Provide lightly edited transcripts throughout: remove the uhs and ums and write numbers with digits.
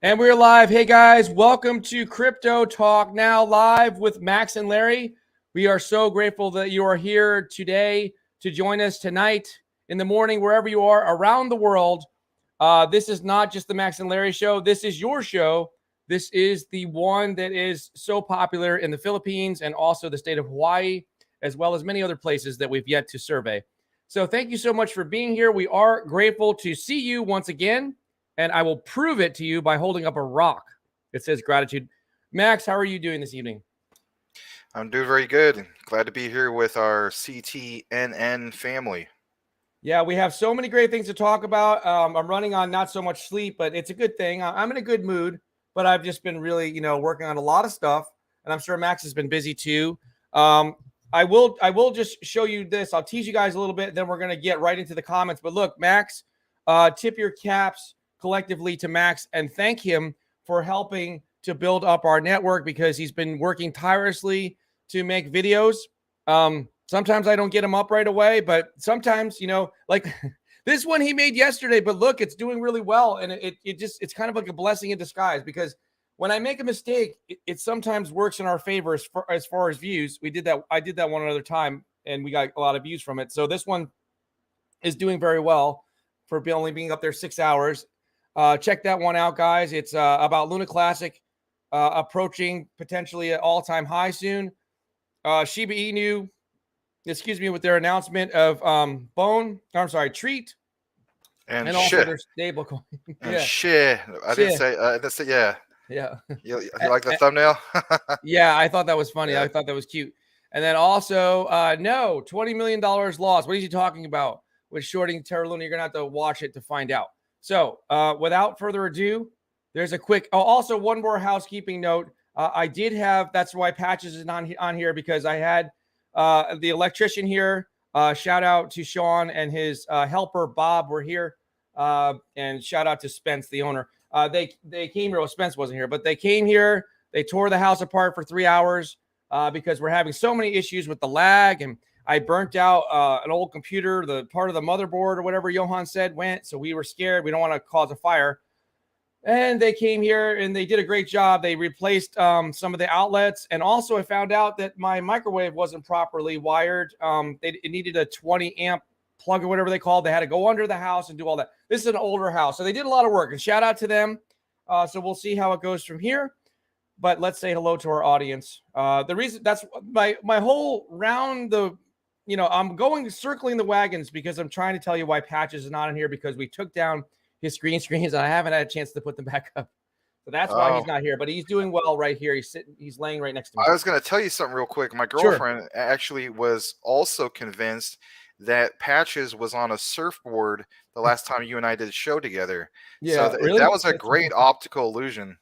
And we're live. Hey guys, welcome to Crypto Talk Now live with Max and Larry. We are so grateful that you are here today to join us tonight, in the morning, wherever you are around the world. This is not just the Max and Larry show. This is your show. This is the one that is so popular in the Philippines and also the state of Hawaii, as well as many other places that we've yet to survey. So thank you so much for being here. We are grateful to see you once again. And I will prove it to you by holding up a rock. It says gratitude. Max, how are you doing this evening? I'm doing very good. Glad to be here with our CTNN family. Yeah, we have so many great things to talk about. I'm running on not so much sleep, but it's a good thing. I'm in a good mood, but I've just been really, working on a lot of stuff. And I'm sure Max has been busy too. I will just show you this. I'll tease you guys a little bit, then we're going to get right into the comments. But look, Max, tip your caps collectively to Max and thank him for helping to build up our network because he's been working tirelessly to make videos. Sometimes I don't get them up right away, but sometimes, like this one he made yesterday, but look, it's doing really well. And it's kind of like a blessing in disguise because when I make a mistake, it sometimes works in our favor as far as views. I did that one another time and we got a lot of views from it. So this one is doing very well for only being up there 6 hours. Check that one out, guys. It's about Luna Classic approaching potentially an all-time high soon. Shiba Inu, with their announcement of Treat. And also their stable coin. And shit. I didn't say, yeah. Yeah. You like the thumbnail? Yeah, I thought that was funny. Yeah. I thought that was cute. And then also, no, $20 million lost. What is he talking about with shorting Terra Luna? You're going to have to watch it to find out. So without further ado, there's a quick, also one more housekeeping note. I did have, that's why Patches is not on here because I had the electrician here. Shout out to Sean and his helper, Bob, were here. And shout out to Spence, the owner. They came here. Well, Spence wasn't here, but they came here. They tore the house apart for 3 hours because we're having so many issues with the lag and I burnt out an old computer, the part of the motherboard or whatever Johan said went. So we were scared. We don't want to cause a fire. And they came here and they did a great job. They replaced some of the outlets. And also I found out that my microwave wasn't properly wired. It needed a 20 amp plug or whatever they called. They had to go under the house and do all that. This is an older house. So they did a lot of work and shout out to them. So we'll see how it goes from here. But let's say hello to our audience. The reason that's my whole round the, I'm circling the wagons because I'm trying to tell you why Patches is not in here because we took down his screens and I haven't had a chance to put them back up. So that's why he's not here, but he's doing well right here. He's laying right next to me. I was going to tell you something real quick. My girlfriend actually was also convinced that Patches was on a surfboard the last time you and I did a show together. Yeah, so really? That was a great optical illusion.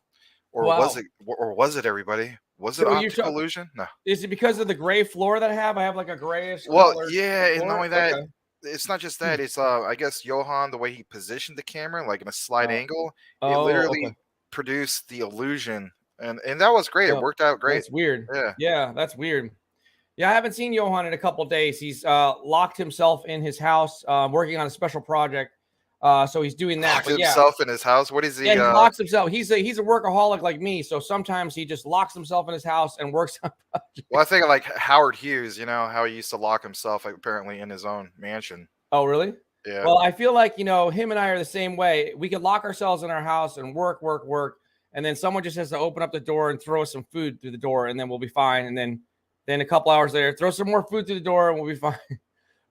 Or wow. was it everybody? Was it optical illusion? No. Is it because of the gray floor that I have? I have like a grayish. Well, yeah, and not only that, okay. It's not just that. It's I guess Johan, the way he positioned the camera, like in a slight angle, it literally produced the illusion, and that was great. It worked out great. That's weird. Yeah, that's weird. Yeah, I haven't seen Johan in a couple of days. He's locked himself in his house, working on a special project. So he's doing that. Locked himself in his house. What is he? Yeah, he locks himself. He's a workaholic like me. So sometimes he just locks himself in his house and works on projects. Well, I think like Howard Hughes, how he used to lock himself apparently in his own mansion. Oh, really? Yeah. Well, I feel like, him and I are the same way. We could lock ourselves in our house and work. And then someone just has to open up the door and throw some food through the door and then we'll be fine. And then a couple hours later, throw some more food through the door and we'll be fine.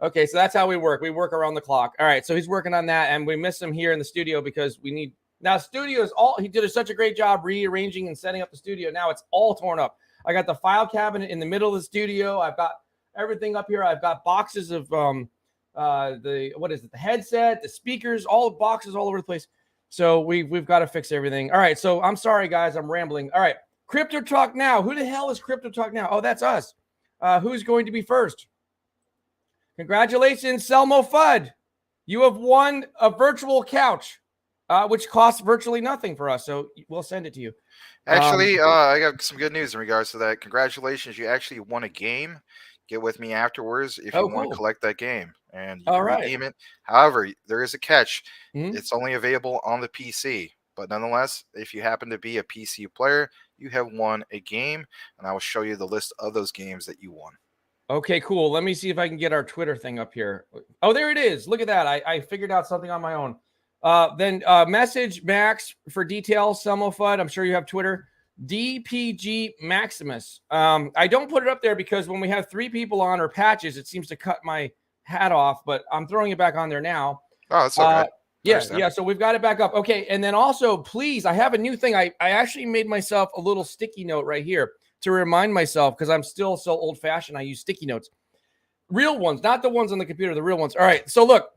Okay, so that's how we work. We work around the clock. All right, so he's working on that, and we miss him here in the studio because we need now. Studio is all he did such a great job rearranging and setting up the studio. Now it's all torn up. I got the file cabinet in the middle of the studio. I've got everything up here. I've got boxes of the headset, the speakers, all the boxes all over the place. So we've got to fix everything. All right, so I'm sorry guys, I'm rambling. All right, Crypto Talk Now. Who the hell is Crypto Talk Now? Oh, that's us. Who's going to be first? Congratulations, Selmo Fudd. You have won a virtual couch, which costs virtually nothing for us. So we'll send it to you. Actually, I got some good news in regards to that. Congratulations. You actually won a game. Get with me afterwards if you want to collect that game. And you can redeem it. However, there is a catch. It's only available on the PC. But nonetheless, if you happen to be a PC player, you have won a game, and I will show you the list of those games that you won. Okay, cool. Let me see if I can get our Twitter thing up here. Oh, there it is. Look at that. I figured out something on my own. Then message Max for details. Selmo Fudd. I'm sure you have Twitter. DPG Maximus. I don't put it up there because when we have 3 people on or patches, it seems to cut my hat off, but I'm throwing it back on there now. Oh, that's okay. Yeah. So we've got it back up. Okay. And then also, please, I have a new thing. I actually made myself a little sticky note right here to remind myself, because I'm still so old fashioned. I use sticky notes, real ones, not the ones on the computer, the real ones. All right. So look,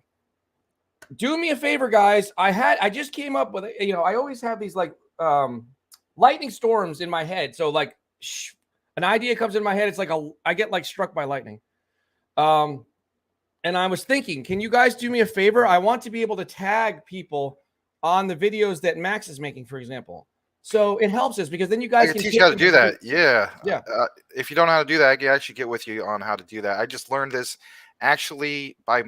do me a favor, guys. I just came up with, I always have these like lightning storms in my head. So like an idea comes in my head. It's like I get like struck by lightning. And I was thinking, can you guys do me a favor? I want to be able to tag people on the videos that Max is making, for example. So it helps us, because then you guys can teach you how to do that. Yeah. If you don't know how to do that, I can actually get with you on how to do that. I just learned this actually by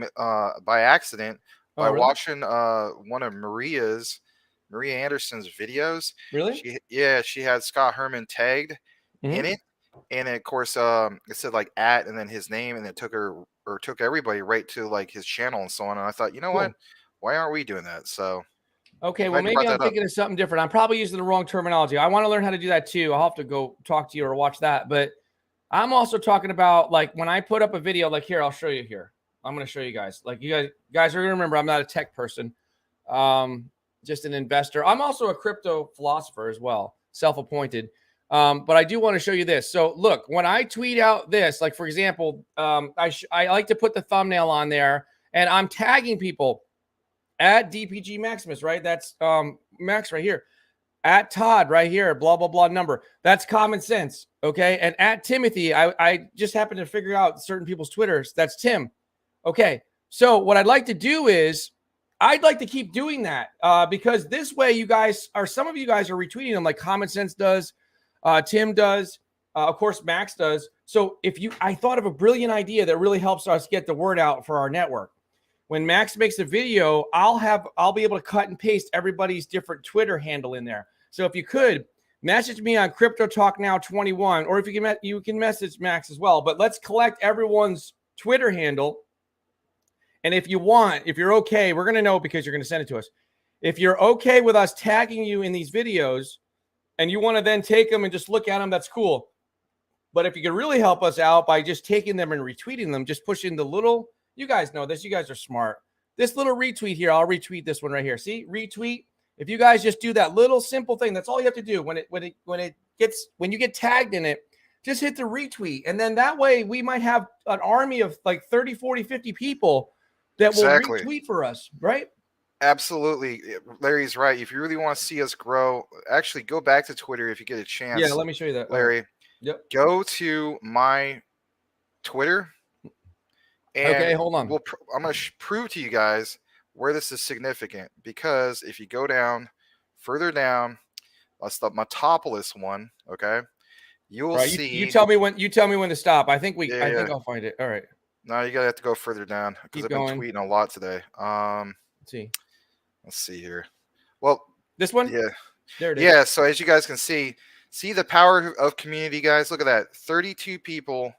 accident by watching one of Maria Anderson's videos. Really? She had Scott Herman tagged in it, and of course it said like @ and then his name, and it took everybody right to like his channel and so on. And I thought, you know what? Why aren't we doing that? So okay, well, maybe I'm thinking of something different. I'm probably using the wrong terminology. I want to learn how to do that too. I'll have to go talk to you or watch that. But I'm also talking about like when I put up a video, like here, I'll show you here. I'm going to show you guys. Like you guys are going to remember, I'm not a tech person, just an investor. I'm also a crypto philosopher as well, self-appointed. But I do want to show you this. So look, when I tweet out this, like for example, I like to put the thumbnail on there, and I'm tagging people at DPG Maximus, right? That's Max right here. At Todd right here, blah, blah, blah number. That's common sense, okay? And at Timothy, I just happened to figure out certain people's Twitters. That's Tim. Okay, so what I'd like to do is I'd like to keep doing that because this way you guys are, some of you guys are retweeting them like Common Sense does, Tim does, of course, Max does. So I thought of a brilliant idea that really helps us get the word out for our network. When Max makes a video, I'll be able to cut and paste everybody's different Twitter handle in there. So if you could message me on Crypto Talk Now 21, or if you can message Max as well. But let's collect everyone's Twitter handle. And if you're okay, we're going to know because you're going to send it to us. If you're okay with us tagging you in these videos and you want to then take them and just look at them, that's cool. But if you could really help us out by just taking them and retweeting them, just push in the little, you guys know this, you guys are smart. This little retweet here, I'll retweet this one right here. See, retweet. If you guys just do that little simple thing, that's all you have to do. When you get tagged in it, just hit the retweet. And then that way we might have an army of like 30, 40, 50 people that will retweet for us, right? Absolutely. Larry's right. If you really want to see us grow, actually go back to Twitter if you get a chance. Yeah, let me show you that. Larry. Yep. Go to my Twitter. And okay, hold on. I'm going to prove to you guys where this is significant, because if you go further down, that's the Metopolis one, okay? You will see. You tell me when to stop. I think I'll find it. All right. No, you're gonna have to go further down because I've been tweeting a lot today. Let's see here. Well, this one? Yeah. There it is. Yeah, so as you guys can see the power of community, guys. Look at that. 32 people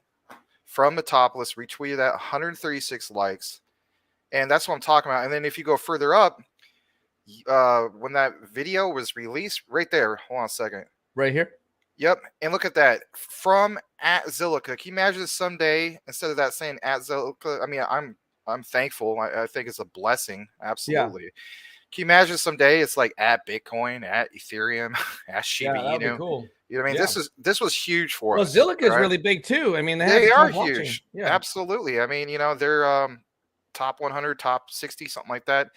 from Metopolis retweeted that, 136 likes. And that's what I'm talking about. And then if you go further up, when that video was released, right there. Hold on a second. Right here? Yep. And look at that. From @Zilliqa. Can you imagine someday, instead of that saying @Zilliqa? I mean, I'm thankful. I think it's a blessing. Absolutely. Yeah. Can you imagine someday it's like @Bitcoin, @Ethereum, @Shiba Inu? That'd be cool. You know what I mean? Yeah. This was huge for us. Well, Zilliqa is really big too. I mean, they are huge. Yeah. Absolutely. I mean, they're top 100, top 60, something like that.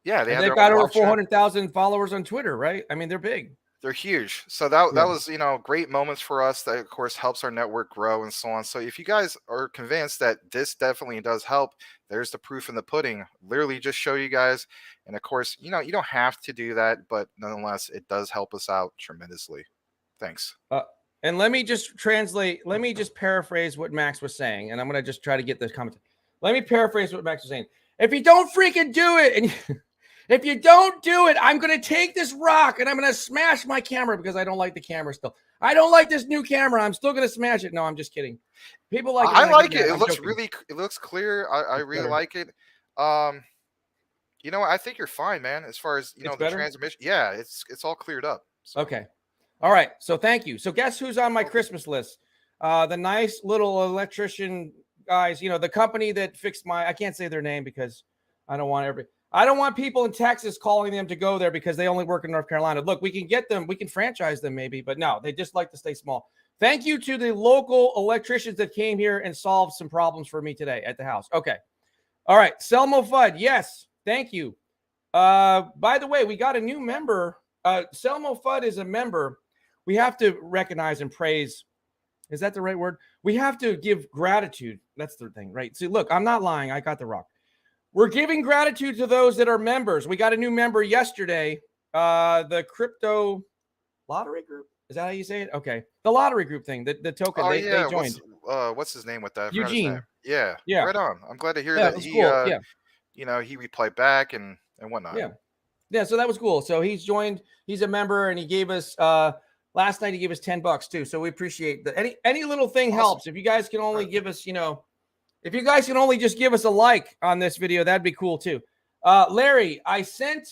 Yeah, they've got over 400,000 followers on Twitter, right? I mean, they're big. They're huge. So that was, great moments for us. That, of course, helps our network grow and so on. So if you guys are convinced that this definitely does help, there's the proof in the pudding. Literally just show you guys. And, of course, you don't have to do that. But nonetheless, it does help us out tremendously. Thanks. And let me just paraphrase what Max was saying. And I'm going to just try to get this comment. Let me paraphrase what Max was saying. If you don't freaking do it, If you don't do it, I'm going to take this rock and I'm going to smash my camera because I don't like the camera still. I don't like this new camera. I'm still going to smash it. No, I'm just kidding. People like it. I like it. it. I'm Looks joking. it looks clear. I really better. like it. You know, I think you're fine, man. As far as It's the better? transmission, yeah, it's all cleared up. So. Okay. All right. So thank you. So guess who's on my Christmas list? The nice little electrician guys. The company that fixed I can't say their name because I don't want people in Texas calling them to go there because they only work in North Carolina. Look, we can get them. We can franchise them maybe, but no, they just like to stay small. Thank you to the local electricians that came here and solved some problems for me today at the house. Okay. All right. Selmo Fudd. Yes. Thank you. By the way, we got a new member. Selmo Fudd is a member. We have to recognize and praise. Is that the right word? We have to give gratitude. That's the thing, right? See, look, I'm not lying. I got the rock. We're giving gratitude to those that are members. We got a new member yesterday. The crypto lottery group. Is that how you say it? Okay. The lottery group thing, the token. Oh they yeah, joined. What's his name with that? I forgot his Eugene. name. Yeah. Yeah. Right on. I'm glad to hear Yeah, that it was he cool. Yeah. he replied back and whatnot. Yeah, so that was cool. So he's joined, he's a member, and he gave us last night he gave us $10 too. So we appreciate that. Any little thing Awesome. helps. If you guys can only give us, if you guys can only just give us a like on this video, that'd be cool too. Larry, I sent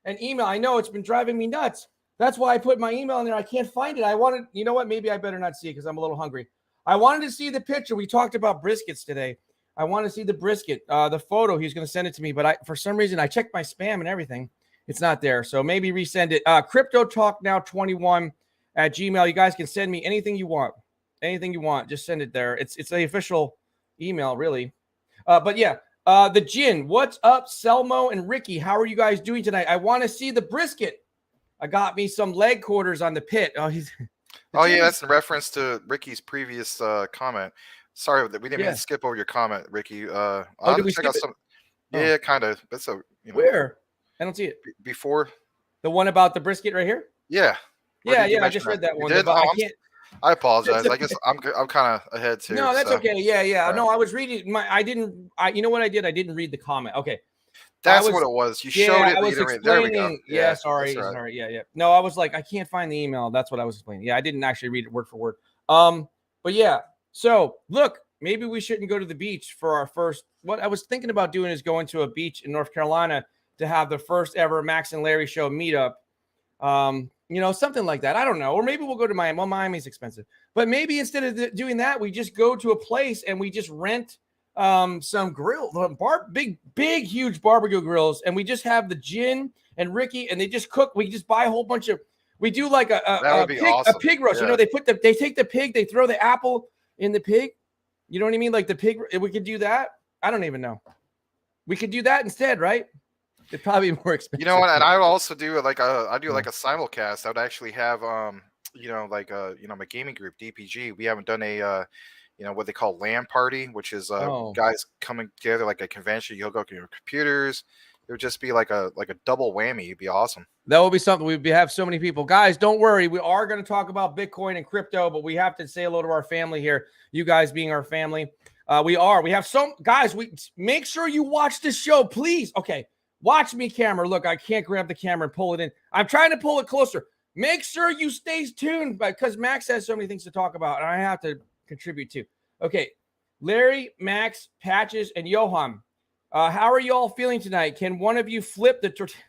an email. I know it's been driving me nuts. That's why I put my email in there. I can't find it. I wanted, you know what? Maybe I better not see it because I'm a little hungry. I wanted to see the picture. We talked about briskets today. I want to see the brisket, the photo. He's going to send it to me, but for some reason I checked my spam and everything. It's not there. So maybe resend it. Crypto Talk Now 21 at Gmail. You guys can send me anything you want. Anything you want. Just send it there. It's the official email, really. But yeah, the Gin. What's up, Selmo and Ricky? How are you guys doing tonight? I want to see the brisket. I got me some leg quarters on the pit. Oh, yeah, that's in reference to Ricky's previous comment. Sorry that we didn't mean to skip over your comment, Ricky. Did we skip it? Yeah, kind of. That's Where? I don't see it. Before the one about the brisket right here. Yeah. Yeah. I just read that one. I apologize. I guess I'm kind of ahead too. No, that's okay. Yeah. No, I was reading you know what I did? I didn't read the comment. Okay. That's what it was. You showed it. I was explaining. There we go. Yeah, sorry. Right. Sorry. Yeah. No, I was like, I can't find the email. That's what I was explaining. Yeah, I didn't actually read it word for word. But yeah. So look, maybe we shouldn't go to the beach for our first. What I was thinking about doing is going to a beach in North Carolina to have the first ever Max and Larry show meetup. Something like that. I don't know. Or maybe we'll go to Miami. Well, Miami's expensive. But maybe instead of doing that, we just go to a place and we just rent some big, huge barbecue grills, and we just have the Gin and Ricky, and they just cook. We just buy a whole bunch of. We do like a pig roast. Yeah. They take the pig, they throw the apple in the pig. You know what I mean? Like the pig. We could do that. I don't even know. We could do that instead, right? It'd probably be more expensive. You know what? And I would also do like a simulcast. I would actually have my gaming group DPG. We haven't done a what they call LAN party, which is guys coming together like a convention. You'll go to your computers. It would just be like a double whammy. It'd be awesome. That would be something. We'd have so many people. Guys, don't worry. We are going to talk about Bitcoin and crypto, but we have to say hello to our family here. You guys being our family. We have some guys. We make sure you watch this show, please. Okay. Watch me, camera. Look, I can't grab the camera and pull it in. I'm trying to pull it closer. Make sure you stay tuned because Max has so many things to talk about, and I have to contribute to. Okay, Larry, Max, Patches, and Johan. How are you all feeling tonight? Can one of you flip the tortilla?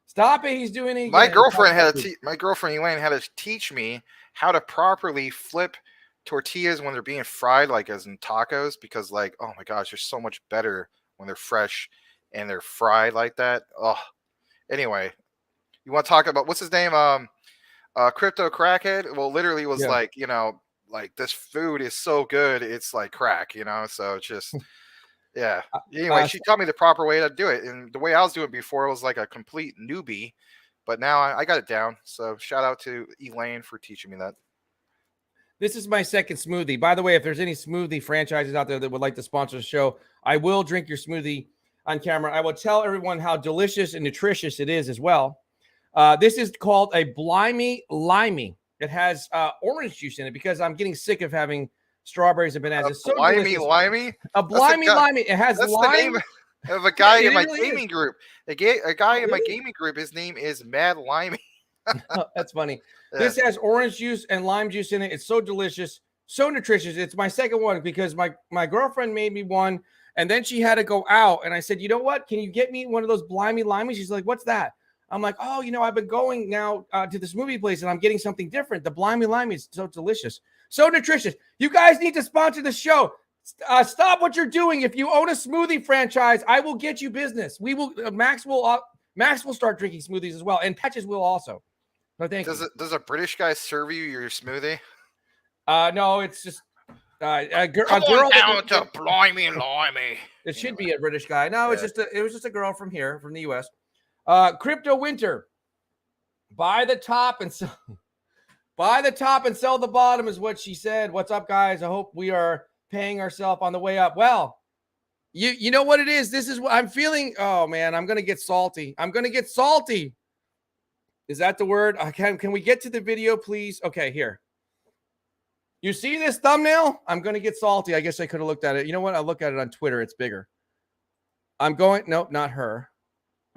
Stop it. He's doing it again. My girlfriend Elaine had to teach me how to properly flip tortillas when they're being fried, like as in tacos, because oh my gosh, they're so much better when they're fresh and they're fried like that. Oh, anyway, you want to talk about what's his name? Crypto Crackhead. Well, literally was like this food is so good, it's like crack, So it's just yeah. Anyway, she taught me the proper way to do it, and the way I was doing it before was like a complete newbie, but now I got it down. So shout out to Elaine for teaching me that. This is my second smoothie. By the way, if there's any smoothie franchises out there that would like to sponsor the show, I will drink your smoothie on camera. I will tell everyone how delicious and nutritious it is as well. This is called a Blimey Limey. It has orange juice in it because I'm getting sick of having strawberries and bananas. It's so Limey. A Blimey Limey. It has lime. I have a guy in my really gaming group. A guy in my gaming group. His name is Mad Limey. That's funny. Yeah. This has orange juice and lime juice in it. It's so delicious, so nutritious. It's my second one because my girlfriend made me one, and then she had to go out, and I said, you know what? Can you get me one of those blimey limey? She's like, what's that? I'm like, oh, I've been going now to this movie place, and I'm getting something different. The blimey limey is so delicious, so nutritious. You guys need to sponsor the show. Stop what you're doing. If you own a smoothie franchise, I will get you business. We will. Max will start drinking smoothies as well, and Patches will also. No, thank you. Does a British guy serve you your smoothie? No, it's just a girl. Down to blimey limey. It should be a British guy. No, it was just a girl from here, from the U.S. Crypto Winter. Buy the top and sell the bottom is what she said. What's up, guys? I hope we are paying ourselves on the way up. Well, you know what it is. This is what I'm feeling. Oh man, I'm gonna get salty. Is that the word? Can we get to the video, please? Okay, here. You see this thumbnail? I'm going to get salty. I guess I could have looked at it. You know what? I'll look at it on Twitter. It's bigger. Nope, not her.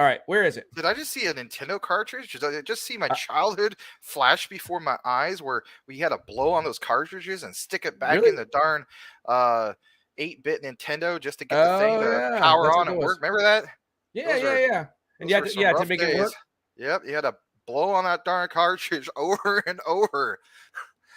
All right, where is it? Did I just see a Nintendo cartridge? Did I just see my childhood flash before my eyes where we had to blow on those cartridges and stick it back in the darn 8-bit Nintendo just to get the thing to power on and work? Remember that? Yeah. And you had to make it work? Yep, you had to blow on that darn cartridge over and over.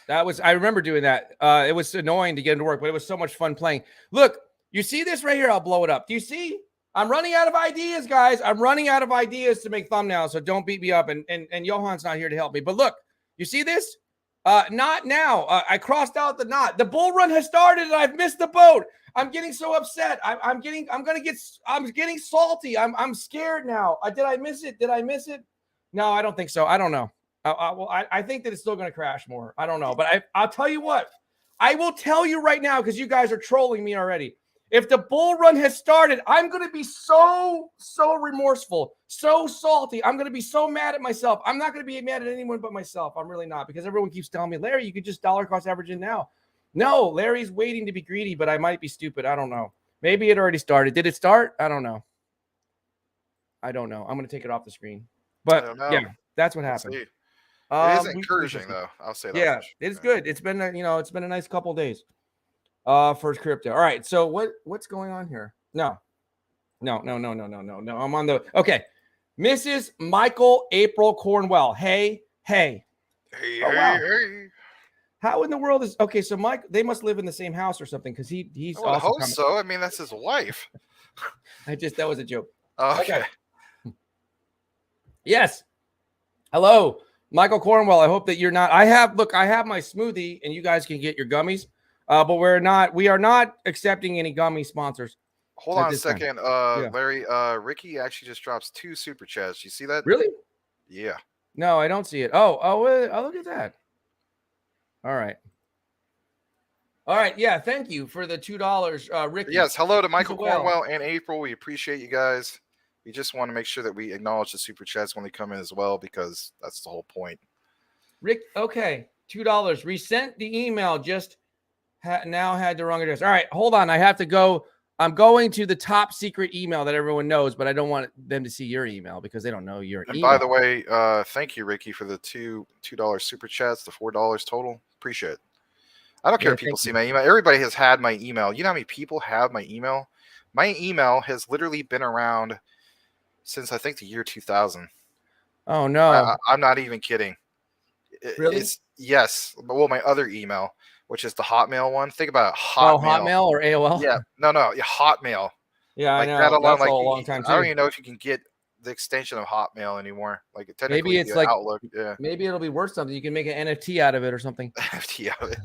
I remember doing that. It was annoying to get into work, but it was so much fun playing. Look, you see this right here? I'll blow it up. Do you see? I'm running out of ideas, guys. I'm running out of ideas to make thumbnails, so don't beat me up. And Johan's not here to help me. But look, you see this? Not now. I crossed out the knot. The bull run has started, and I've missed the boat. I'm getting so upset. I'm getting salty. I'm scared now. Did I miss it? No, I don't think so. I don't know. I think that it's still going to crash more. I don't know. But I'll tell you what. I will tell you right now because you guys are trolling me already. If the bull run has started, I'm going to be so remorseful, so salty. I'm going to be so mad at myself. I'm not going to be mad at anyone but myself. I'm really not because everyone keeps telling me, Larry, you could just dollar cost average in now. No, Larry's waiting to be greedy, but I might be stupid. I don't know. Maybe it already started. Did it start? I don't know. I'm going to take it off the screen. But yeah, that's what happened. It is encouraging, though. I'll say that. Yeah, it's good. It's been it's been a nice couple of days for crypto. All right, so what's going on here? No. I'm on the Mrs. Michael April Cornwell. Hey. Hey. How in the world is so Mike? They must live in the same house or something because he's. I hope so. I mean, that's his wife. That was a joke. Okay. Yes. Hello, Michael Cornwell. I hope that you're not. I have my smoothie, and you guys can get your gummies. But we are not accepting any gummy sponsors. Hold on a second, Larry. Ricky actually just drops 2 super chats. You see that? Really? Yeah. No, I don't see it. Oh, look at that. All right. Yeah. Thank you for the $2, Ricky. Yes. Hello to Michael Cornwell and April. We appreciate you guys. We just want to make sure that we acknowledge the super chats when they come in as well, because that's the whole point. Rick, okay, $2. Resent the email. Just now had the wrong address. All right, hold on. I have to go. I'm going to the top secret email that everyone knows, but I don't want them to see your email because they don't know your email. By the way, thank you, Ricky, for the $2 super chats, the $4 total. Appreciate it. I don't care if people see my email. Everybody has had my email. You know how many people have my email? My email has literally been around since I think the year 2000. Oh no! I'm not even kidding. Really? Yes. Well, my other email, which is the Hotmail one. Think about it. Hotmail. Oh, Hotmail or AOL? Yeah. No. Hotmail. Yeah, like I know. That alone, that's a long time too. I don't even know if you can get the extension of Hotmail anymore. Like technically, maybe it's like Outlook. Yeah. Maybe it'll be worth something. You can make an NFT out of it or something. NFT out of it.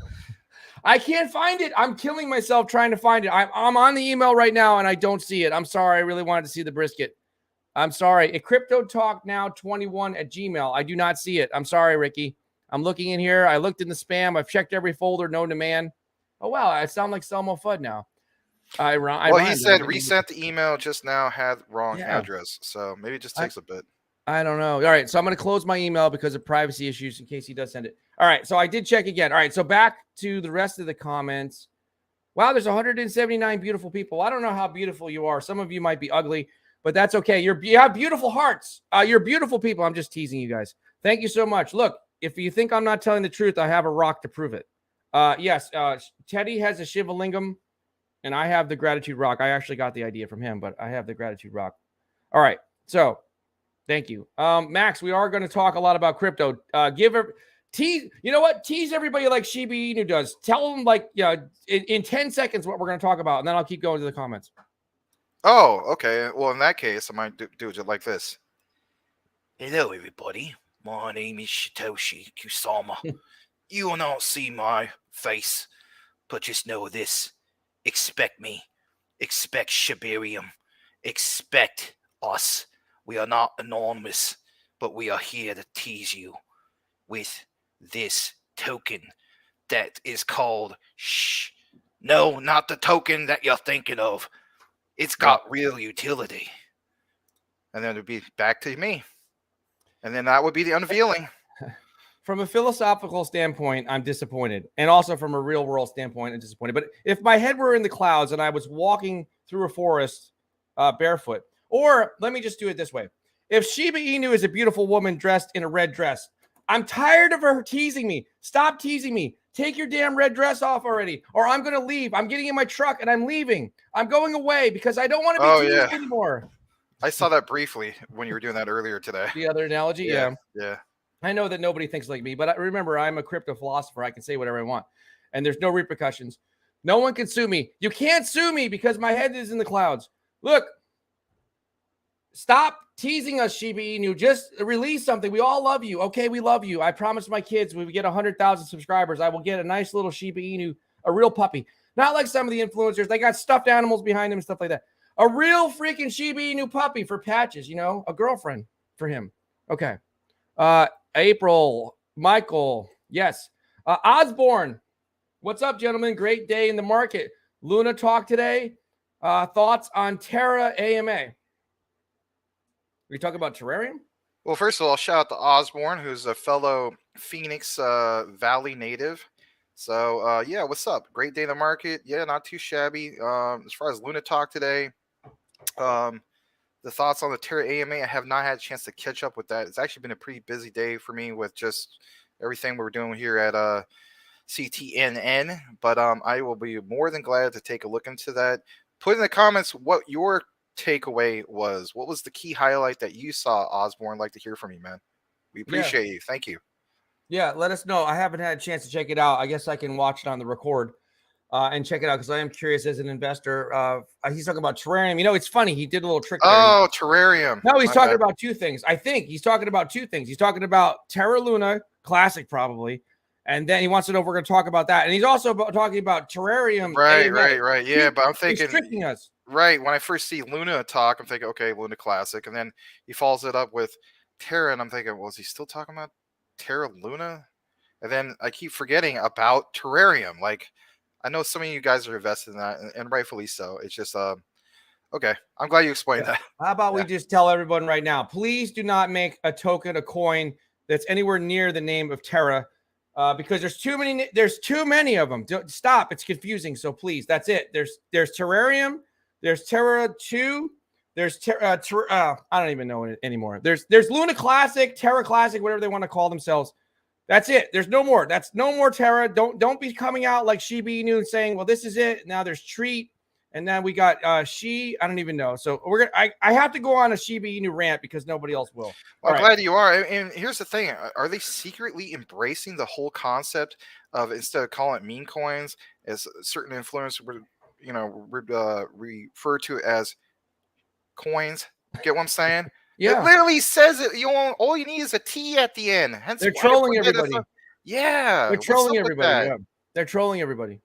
I can't find it. I'm killing myself trying to find it. I'm on the email right now and I don't see it. I'm sorry. I really wanted to see the brisket. I'm sorry. Crypto Talk Now 21 at Gmail. I do not see it. I'm sorry, Ricky. I'm looking in here. I looked in the spam. I've checked every folder known to man. Oh, wow. I sound like Selma Fudd now. He said resent the email just now, had wrong address. So maybe it just takes a bit. I don't know. All right. So I'm going to close my email because of privacy issues in case he does send it. All right. So I did check again. All right. So back to the rest of the comments. Wow, there's 179 beautiful people. I don't know how beautiful you are. Some of you might be ugly, but that's okay. You have beautiful hearts. You're beautiful people. I'm just teasing you guys. Thank you so much. Look, if you think I'm not telling the truth, I have a rock to prove it. Yes, Teddy has a Shiva Lingam, and I have the gratitude rock. I actually got the idea from him, but I have the gratitude rock. All right, so thank you, Max. We are going to talk a lot about crypto. Tease, you know what? Tease everybody like Shiba Inu does. Tell them like, in 10 seconds what we're going to talk about, and then I'll keep going to the comments. Oh, okay. Well, in that case, I might do it like this. Hello, everybody. My name is Satoshi Kusama. You will not see my face, but just know this. Expect me. Expect Shibarium. Expect us. We are not anonymous, but we are here to tease you with this token that is called Shh. No, not the token that you're thinking of. It's got real utility. And then it'd be back to me. And then that would be the unveiling. From a philosophical standpoint, I'm disappointed. And also from a real world standpoint, I'm disappointed. But if my head were in the clouds and I was walking through a forest barefoot, or let me just do it this way. If Shiba Inu is a beautiful woman dressed in a red dress, I'm tired of her teasing me. Stop teasing me. Take your damn red dress off already, or I'm going to leave. I'm getting in my truck and I'm leaving. I'm going away because I don't want to be teased anymore. I saw that briefly when you were doing that earlier today. The other analogy? Yeah. Yeah. I know that nobody thinks like me, but remember, I'm a crypto philosopher. I can say whatever I want, and there's no repercussions. No one can sue me. You can't sue me because my head is in the clouds. Look, stop teasing us, Shiba Inu. Just release something. We all love you. Okay, we love you. I promised my kids when we get 100,000 subscribers, I will get a nice little Shiba Inu, a real puppy. Not like some of the influencers. They got stuffed animals behind them and stuff like that. A real freaking Shiba Inu puppy for Patches, a girlfriend for him. Okay. April, Michael, yes. Osborne, what's up, gentlemen? Great day in the market. Luna talk today. Thoughts on Terra AMA? We talk about Terrarium? Well, first of all, shout out to Osborne, who's a fellow Phoenix Valley native. So, yeah, what's up? Great day in the market. Yeah, not too shabby. As far as Luna talk today, the thoughts on the Terra AMA, I have not had a chance to catch up with that. It's actually been a pretty busy day for me with just everything we're doing here at CTNN. But I will be more than glad to take a look into that. Put in the comments what your takeaway was. What was the key highlight that you saw, Osborne? I'd like to hear from you, man. We appreciate you. Thank you. Yeah, let us know. I haven't had a chance to check it out. I guess I can watch it on the record. And check it out because I am curious as an investor. He's talking about Terrarium. It's funny. He did a little trick there. Oh, Terrarium. No, he's talking about two things. I think he's talking about two things. He's talking about Terra Luna, classic probably. And then he wants to know if we're going to talk about that. And he's also talking about Terrarium. Right. Yeah, but I'm thinking. He's tricking us. Right. When I first see Luna talk, I'm thinking, okay, Luna classic. And then he follows it up with Terra. And I'm thinking, well, is he still talking about Terra Luna? And then I keep forgetting about Terrarium. Like, I know some of you guys are invested in that, and rightfully so. It's just, okay. I'm glad you explained that. How about we just tell everyone right now, please do not make a token, a coin that's anywhere near the name of Terra, because there's too many of them. Stop. It's confusing. So please, that's it. There's Terrarium. There's Terra 2. There's I don't even know it anymore. There's Luna Classic, Terra Classic, whatever they want to call themselves. That's it. There's no more. That's no more Terra. Don't be coming out like Shiba Inu and saying, well, this is it. Now there's Treat. And then we got I don't even know. So I have to go on a Shiba Inu rant because nobody else will. Well, I'm glad you are. And here's the thing. Are they secretly embracing the whole concept of, instead of calling it meme coins, as certain influencers refer to it as coins? Get what I'm saying? Yeah. It literally says it. All you need is a T at the end. Hence, they're trolling everybody. Yeah. They're trolling everybody. Yeah. They're trolling everybody.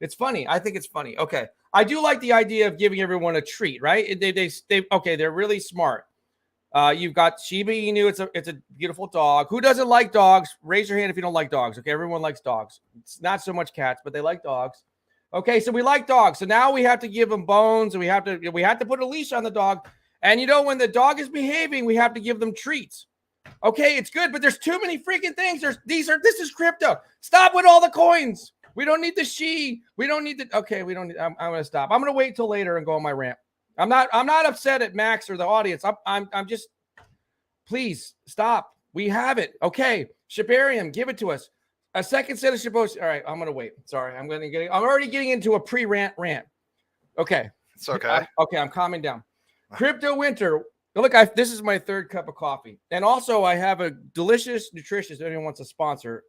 It's funny. I think it's funny. Okay. I do like the idea of giving everyone a treat, right? They're really smart. You've got Shiba Inu. It's a beautiful dog. Who doesn't like dogs? Raise your hand if you don't like dogs. Okay. Everyone likes dogs. It's not so much cats, but they like dogs. Okay. So we like dogs. So now we have to give them bones, and we have to put a leash on the dog. And when the dog is behaving, we have to give them treats. Okay, it's good, but there's too many freaking things. This is crypto. Stop with all the coins. We don't need the she. We don't need the. Okay, we don't need. I'm going to stop. I'm going to wait till later and go on my rant. I'm not upset at Max or the audience. I'm just. Please stop. We have it. Okay, Shibarium, give it to us. A second set of Shibos. All right, I'm going to wait. Sorry, I'm already getting into a pre-rant rant. Okay. It's okay. I'm calming down. Crypto Winter. Look, this is my third cup of coffee. And also, I have a delicious, nutritious, if anyone wants a sponsor.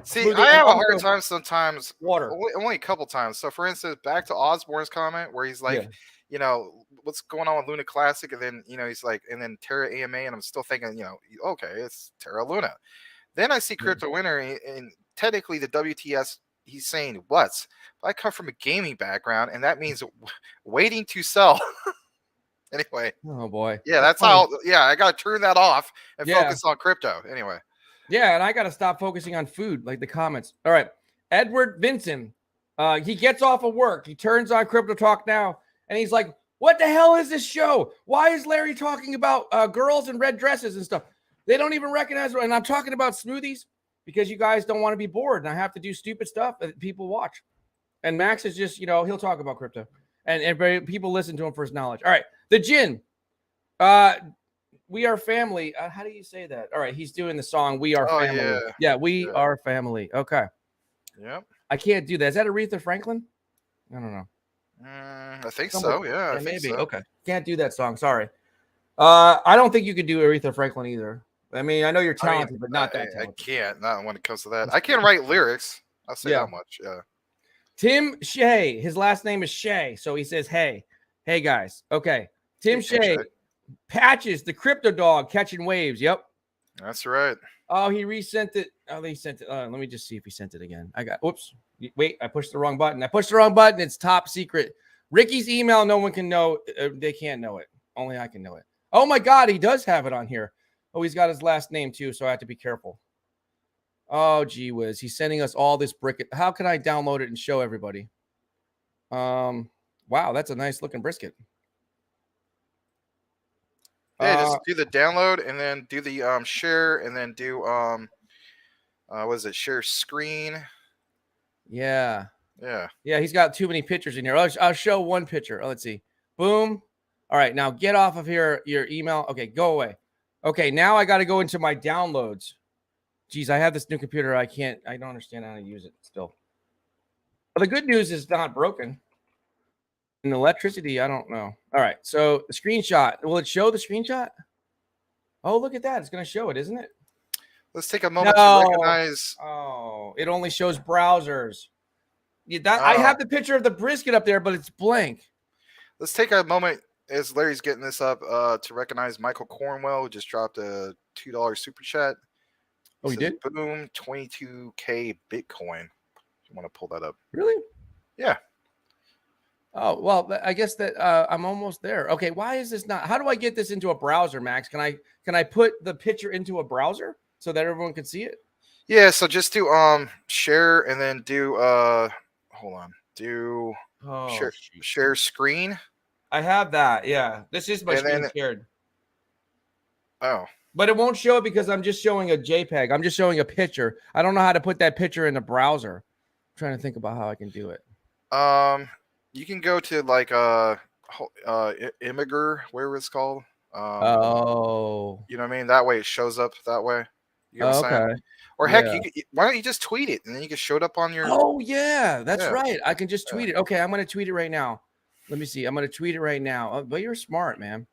See, I have a hard time sometimes. Water. Only a couple times. So, for instance, back to Osborne's comment where he's like, you know, what's going on with Luna Classic? And then, you know, he's like, and then Terra AMA. And I'm still thinking, you know, okay, it's Terra Luna. Then I see Crypto Winter, and technically the WTS, he's saying what's. But I come from a gaming background, and that means waiting to sell. Anyway. Oh, boy. Yeah, that's how. Yeah, I got to turn that off and focus on crypto. Anyway. Yeah, and I got to stop focusing on food, like the comments. All right. Edward Vincent. He gets off of work. He turns on Crypto Talk Now, and he's like, what the hell is this show? Why is Larry talking about girls in red dresses and stuff? They don't even recognize. And I'm talking about smoothies because you guys don't want to be bored, and I have to do stupid stuff that people watch. And Max is just, you know, he'll talk about crypto. And everybody, people listen to him for his knowledge. All right. The Jin. We are family. How do you say that? All right. He's doing the song We Are Family. Yeah, we are family. Okay. Yep. I can't do that. Is that Aretha Franklin? I don't know. I think so. Yeah, maybe. So. Okay. Can't do that song. Sorry. I don't think you could do Aretha Franklin either. I mean, I know you're talented, but not that talented. I can't. Not when it comes to that. I can write lyrics. I'll say that much. Yeah. Tim Shea. His last name is Shea. So he says, hey guys. Okay. Tim Shea. Patches, the crypto dog catching waves. Yep. That's right. Oh, he resent it. Oh, they sent it. Let me just see if he sent it again. Whoops. Wait, I pushed the wrong button. It's top secret. Ricky's email, no one can know. They can't know it. Only I can know it. Oh my God, he does have it on here. Oh, he's got his last name too, so I have to be careful. Oh, gee whiz. He's sending us all this brisket. How can I download it and show everybody? Wow, that's a nice looking brisket. Yeah, just do the download and then do the share and then do what is it? Share screen. Yeah. Yeah. Yeah, he's got too many pictures in here. I'll show one picture. Oh, let's see. Boom. All right, now get off of here. Your email. Okay, go away. Okay, now I got to go into my downloads. Geez, I have this new computer. I don't understand how to use it still. But the good news is it's not broken. And electricity, I don't know. All right, so the screenshot. Will it show the screenshot? Oh, look at that. It's going to show it, isn't it? Let's take a moment to recognize. Oh, it only shows browsers. I have the picture of the brisket up there, but it's blank. Let's take a moment as Larry's getting this up to recognize Michael Cornwell, who just dropped a $2 super chat. Oh, he did? Boom, 22K Bitcoin. You want to pull that up? Really? Yeah. Oh, well, I guess that I'm almost there. Okay, why is this not? How do I get this into a browser, Max? Can I put the picture into a browser so that everyone can see it? Yeah, so just do share and then do hold on. Do share screen. I have that. Yeah. This is my screen shared. Oh. But it won't show it because I'm just showing a JPEG. I'm just showing a picture. I don't know how to put that picture in the browser. I'm trying to think about how I can do it. You can go to like Imgur, whatever it's called. You know what I mean? That way it shows up that way. You know what I'm saying? Or heck, why don't you just tweet it and then you can show it up on your. Oh yeah, that's right. I can just tweet it. Okay, I'm gonna tweet it right now. Let me see. I'm gonna tweet it right now. Oh, but you're smart, man.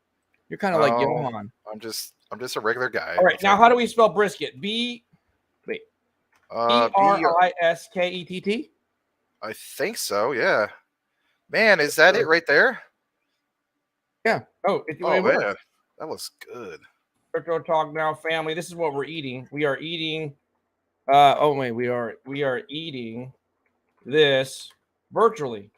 You're kind of like Johan. I'm just a regular guy. All right, now how do we spell brisket? B-R-I-S-K-E-T-T? I think so. Yeah. Man, is that it right there? Yeah. Oh, man, that looks good. Crypto Talk Now family. This is what we're eating. We are eating. We are eating this virtually.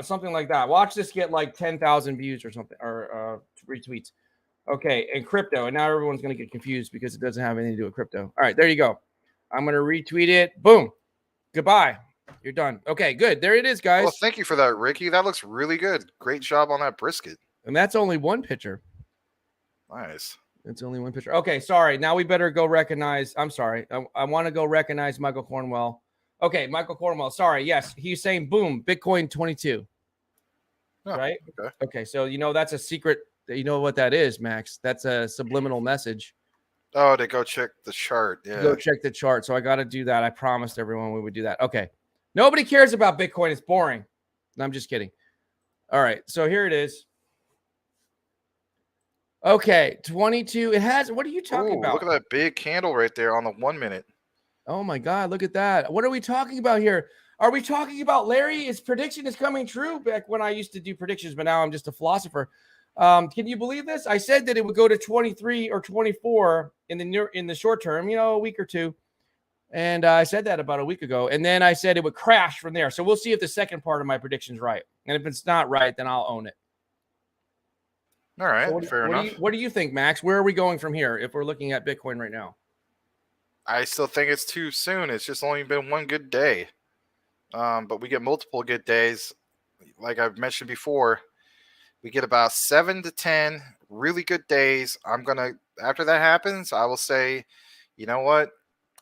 Something like that. Watch this get like 10,000 views or something, or retweets. Okay, and crypto. And now everyone's going to get confused because it doesn't have anything to do with crypto. All right, there you go. I'm going to retweet it. Boom. Goodbye. You're done. Okay, good. There it is, guys. Well, thank you for that, Ricky. That looks really good. Great job on that brisket. And that's only one picture. Nice. It's only one picture. Okay, sorry. Now we better go recognize. I'm sorry. I want to go recognize Michael Cornwell. Okay, Michael Cornwell. Sorry. Yes, he's saying boom, Bitcoin 22. Oh, right? Okay. Okay, so that's a secret. You know what that is, Max? That's a subliminal message. Oh, to go check the chart. Yeah. Go check the chart. So I got to do that. I promised everyone we would do that. Okay. Nobody cares about Bitcoin. It's boring. No, I'm just kidding. All right. So here it is. Okay. 22. It has. What are you talking about? Look at that big candle right there on the 1 minute. Oh my God. Look at that. What are we talking about here? Are we talking about Larry? His prediction is coming true back when I used to do predictions, but now I'm just a philosopher. Can you believe this? I said that it would go to 23 or 24 in the short term, a week or two. And I said that about a week ago. And then I said it would crash from there. So we'll see if the second part of my prediction is right. And if it's not right, then I'll own it. All right. So fair enough. What do you think, Max? Where are we going from here if we're looking at Bitcoin right now? I still think it's too soon. It's just only been one good day. But we get multiple good days. Like I've mentioned before, we get about 7 to 10 really good days. After that happens, I will say, you know what?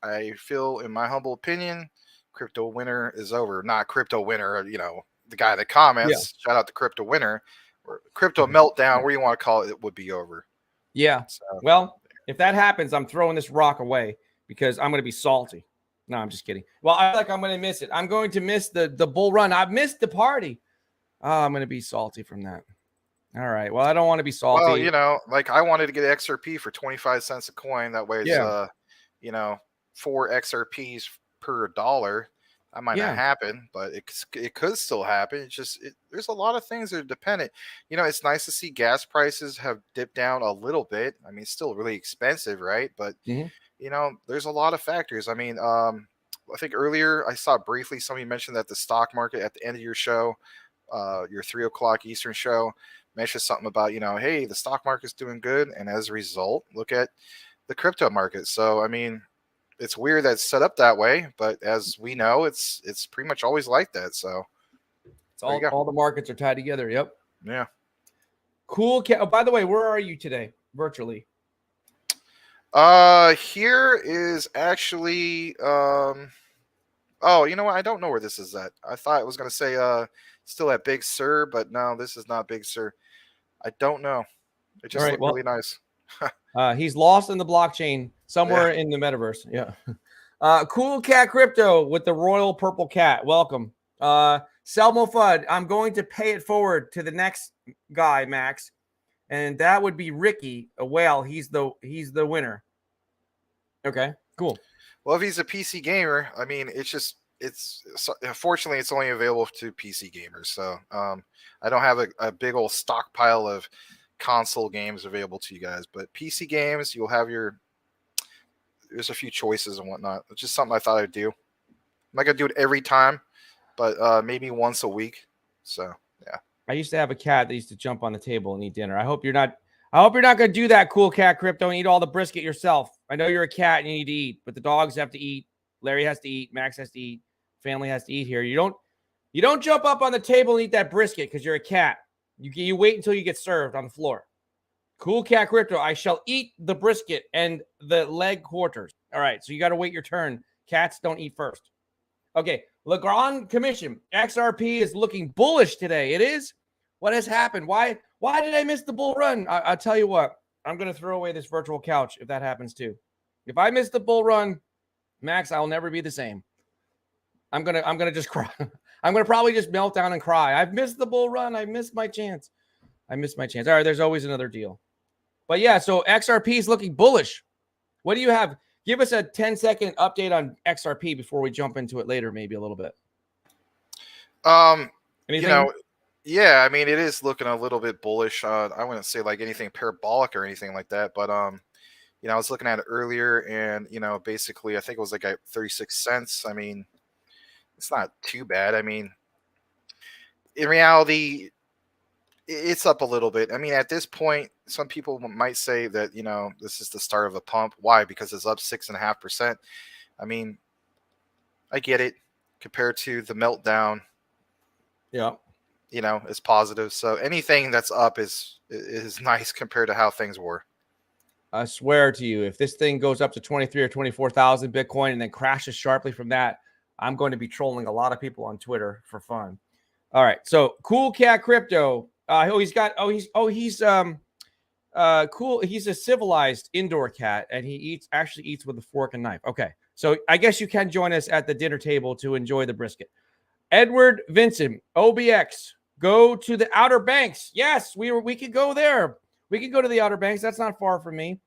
I feel, in my humble opinion, crypto winter is over. Not crypto winter, the guy that comments. Yeah. Shout out to crypto winter. Or crypto meltdown, where you want to call it, would be over. Yeah. So, well, if that happens, I'm throwing this rock away because I'm going to be salty. No, I'm just kidding. Well, I feel like I'm going to miss it. I'm going to miss the bull run. I've missed the party. Oh, I'm going to be salty from that. All right. Well, I don't want to be salty. Well, like I wanted to get XRP for 25 cents a coin. That way it's, 4 XRPs per dollar. That might not happen, but it could still happen. It's just there's a lot of things that are dependent. It's nice to see gas prices have dipped down a little bit. I mean, it's still really expensive, right? But there's a lot of factors. I mean, I think earlier I saw briefly somebody mentioned that the stock market at the end of your show, your 3 o'clock Eastern show, mentioned something about, hey, the stock market's doing good. And as a result, look at the crypto market. So, I mean, it's weird that it's set up that way, but as we know, it's pretty much always like that. So it's all the markets are tied together. Yep. Yeah. Cool. Oh, by the way, where are you today? Virtually. Here is actually, oh, you know what? I don't know where this is at. I thought it was going to say, still at Big Sur, but no, this is not Big Sur. I don't know. It just looked really nice. He's lost in the blockchain somewhere in the metaverse. Yeah. Cool Cat Crypto with the royal purple cat. Welcome. Selmo Fudd. I'm going to pay it forward to the next guy, Max. And that would be Ricky, a whale. He's the winner. Okay, cool. Well, if he's a PC gamer, I mean, unfortunately, it's only available to PC gamers. So I don't have a big old stockpile of console games available to you guys. But PC games, you'll have there's a few choices and whatnot. It's just something I thought I'd do. I'm not going to do it every time, but maybe once a week. So, yeah. I used to have a cat that used to jump on the table and eat dinner. I hope you're not going to do that, Cool Cat Crypto, and eat all the brisket yourself. I know you're a cat and you need to eat, but the dogs have to eat. Larry has to eat. Max has to eat. Family has to eat here. You don't jump up on the table and eat that brisket because you're a cat. You wait until you get served on the floor. Cool Cat Crypto, I shall eat the brisket and the leg quarters. All right, so you got to wait your turn. Cats don't eat first. Okay, Legrand Commission. XRP is looking bullish today. It is? What has happened? Why did I miss the bull run? I'll tell you what. I'm going to throw away this virtual couch if that happens too. If I miss the bull run, Max, I'll never be the same. I'm gonna just cry. I'm gonna probably just melt down and cry. I've missed the bull run. I missed my chance. All right, there's always another deal. But yeah, so XRP is looking bullish. What do you have? Give us a 10-second update on XRP before we jump into it later, maybe a little bit. Anything? Yeah, I mean, it is looking a little bit bullish. I wouldn't say like anything parabolic or anything like that, but I was looking at it earlier, and basically, I think it was like at 36 cents. I mean, it's not too bad. I mean, in reality, it's up a little bit. I mean, at this point, some people might say that, this is the start of a pump. Why? Because it's up 6.5%. I mean, I get it compared to the meltdown. Yeah. It's positive. So anything that's up is nice compared to how things were. I swear to you, if this thing goes up to 23 or 24,000 Bitcoin and then crashes sharply from that, I'm going to be trolling a lot of people on Twitter for fun. All right. So Cool Cat Crypto. He's cool. He's a civilized indoor cat, and he actually eats with a fork and knife. Okay. So I guess you can join us at the dinner table to enjoy the brisket. Edward Vincent, OBX, go to the Outer Banks. Yes, we could go there. We could go to the Outer Banks. That's not far from me.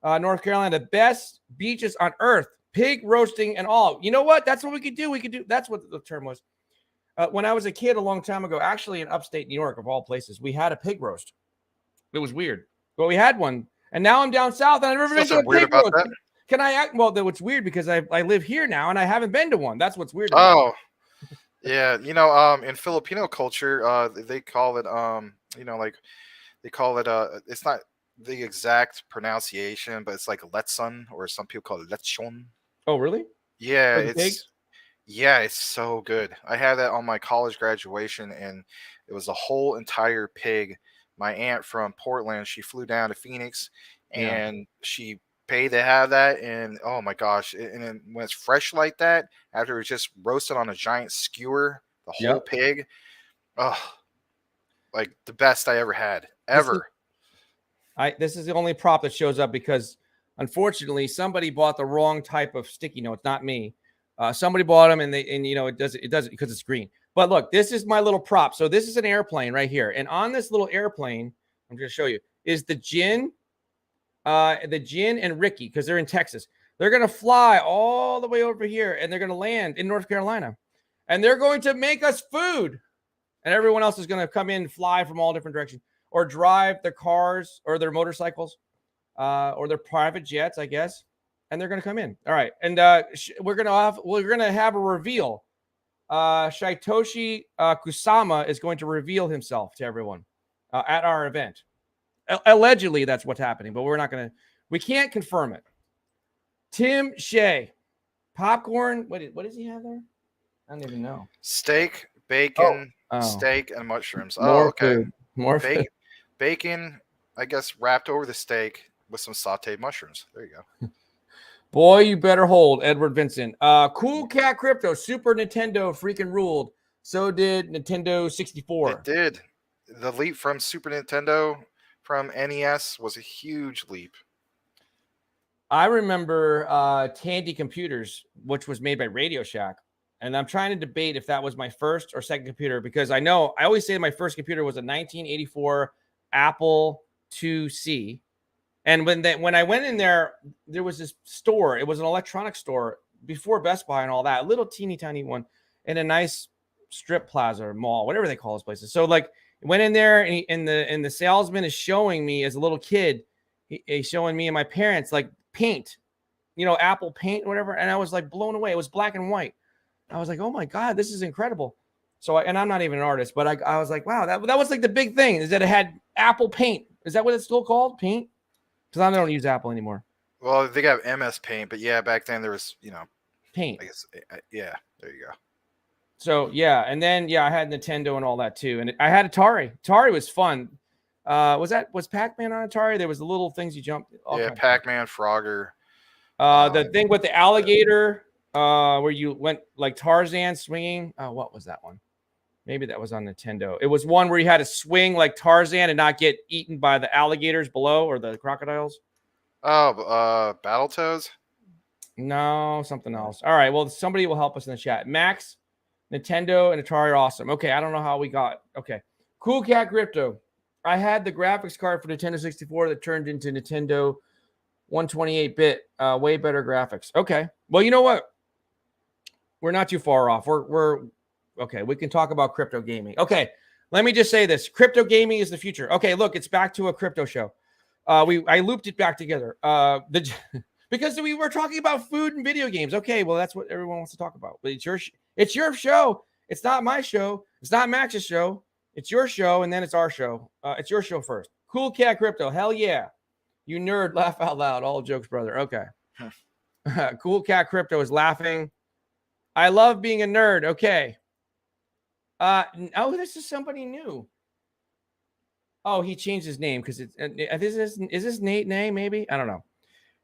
North Carolina, the best beaches on earth, pig roasting and all. You know what? That's what we could do. That's what the term was. When I was a kid a long time ago, actually in upstate New York, of all places, we had a pig roast. It was weird, but we had one. And now I'm down south and I've never been to a pig roast. That? Can I act? Well, what's weird because I live here now and I haven't been to one. That's what's weird about it. Yeah, in Filipino culture, they call it, they call it, it's not the exact pronunciation, but it's like lechon, or some people call it lechon. Oh, really? Yeah, it's so good. I had that on my college graduation, and it was a whole entire pig. My aunt from Portland, she flew down to Phoenix, and she paid to have that, and oh my gosh, and then when it's fresh like that, after it's just roasted on a giant skewer, the whole pig, like the best I ever had ever. This is the only prop that shows up because unfortunately somebody bought the wrong type of sticky notes, not me. Somebody bought them and it does it because it's green. But look, this is my little prop. So this is an airplane right here, and on this little airplane, I'm going to show you, is the Jin and Ricky, because they're in Texas. They're going to fly all the way over here, and they're going to land in North Carolina. And they're going to make us food. And everyone else is going to come in and fly from all different directions, or drive their cars or their motorcycles or their private jets, I guess. And they're going to come in. All right. And we're going to have a reveal. Shaitoshi Kusama is going to reveal himself to everyone at our event. Allegedly, that's what's happening, but we can't confirm it. Tim Shea, popcorn. What does he have there? I don't even know. Steak, bacon, steak, and mushrooms. More food. More food. Bacon, I guess, wrapped over the steak with some sauteed mushrooms. There you go. Boy, you better hold, Edward Vincent. Cool Cat Crypto, Super Nintendo freaking ruled. So did Nintendo 64. It did. The leap from Super Nintendo from NES was a huge leap. I remember Tandy Computers, which was made by Radio Shack. And I'm trying to debate if that was my first or second computer, because I always say my first computer was a 1984 Apple IIc. And when I went in there was this store. It was an electronic store before Best Buy and all that, a little teeny tiny one in a nice strip plaza or mall, whatever they call those places. So like went in there and the salesman is showing me as a little kid, he's showing me and my parents like paint, Apple paint or whatever. And I was like blown away. It was black and white. I was like, oh my God, this is incredible. So, and I'm not even an artist, but I was like, wow, that was like the big thing, is that it had Apple paint. Is that what it's still called? Paint? Because I don't use Apple anymore. Well, they got MS Paint, but yeah, back then there was, paint. I guess, yeah, there you go. So yeah, and then I had Nintendo and all that too, and I had Atari. Atari was fun. Was Pac-Man on Atari? There was the little things you jumped. Yeah, Pac-Man, Frogger. The thing with the alligator, where you went like Tarzan swinging. What was that one? Maybe that was on Nintendo. It was one where you had to swing like Tarzan and not get eaten by the alligators below or the crocodiles. Oh, Battletoads? No, something else. All right. Well, somebody will help us in the chat. Max, Nintendo, and Atari are awesome. Okay. I don't know how we got. Okay. Cool Cat Crypto. I had the graphics card for Nintendo 64 that turned into Nintendo 128-bit. Way better graphics. Okay. Well, you know what? We're not too far off. We're okay. We can talk about crypto gaming. Okay. Let me just say this. Crypto gaming is the future. Okay. Look, it's back to a crypto show. I looped it back together. Because we were talking about food and video games. Okay. Well, that's what everyone wants to talk about. But it's your show. It's not my show. It's not Max's show. It's your show. And then it's our show. It's your show first. Cool Cat Crypto. Hell yeah. You nerd, laugh out loud. All jokes, brother. Okay. Cool Cat Crypto is laughing. I love being a nerd. Okay. Oh, this is somebody new. Oh, he changed his name because it's is this Nate Nay, maybe? I don't know.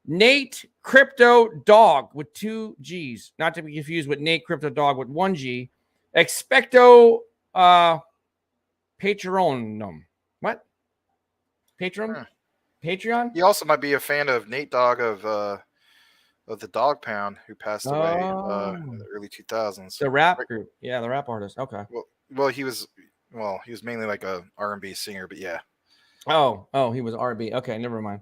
Nate Crypto Dog with 2 G's, not to be confused with Nate Crypto Dog with 1 G. Expecto Patronum. What? Patron? Huh. Patreon? He also might be a fan of Nate Dogg of the Dog Pound, who passed away in the early 2000s. The rap group. Yeah, the rap artist. Okay. Well, he was mainly like a R&B singer, but yeah. Oh, he was R&B. Okay, never mind.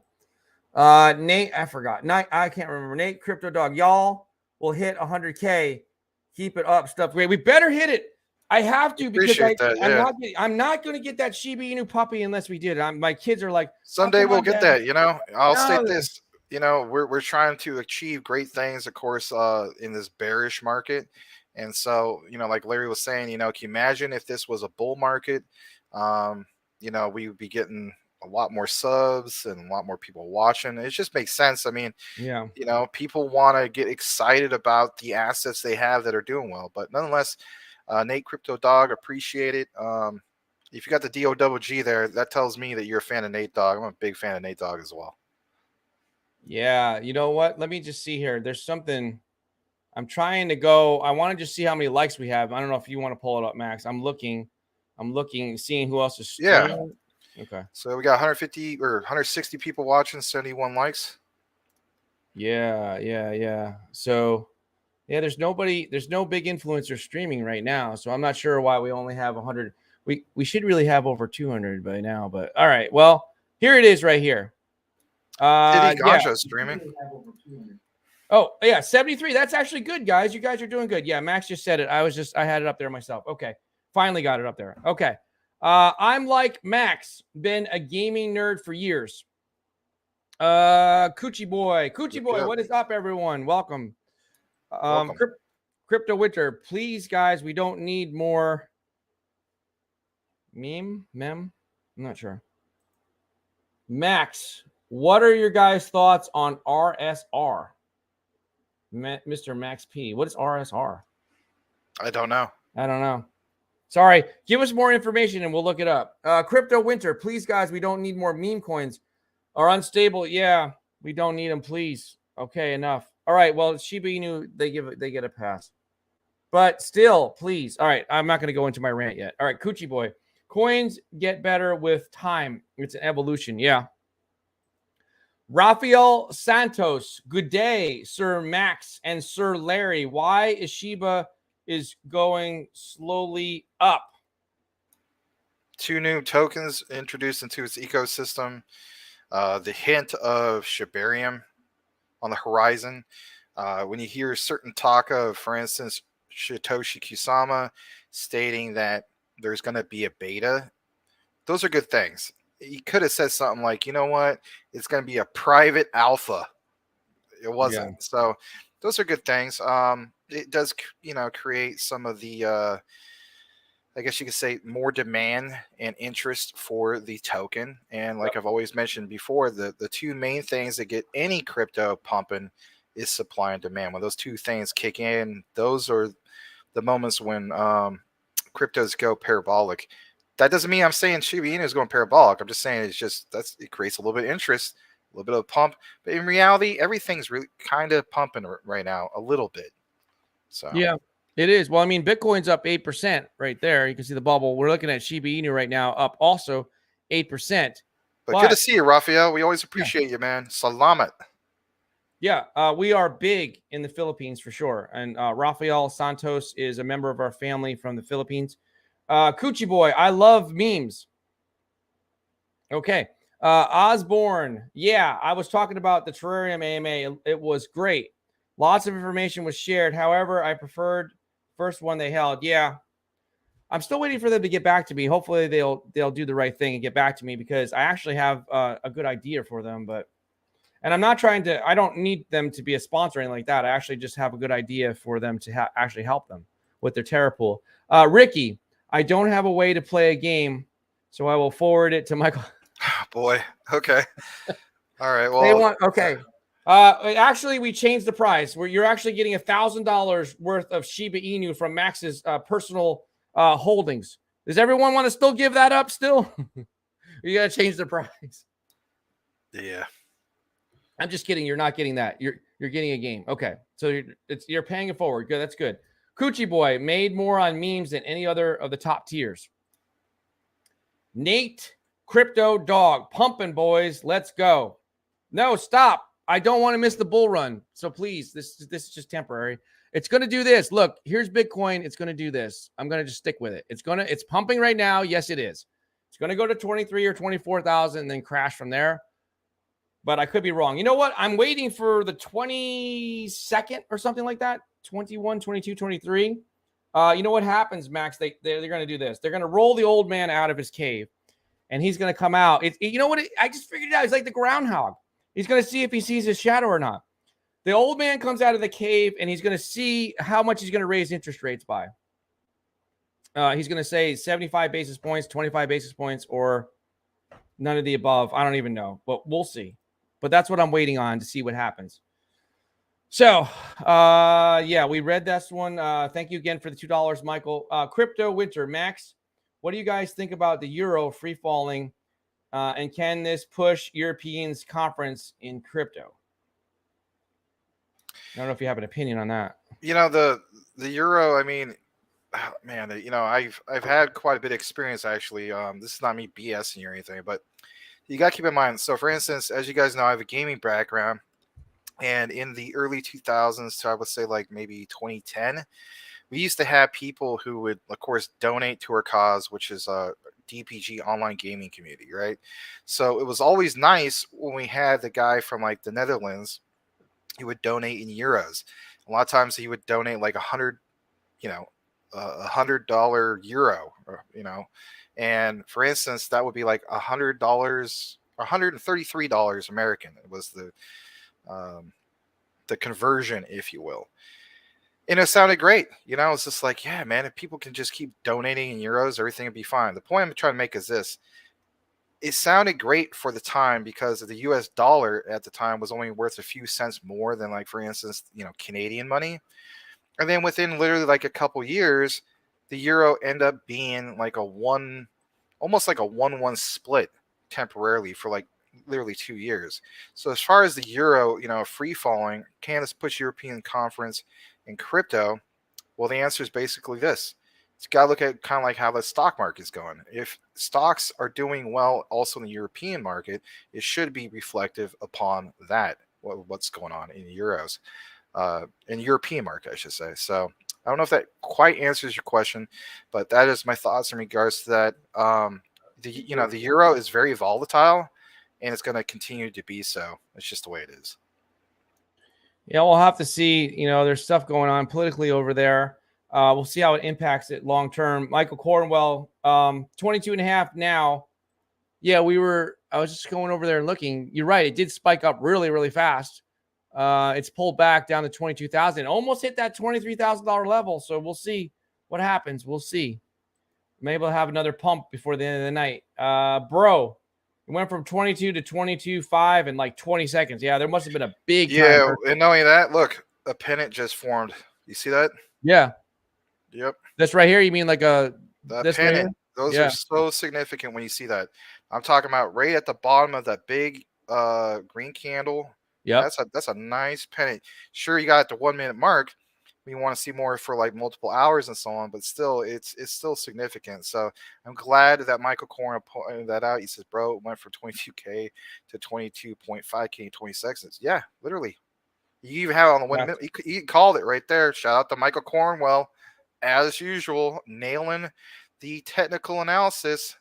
Nate, I forgot. I can't remember. Nate Crypto Dog. Y'all will hit 100K. Keep it up. Stuff great. We better hit it. I have to because I'm not going to get that Shiba Inu puppy unless we did. My kids are like, someday we'll get that. I'll state this. We're trying to achieve great things, of course, in this bearish market. And so, like Larry was saying, can you imagine if this was a bull market? We would be getting a lot more subs and a lot more people watching. It just makes sense. I mean, yeah, people want to get excited about the assets they have that are doing well. But nonetheless, Nate Crypto Dog, appreciate it. If you got the DOGG there, that tells me that you're a fan of Nate Dogg. I'm a big fan of Nate Dogg as well. Yeah, you know what? Let me just see here. There's something I'm trying to go. I want to just see how many likes we have. I don't know if you want to pull it up, Max. I'm looking, seeing who else is streaming. Yeah. Okay. So we got 150 or 160 people watching, 71 likes. Yeah. So, yeah, there's no big influencer streaming right now. So I'm not sure why we only have 100. We should really have over 200 by now. But all right. Well, here it is right here. Ganja streaming. Oh, yeah, 73. That's actually good, guys. You guys are doing good. Yeah, Max just said it. I had it up there myself. Okay. Finally got it up there. Okay. I'm like Max, been a gaming nerd for years. Coochie Boy, what is up, everyone? Welcome. Crypto Winter, please, guys, we don't need more mem. I'm not sure. Max, what are your guys' thoughts on RSR? Mr. Max P. What is RSR? I don't know. Sorry. Give us more information and we'll look it up. Crypto Winter, please, guys, we don't need more meme coins. Are unstable. Yeah, we don't need them, please. Okay, enough. All right, well, Shiba Inu, they get a pass. But still, please. All right, I'm not going to go into my rant yet. All right, Coochie Boy. Coins get better with time. It's an evolution. Yeah. Rafael Santos, good day, Sir Max and Sir Larry. Why is Shiba is going slowly up? 2 new tokens introduced into its ecosystem. The hint of Shibarium on the horizon. When you hear certain talk of, for instance, Satoshi Kusama stating that there's going to be a beta, those are good things. He could have said something like, you know what, it's going to be a private alpha. It wasn't. Yeah. So those are good things. It does, create some of the, I guess you could say, more demand and interest for the token. And like I've always mentioned before, the 2 main things that get any crypto pumping is supply and demand. When those 2 things kick in, those are the moments when cryptos go parabolic. That doesn't mean I'm saying Shiba Inu is going parabolic. I'm just saying it creates a little bit of interest, a little bit of pump. But in reality, everything's really kind of pumping right now, a little bit. So yeah, it is. Well, I mean, Bitcoin's up 8% right there. You can see the bubble. We're looking at Shiba Inu right now, up also 8%. But good to see you, Rafael. We always appreciate you, man. Salamat. Yeah, we are big in the Philippines for sure. And Rafael Santos is a member of our family from the Philippines. Coochie Boy, I love memes. Okay. Osborne. Yeah, I was talking about the Terrarium AMA. It was great. Lots of information was shared. However, I preferred first one they held. Yeah. I'm still waiting for them to get back to me. Hopefully they'll do the right thing and get back to me because I actually have a good idea for them. And I'm not trying to, I don't need them to be a sponsor or anything like that. I actually just have a good idea for them to actually help them with their Terra pool. Ricky, I don't have a way to play a game, so I will forward it to Michael. Boy, okay. All right, well. Okay. Actually, we changed the price where you're actually getting $1,000 worth of Shiba Inu from Max's personal holdings. Does everyone want to still give that up still? You got to change the price. Yeah. I'm just kidding. You're not getting that. You're getting a game. Okay. So you're paying it forward. Good. That's good. Coochie Boy made more on memes than any other of the top tiers. Nate Crypto Dog pumping, boys. Let's go. No, stop. I don't want to miss the bull run. So please, this is just temporary. It's going to do this. Look, here's Bitcoin. It's going to do this. I'm going to just stick with it. It's pumping right now. Yes, it is. It's going to go to 23 or 24,000 and then crash from there. But I could be wrong. You know what? I'm waiting for the 22nd or something like that. 21, 22, 23. You know what happens, Max? They're going to do this. They're going to roll the old man out of his cave, and he's going to come out. You know what? I just figured it out. He's like the groundhog. He's going to see if he sees his shadow or not. The old man comes out of the cave, and he's going to see how much he's going to raise interest rates by. He's going to say 75 basis points, 25 basis points, or none of the above. I don't even know, but we'll see. But that's what I'm waiting on to see what happens. So, yeah, we read this one. Thank you again for the $2, Michael. Crypto Winter. Max, what do you guys think about the euro free falling? And can this push Europeans' conference in crypto? I don't know if you have an opinion on that. You know, the euro, I mean, man, you know, I've had quite a bit of experience actually. This is not me BSing or anything, but you got to keep in mind. So, for instance, as you guys know, I have a gaming background, and in the early 2000s, so I would say like maybe 2010, we used to have people who would, of course, donate to our cause, which is a DPG online gaming community, right? So it was always nice when we had the guy from like the Netherlands. He would donate in euros. A lot of times he would donate like $100 euro, you know. And for instance, that would be like $100, $133 American. It was the conversion, if you will. And it sounded great. You know, it's just like, yeah, man, if people can just keep donating in euros, everything would be fine. The point I'm trying to make is this. It sounded great for the time because the US dollar at the time was only worth a few cents more than, like, for instance, you know, Canadian money. And then within literally like a couple years, the euro ended up being like almost like a 1-1 split temporarily for like literally 2 years. So as far as the euro, you know, free falling, can this push European conference in crypto? Well, the answer is basically this. It's got to look at kind of like how the stock market is going. If stocks are doing well also in the European market, it should be reflective upon that, what's going on in euros, in the European market, I should say. So I don't know if that quite answers your question, but that is my thoughts in regards to that. The euro is very volatile, and it's going to continue to be so. It's just the way it is. Yeah, we'll have to see. You know, there's stuff going on politically over there. We'll see how it impacts it long term. Michael Cornwell, 22.5 now. Yeah, I was just going over there and looking. You're right. It did spike up really, really fast. It's pulled back down to 22,000. Almost hit that $23,000 level. So we'll see what happens. We'll see. Maybe we'll have another pump before the end of the night. Bro, it went from 22 to 22.5 in like 20 seconds. Yeah, there must have been a big time. Yeah, and knowing that, look, a pennant just formed. You see that? Yeah. Yep. That's right here. You mean like that pennant? Right, those are so significant when you see that. I'm talking about right at the bottom of that big green candle. Yeah, that's a nice pennant. Sure, you got the 1 minute mark. We want to see more for like multiple hours and so on, but still, it's still significant. So I'm glad that Michael Corn pointed that out. He says, "Bro, it went from 22K to 22.5K in 20 seconds." Yeah, literally. You even have it on the 1 minute. He called it right there. Shout out to Michael Cornwell, as usual, nailing the technical analysis.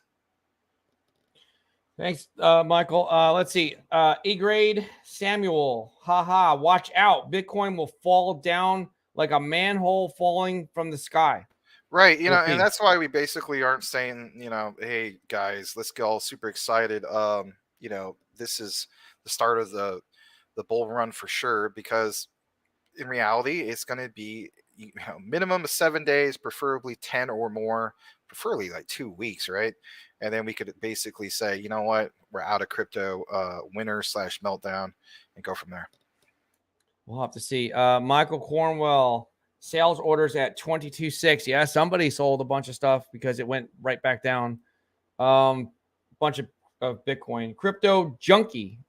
Thanks, Michael. Let's see. E-grade Samuel. Haha. Watch out. Bitcoin will fall down like a manhole falling from the sky. Right. You know, and that's why we basically aren't saying, you know, hey, guys, let's get all super excited. You know, this is the start of the bull run for sure, because in reality, it's going to be, you know, minimum of 7 days, preferably 10 or more, preferably like 2 weeks, right? And then we could basically say, you know what, we're out of crypto, winter/meltdown, and go from there. We'll have to see. Michael Cornwell, sales orders at 22.6. Yeah, somebody sold a bunch of stuff because it went right back down. Bunch of of Bitcoin. Crypto junkie.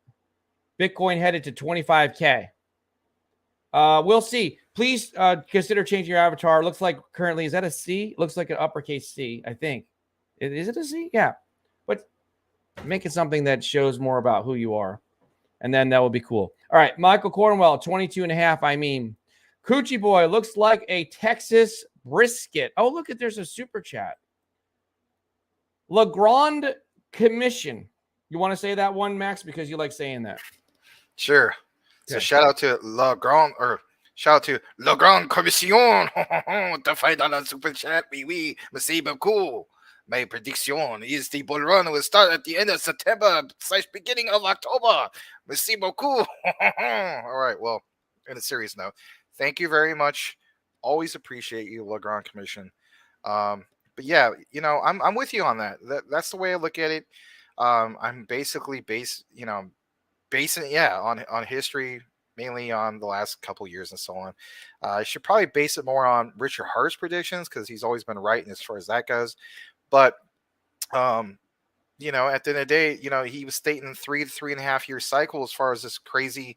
Bitcoin headed to 25K. We'll see. Please consider changing your avatar. Looks like currently, is that a C? Looks like an uppercase C, I think. Is it a C? Yeah. But make it something that shows more about who you are. And then that will be cool. All right. Michael Cornwell, 22.5. I mean, Coochie Boy looks like a Texas brisket. Oh, look at there's a super chat. Legrand Commission. You want to say that one, Max, because you like saying that? Sure. So Okay. shout out to Le Grand Commission to $5 super chat. Oui, merci beaucoup. My prediction is the bull run will start at the end of September / beginning of October. Merci beaucoup. All right. Well, in a serious note, thank you very much. Always appreciate you, Le Grand Commission. But yeah, I'm with you on that. That's the way I look at it. I'm basically basing it, on history, mainly on the last couple years and so on. I should probably base it more on Richard Hart's predictions because he's always been right as far as that goes. But at the end of the day, he was stating 3 to 3.5 year cycle as far as this crazy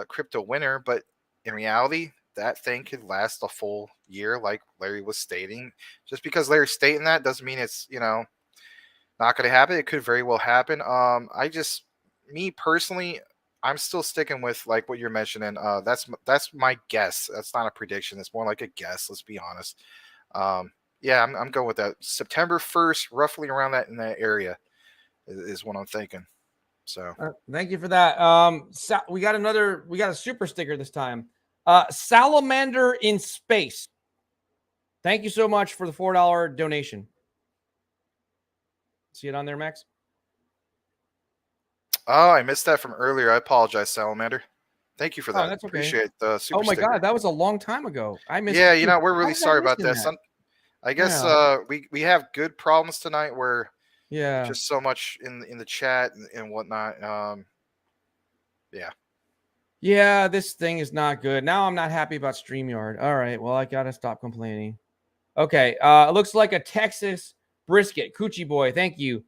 crypto winter. But in reality, that thing could last a full year, like Larry was stating. Just because Larry's stating that doesn't mean it's not going to happen. It could very well happen. Me personally, I'm still sticking with like what you're mentioning. That's my guess. That's not a prediction. It's more like a guess. Let's be honest. Yeah, I'm going with that. September 1st, roughly around that in that area, is what I'm thinking. So thank you for that. We got a super sticker this time. Salamander in Space. Thank you so much for the $4 donation. See it on there, Max? Oh, I missed that from earlier. I apologize, Salamander. Thank you for that. That's okay. Appreciate the super sticker. God, that was a long time ago. I missed. Yeah, we're really sorry about this. I guess we have good problems tonight where just so much in the chat and whatnot. Yeah, this thing is not good. Now I'm not happy about StreamYard. All right, well, I gotta stop complaining. Okay, it looks like a Texas brisket. Coochie Boy, thank you.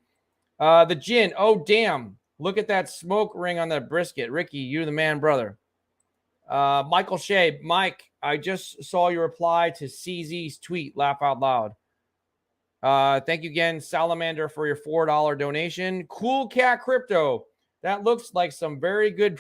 The gin. Oh, damn. Look at that smoke ring on that brisket. Ricky, you're the man, brother. Michael Shea. Mike, I just saw your reply to CZ's tweet. Laugh out loud. Thank you again, Salamander, for your $4 donation. Cool Cat Crypto. That looks like some very good.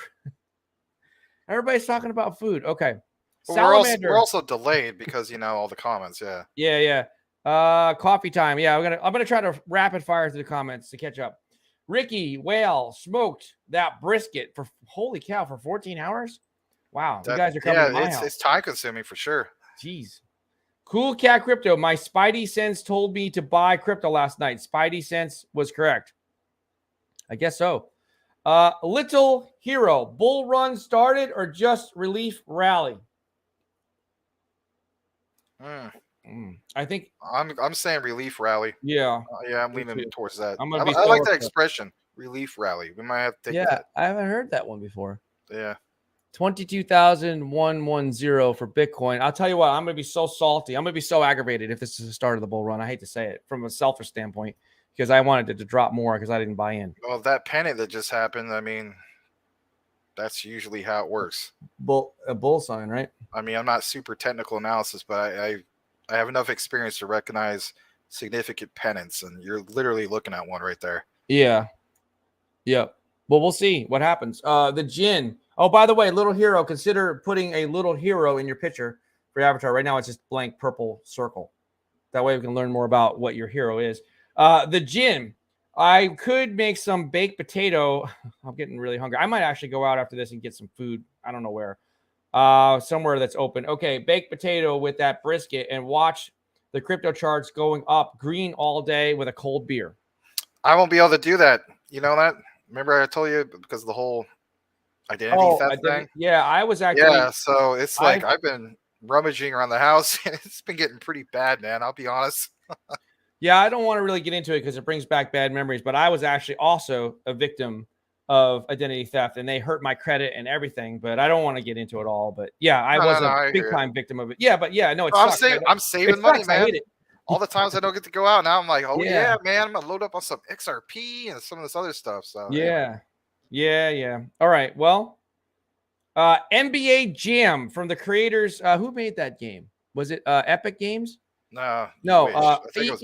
Everybody's talking about food. Okay. Salamander. We're also delayed because all the comments. Yeah. Coffee time. Yeah, I'm gonna try to rapid fire through the comments to catch up. Ricky Whale smoked that brisket for holy cow for 14 hours. Wow, you guys are coming to my house. It's time consuming for sure. Jeez. Cool Cat Crypto. My Spidey sense told me to buy crypto last night. Spidey sense was correct. I guess so. Little Hero. Bull run started or just relief rally? I think I'm saying relief rally. Yeah. I'm leaning towards that. I like that expression, relief rally. We might have to take that. I haven't heard that one before. Yeah. 22,110 for Bitcoin. I'll tell you what, I'm going to be so salty. I'm going to be so aggravated if this is the start of the bull run. I hate to say it from a selfish standpoint because I wanted it to drop more because I didn't buy in. Well, that panic that just happened, I mean, that's usually how it works. A bull sign, right? I mean, I'm not super technical analysis, but I have enough experience to recognize significant pennants, and you're literally looking at one right there. Yeah. Well, we'll see what happens. The gin. Oh, by the way, Little Hero, consider putting a Little Hero in your picture for your avatar. Right now, it's just blank purple circle. That way we can learn more about what your hero is. The gin. I could make some baked potato. I'm getting really hungry. I might actually go out after this and get some food. I don't know where. Somewhere that's open. Okay, baked potato with that brisket and watch the crypto charts going up green all day with a cold beer. I won't be able to do that. You know that? Remember I told you because of the whole identity theft thing? Yeah, I was actually. Yeah, so it's like I've been rummaging around the house and it's been getting pretty bad, man. I'll be honest. Yeah, I don't want to really get into it because it brings back bad memories, but I was actually also a victim of identity theft and they hurt my credit and everything, but I don't want to get into it all. But yeah, I was a big time victim of it. Yeah, but yeah, no, it's I'm saving money, man. all the times I don't get to go out, now I'm like, oh Yeah. yeah, man, I'm gonna load up on some XRP and some of this other stuff. So anyway. Yeah. All right. Well, NBA Jam from the creators. Who made that game? Was it Epic Games? No, you No, wish. I think it was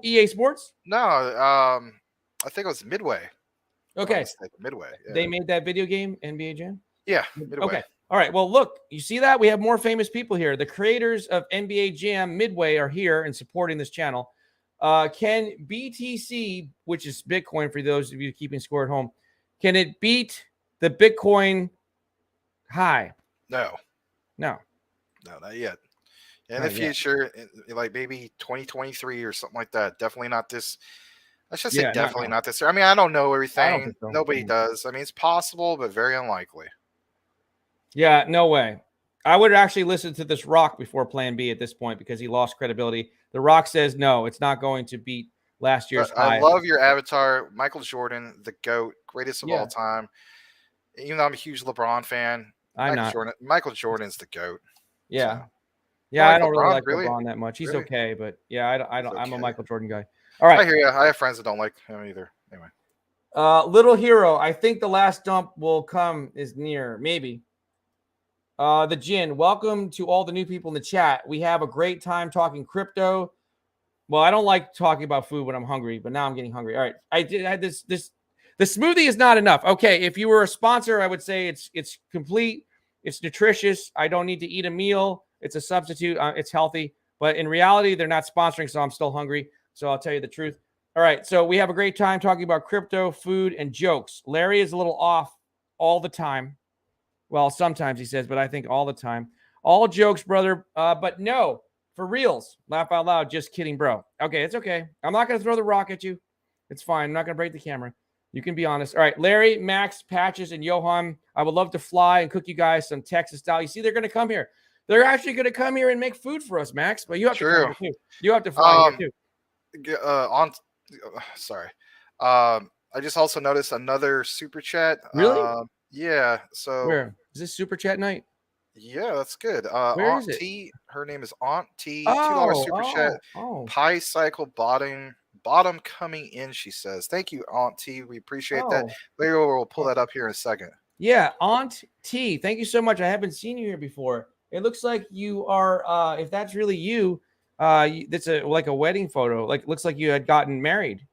EA Sports. No, I think it was Midway. If I'm not Okay, mistaken. Midway. Yeah. they made that video game, NBA Jam. Yeah, Midway. Okay. All right. Well, look, you see that? We have more famous people here. The creators of NBA Jam Midway are here and supporting this channel. Can BTC, which is Bitcoin for those of you keeping score at home, can it beat the Bitcoin high? No, No. not yet. In Not the yet. future, like maybe 2023 or something like that. Definitely not this. I should say Yeah, definitely no. not this year. I mean, I don't know everything. think so. Nobody does. I mean, it's possible, but very unlikely. Yeah, no way. I would actually listen to this Rock before Plan B at this point because he lost credibility. The Rock says no, it's not going to beat last year's But I high. love your avatar, Michael Jordan, the GOAT, greatest of Yeah. all time. Even though I'm a huge LeBron fan, I'm not. Michael Jordan's the GOAT. Yeah. So. Yeah, like I don't really LeBron, like really? LeBron that much. He's Really? okay, but yeah, I don't. He's I'm a okay. Michael Jordan guy. All right. I hear you. I have friends that don't like him either. Anyway. Little Hero. I think the last dump will come is near. Maybe. The Jin. Welcome to all the new people in the chat. We have a great time talking crypto. Well, I don't like talking about food when I'm hungry, but now I'm getting hungry. All right. I had this. The smoothie is not enough. Okay, if you were a sponsor, I would say it's complete. It's nutritious. I don't need to eat a meal. It's a substitute. It's healthy. But in reality, they're not sponsoring, so I'm still hungry. So I'll tell you the truth. All right. So we have a great time talking about crypto, food, and jokes. Larry is a little off all the time. Well, sometimes he says, but I think all the time. All jokes, brother. But no, for reals. Laugh out loud. Just kidding, bro. Okay, it's okay. I'm not going to throw the rock at you. It's fine. I'm not going to break the camera. You can be honest. All right, Larry, Max, Patches, and Johan. I would love to fly and cook you guys some Texas style. You see, they're going to come here. They're actually going to come here and make food for us, Max. But you have to come here too. You have to fly here too. Sorry. I just also noticed another super chat. Really? Yeah. So where is this super chat night? Yeah, that's good. Where Aunt is it? T, her name is Aunt T. Oh, $2 super chat. Pi cycle bottom coming in, she says. Thank you, Aunt T. We appreciate that. Later we'll pull that up here in a second. Yeah, Aunt T. Thank you so much. I haven't seen you here before. It looks like you are. If that's really you, that's like a wedding photo. Like looks like you had gotten married.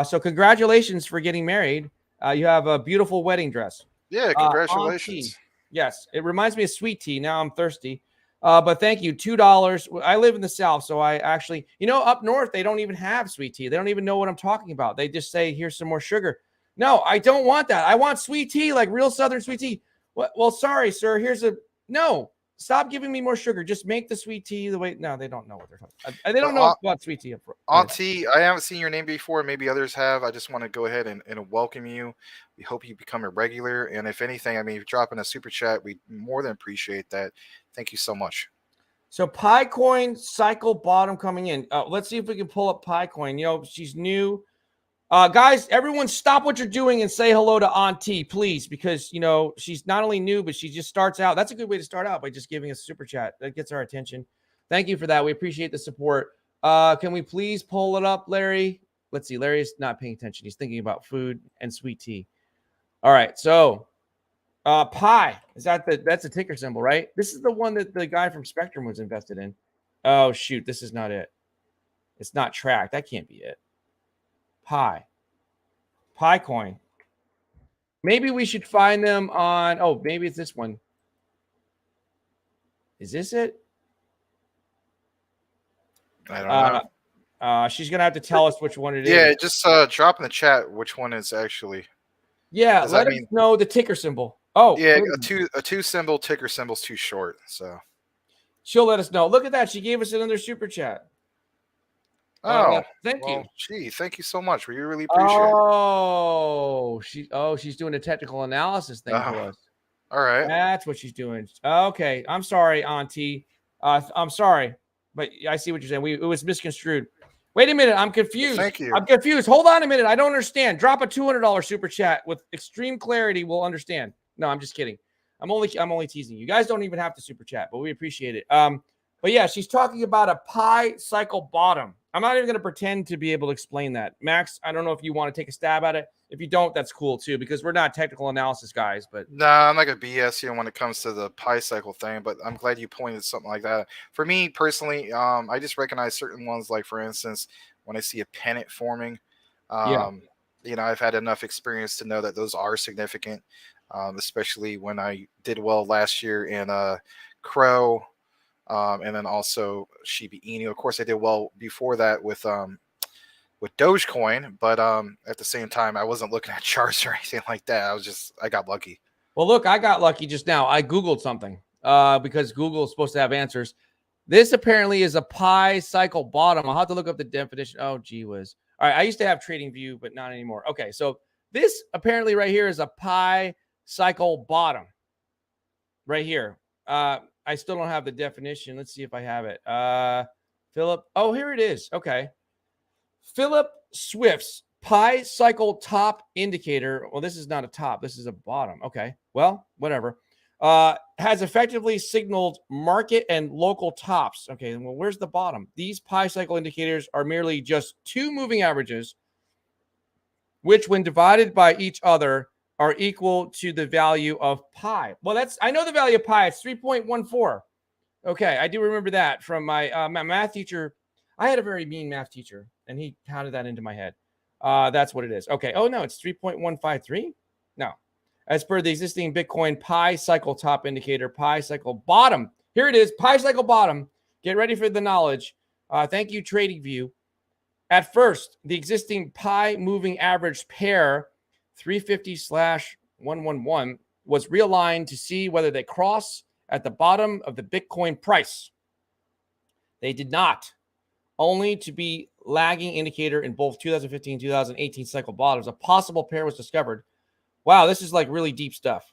So congratulations for getting married. You have a beautiful wedding dress. Yeah, congratulations. Yes, it reminds me of sweet tea. Now I'm thirsty. But thank you. $2. I live in the South, so I actually, up north, they don't even have sweet tea. They don't even know what I'm talking about. They just say, here's some more sugar. No, I don't want that. I want sweet tea, like real Southern sweet tea. Well, sorry, sir. No, stop giving me more sugar. Just make the sweet tea the way. No, they don't know what they're talking about. They don't know about sweet tea. Aunt T, I haven't seen your name before. Maybe others have. I just want to go ahead and welcome you. We hope you become a regular. And if anything, I mean, if you're dropping a super chat, we more than appreciate that. Thank you so much. So Picoin cycle bottom coming in. Let's see if we can pull up Picoin. She's new. Guys, everyone stop what you're doing and say hello to Aunt T, please, because, she's not only new, but she just starts out. That's a good way to start out, by just giving us a super chat. That gets our attention. Thank you for that. We appreciate the support. Can we please pull it up, Larry? Let's see. Larry's not paying attention. He's thinking about food and sweet tea. All right. So Pi, that's a ticker symbol, right? This is the one that the guy from Spectrum was invested in. Oh, shoot. This is not it. It's not tracked. That can't be it. Picoin. Maybe we should find them on. Oh, maybe it's this one. Is this it? I don't know. She's gonna have to tell us which one it is. Yeah, just drop in the chat which one is actually. Yeah, let us know the ticker symbol. Oh, yeah, a two symbol ticker symbol's too short, so she'll let us know. Look at that. She gave us another super chat. Oh, thank you. Gee, thank you so much. We really appreciate it. She's doing a technical analysis thing for us. All right. That's what she's doing. Okay. I'm sorry, Auntie. I'm sorry, but I see what you're saying. It was misconstrued. Wait a minute. I'm confused. Thank you. I'm confused. Hold on a minute. I don't understand. Drop a $200 super chat with extreme clarity. We'll understand. No, I'm just kidding. I'm only teasing you. You guys don't even have to super chat, but we appreciate it. But yeah, she's talking about a pi cycle bottom. I'm not even going to pretend to be able to explain that. Max, I don't know if you want to take a stab at it. If you don't, that's cool too, because we're not technical analysis guys. But Nah, I'm not gonna BS you when it comes to the pi cycle thing, but I'm glad you pointed something like that. For me personally, I just recognize certain ones, like for instance, when I see a pennant forming, yeah, um, I've had enough experience to know that those are significant, especially when I did well last year in Crow, and then also Shiba Inu. Of course, I did well before that with Dogecoin, but at the same time, I wasn't looking at charts or anything like that. I got lucky. well, look, I got lucky just now. I Googled something because Google is supposed to have answers. This apparently is a pi cycle bottom. I'll have to look up the definition. Oh, gee whiz. All right, I used to have Trading View, but not anymore. Okay, so this apparently right here is a pi cycle bottom right here. I still don't have the definition. Let's see if I have it. Philip. Oh, here it is. Okay. Philip Swift's pi cycle top indicator. Well, this is not a top. This is a bottom. Okay. Well, whatever. Has effectively signaled market and local tops. Okay. Well, where's the bottom? These pi cycle indicators are merely just two moving averages, which when divided by each other are equal to the value of pi. Well, I know the value of pi. It's 3.14. Okay. I do remember that from my math teacher. I had a very mean math teacher, and he pounded that into my head. That's what it is. Okay. Oh, no, it's 3.153? No. As per the existing Bitcoin pi cycle top indicator, pi cycle bottom. Here it is, pi cycle bottom. Get ready for the knowledge. Thank you, TradingView. At first, the existing pi moving average pair, 350/111, was realigned to see whether they cross at the bottom of the Bitcoin price. They did not. Only to be lagging indicator in both 2015 and 2018 cycle bottoms. A possible pair was discovered. Wow, this is like really deep stuff.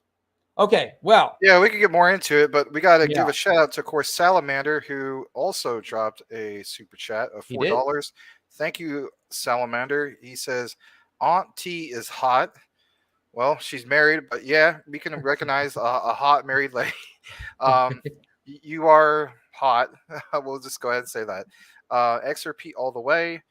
Okay, well. Yeah, we could get more into it, but we got to Yeah. give a shout out to, of course, Salamander, who also dropped a super chat of He did? $4. Thank you, Salamander. He says, Aunt T is hot. Well, she's married, but yeah, we can recognize a hot married lady. You are hot. We'll just go ahead and say that. XRP all the way.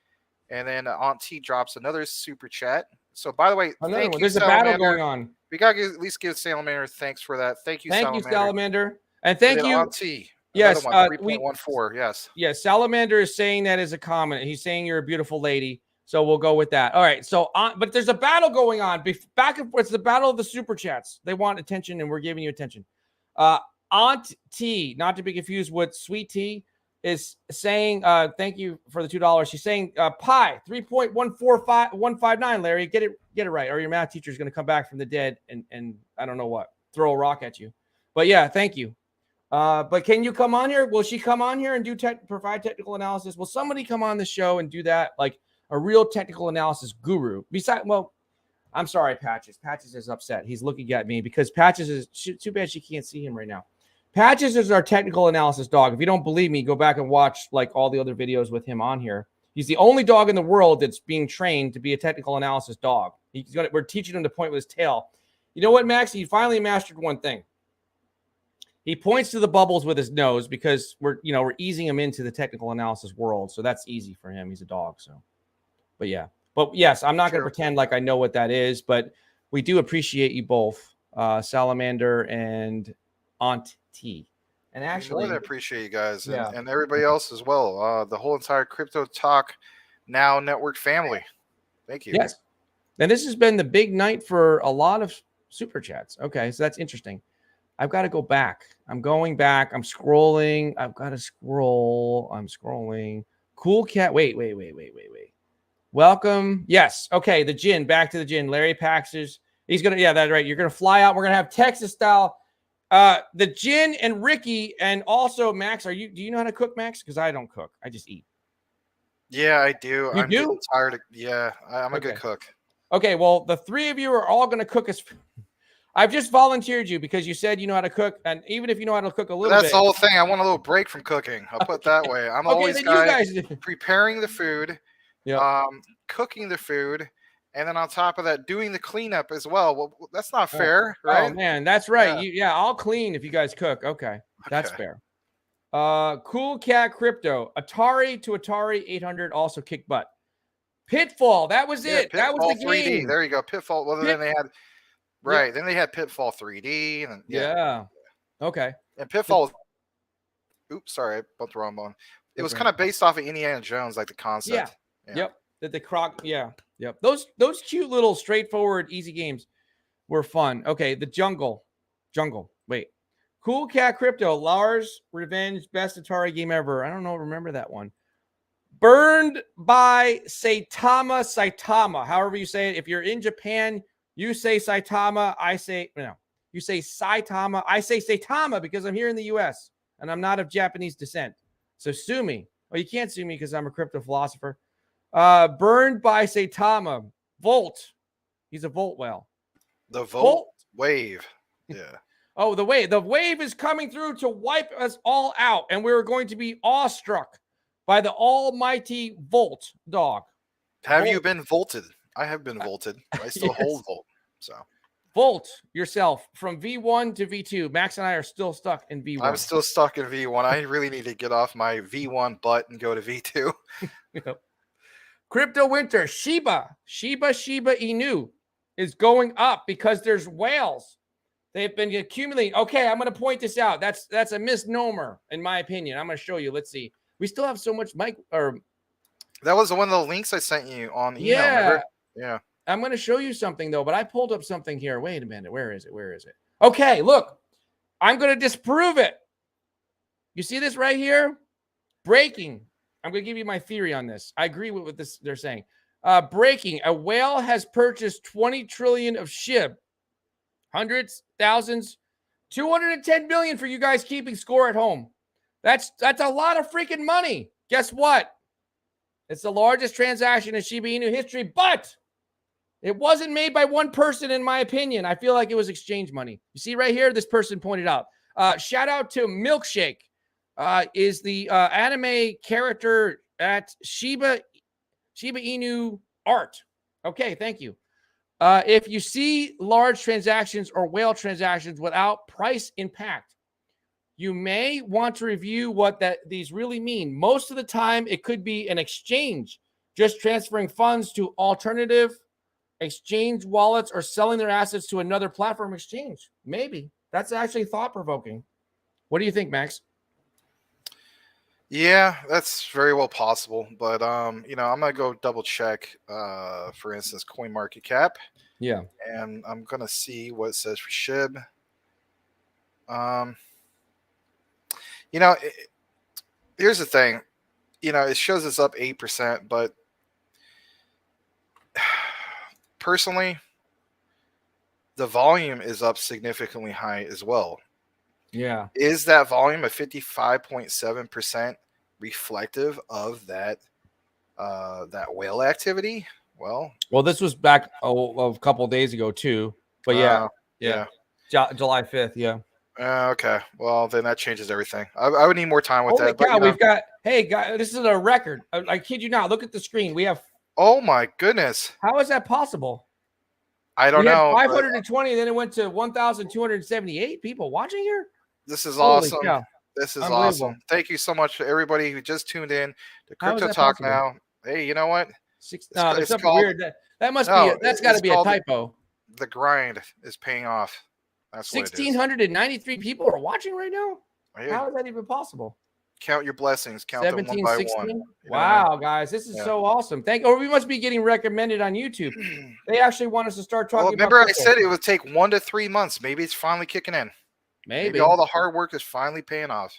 And then Aunt T drops another super chat. So, by the way, Another one. you, There's a battle Salamander. going on. We got to at least give Salamander thanks for that. Thank you, Salamander. Salamander. And thank you. Aunt T. Yes. 3.14. Yes. Yes. Salamander is saying that as a comment. He's saying you're a beautiful lady. So we'll go with that. All right. So, but there's a battle going on. Back and forth. It's the battle of the super chats. They want attention, and we're giving you attention. Aunt T, not to be confused with Sweet Tea, is saying, thank you for the $2. She's saying pi 3.145,159. Larry, get it right, or your math teacher is going to come back from the dead and I don't know what, throw a rock at you. But yeah, thank you. But can you come on here? Will she come on here and provide technical analysis? Will somebody come on the show and do that, like a real technical analysis guru? I'm sorry, Patches. Patches is upset. He's looking at me because Patches is too bad she can't see him right now. Patches is our technical analysis dog. If you don't believe me, go back and watch like all the other videos with him on here. He's the only dog in the world that's being trained to be a technical analysis dog. We're teaching him to point with his tail. You know what, Max? He finally mastered one thing. He points to the bubbles with his nose because we're easing him into the technical analysis world. So that's easy for him. He's a dog. So, but yeah. But yes, I'm not going to pretend like I know what that is, but we do appreciate you both, Salamander and Aunt T. And actually, more than appreciate you guys and everybody else as well. The whole entire Crypto Talk Now Network family. Thank you. Yes. And this has been the big night for a lot of super chats. Okay, so that's interesting. I've got to go back. I'm going back. I'm scrolling. I've got to scroll. I'm scrolling. Cool cat. Wait. Welcome. Yes. Okay. The gin. Back to the gin. Larry Paxers. He's going to, that's right. You're going to fly out. We're going to have Texas style. The gin and Ricky and also Max. Do you know how to cook, Max? Because I don't cook. I just eat. Yeah, I do. I'm getting tired of, I'm a good cook. Okay. Well, the three of you are all going to cook us. I've just volunteered you because you said you know how to cook. And even if you know how to cook a little bit. That's the whole thing. I want a little break from cooking. I'll put it that way. I'm always preparing the food, cooking the food, and then on top of that, doing the cleanup as well. Well, that's not fair, right? Oh, man, that's right. Yeah. I'll clean if you guys cook. Okay. That's fair. Cool Cat Crypto. Atari to Atari 800 also kicked butt. Pitfall. That was Yeah, it. That was Pitfall the 3D. game. There you go. Pitfall. Well, then they had Yep. Then they had Pitfall 3D, and Yeah. Okay. and Pitfall. Oops, sorry, I bumped the wrong bone. It was kind of based off of Indiana Jones, like the concept. Yeah. Yep. The croc. Yeah. Yep. Those cute little straightforward easy games were fun. Okay. The jungle. Wait. Cool Cat Crypto. Lars Revenge. Best Atari game ever. I don't know. Remember that one. Burned by Saitama. However you say it. If you're in Japan, you say Saitama. You say Saitama. I say Saitama because I'm here in the U.S. and I'm not of Japanese descent. So sue me. Well, you can't sue me because I'm a crypto philosopher. Burned by Saitama. Volt. He's a Volt whale. The Volt wave. Yeah. Oh, the wave. The wave is coming through to wipe us all out, and we're going to be awestruck by the almighty Volt dog. Have you been volted? I have been volted. I still hold Volt. So Volt yourself from V1 to V2. Max and I are still stuck in V1. I'm still stuck in V1. I really need to get off my V1 butt and go to V2. Yep. Crypto winter. Shiba Inu is going up because there's whales. They've been accumulating. Okay, I'm going to point this out. That's a misnomer, in my opinion. I'm going to show you. Let's see. We still have so much That was one of the links I sent you on email. Yeah. Remember? Yeah. I'm going to show you something, though, but I pulled up something here. Wait a minute. Where is it? Okay, look. I'm going to disprove it. You see this right here? Breaking. I'm going to give you my theory on this. I agree with what they're saying. Breaking. A whale has purchased 20 trillion of SHIB. Hundreds, thousands, 210 billion for you guys keeping score at home. That's a lot of freaking money. Guess what? It's the largest transaction in Shiba Inu history, but it wasn't made by one person, in my opinion. I feel like it was exchange money. You see right here, this person pointed out. Shout out to Milkshake, is the anime character at Shiba Inu art. Okay, thank you. If you see large transactions or whale transactions without price impact, you may want to review what these really mean. Most of the time, it could be an exchange, just transferring funds to alternative exchange wallets or selling their assets to another platform exchange. Maybe. That's actually thought-provoking. What do you think, Max? Yeah, that's very well possible. But, I'm going to go double check, for instance, CoinMarketCap. Yeah. And I'm going to see what it says for SHIB. Here's the thing. It shows us up 8%, but personally, the volume is up significantly high as well. Yeah. Is that volume of 55.7% reflective of that whale activity? Well, this was back a couple of days ago too. But yeah. July 5th. Yeah. Okay. Well, then that changes everything. I would need more time with that. Cow, we've got. Hey, guys, this is a record. I kid you not. Look at the screen. We have. Oh my goodness! How is that possible? I don't know. 520, then it went to 1,278 people watching here. This is awesome. Cow. This is awesome. Thank you so much to everybody who just tuned in to Crypto Talk Now. Hey, you know what? It's something weird. That must be. That's got to be a typo. The grind is paying off. That's 1,693 people are watching right now. How is that even possible? Count your blessings. Count them one by one. Wow, guys, this is so awesome. We must be getting recommended on YouTube. They actually want us to start talking. Remember, I said it would take 1 to 3 months. Maybe it's finally kicking in. Maybe all the hard work is finally paying off.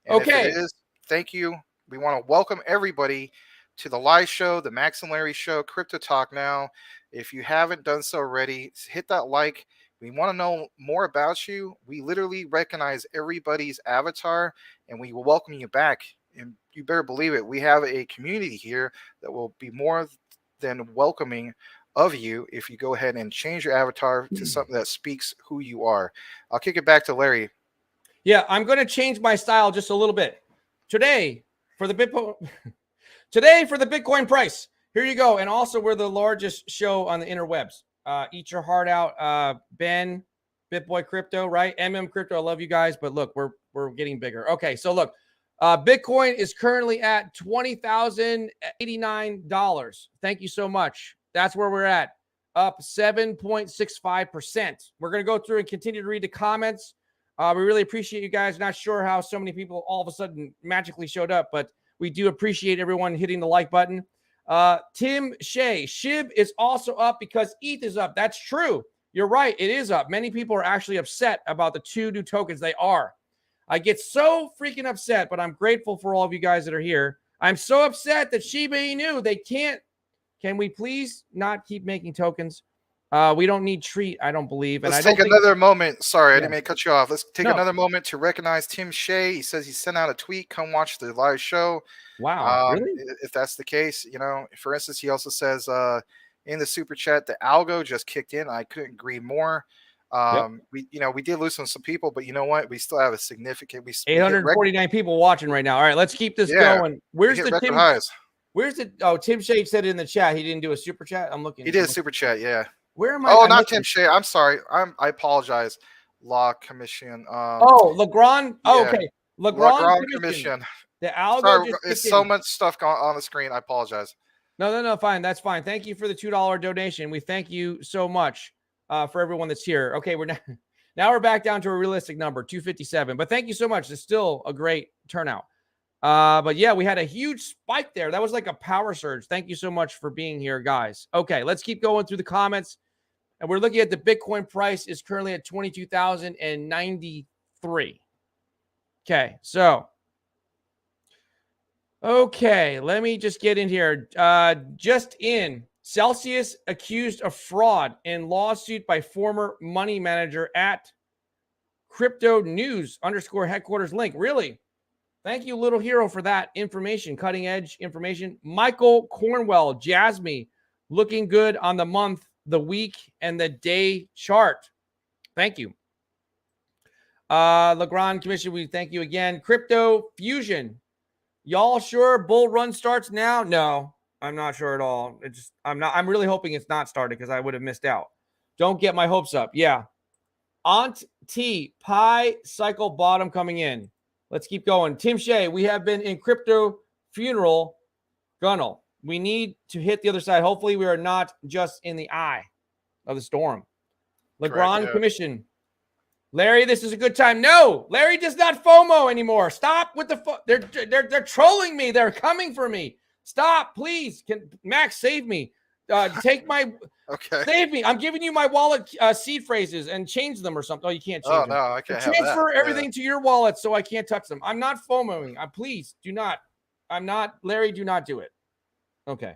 And okay. If it is, thank you. We want to welcome everybody to the live show, the Max and Larry Show, Crypto Talk Now. If you haven't done so already, hit that like. We want to know more about you. We literally recognize everybody's avatar, and we will welcome you back. And you better believe it. We have a community here that will be more than welcoming of you if you go ahead and change your avatar to something that speaks who you are. I'll kick it back to Larry. Yeah, I'm going to change my style just a little bit. Today, for the Bitcoin price, here you go. And also, we're the largest show on the interwebs. Eat your heart out, Ben, BitBoy Crypto, right? MM Crypto, I love you guys, but look, we're getting bigger. Okay, so look, Bitcoin is currently at $20,089. Thank you so much. That's where we're at. Up 7.65%. We're going to go through and continue to read the comments. We really appreciate you guys. Not sure how so many people all of a sudden magically showed up, but we do appreciate everyone hitting the like button. Tim Shea, SHIB is also up because ETH is up. That's true. You're right. It is up. Many people are actually upset about the 2 new tokens. They are. I get so freaking upset, but I'm grateful for all of you guys that are here. I'm so upset that Shiba Inu, they can't. Can we please not keep making tokens? We don't need treat, I don't believe. And Let's I take another moment. Sorry, Yeah. I didn't mean to cut you off. Let's take No. another moment to recognize Tim Shea. He says he sent out a tweet. Come watch the live show. Wow, really? If that's the case, you know, for instance, he also says in the super chat, the algo just kicked in. I couldn't agree more. We did lose some people, but you know what? We still have a significant. We 849 people watching right now. All right, let's keep this going. Where's the Tim? Highs. Where's the? Oh, Tim Shea said it in the chat. He didn't do a super chat. I'm looking. He did a super chat. Yeah. Where am I? Oh, not Tim Shea. I'm sorry. I apologize. Law Commission. Legrand. Oh, yeah. okay. Legrand Commission. The algo. Sorry, it's so much stuff on the screen. I apologize. No. Fine. That's fine. Thank you for the $2 donation. We thank you so much for everyone that's here. Okay, now we're back down to a realistic number, 257. But thank you so much. It's still a great turnout. But yeah, we had a huge spike there. That was like a power surge. Thank you so much for being here, guys. Okay, let's keep going through the comments. And we're looking at the Bitcoin price is currently at 22,093. Okay, so. Okay, let me just get in here. Just in, Celsius accused of fraud in lawsuit by former money manager at Crypto News _ headquarters link. Really? Thank you, Little Hero, for that information, cutting edge information. Michael Cornwell, Jasmine, looking good on the month, the week, and the day chart. Thank you. Legrand Commission, we thank you again. Crypto Fusion. Y'all sure bull run starts now? No, I'm not sure at all. I'm really hoping it's not started because I would have missed out. Don't get my hopes up. Yeah. Aunt T, Pi cycle bottom coming in. Let's keep going. Tim Shea, we have been in crypto funeral gunnel. We need to hit the other side. Hopefully we are not just in the eye of the storm. Legrand Commission. Larry, this is a good time. No, Larry does not FOMO anymore. Stop with the they're trolling me. They're coming for me. Stop, please. Can Max save me? Take my save me. I'm giving you my wallet seed phrases and change them or something. Oh, you can't change them. No, I can't transfer everything to your wallet so I can't touch them. I'm not FOMOing. Please do not. I'm not Larry. Do not do it. Okay.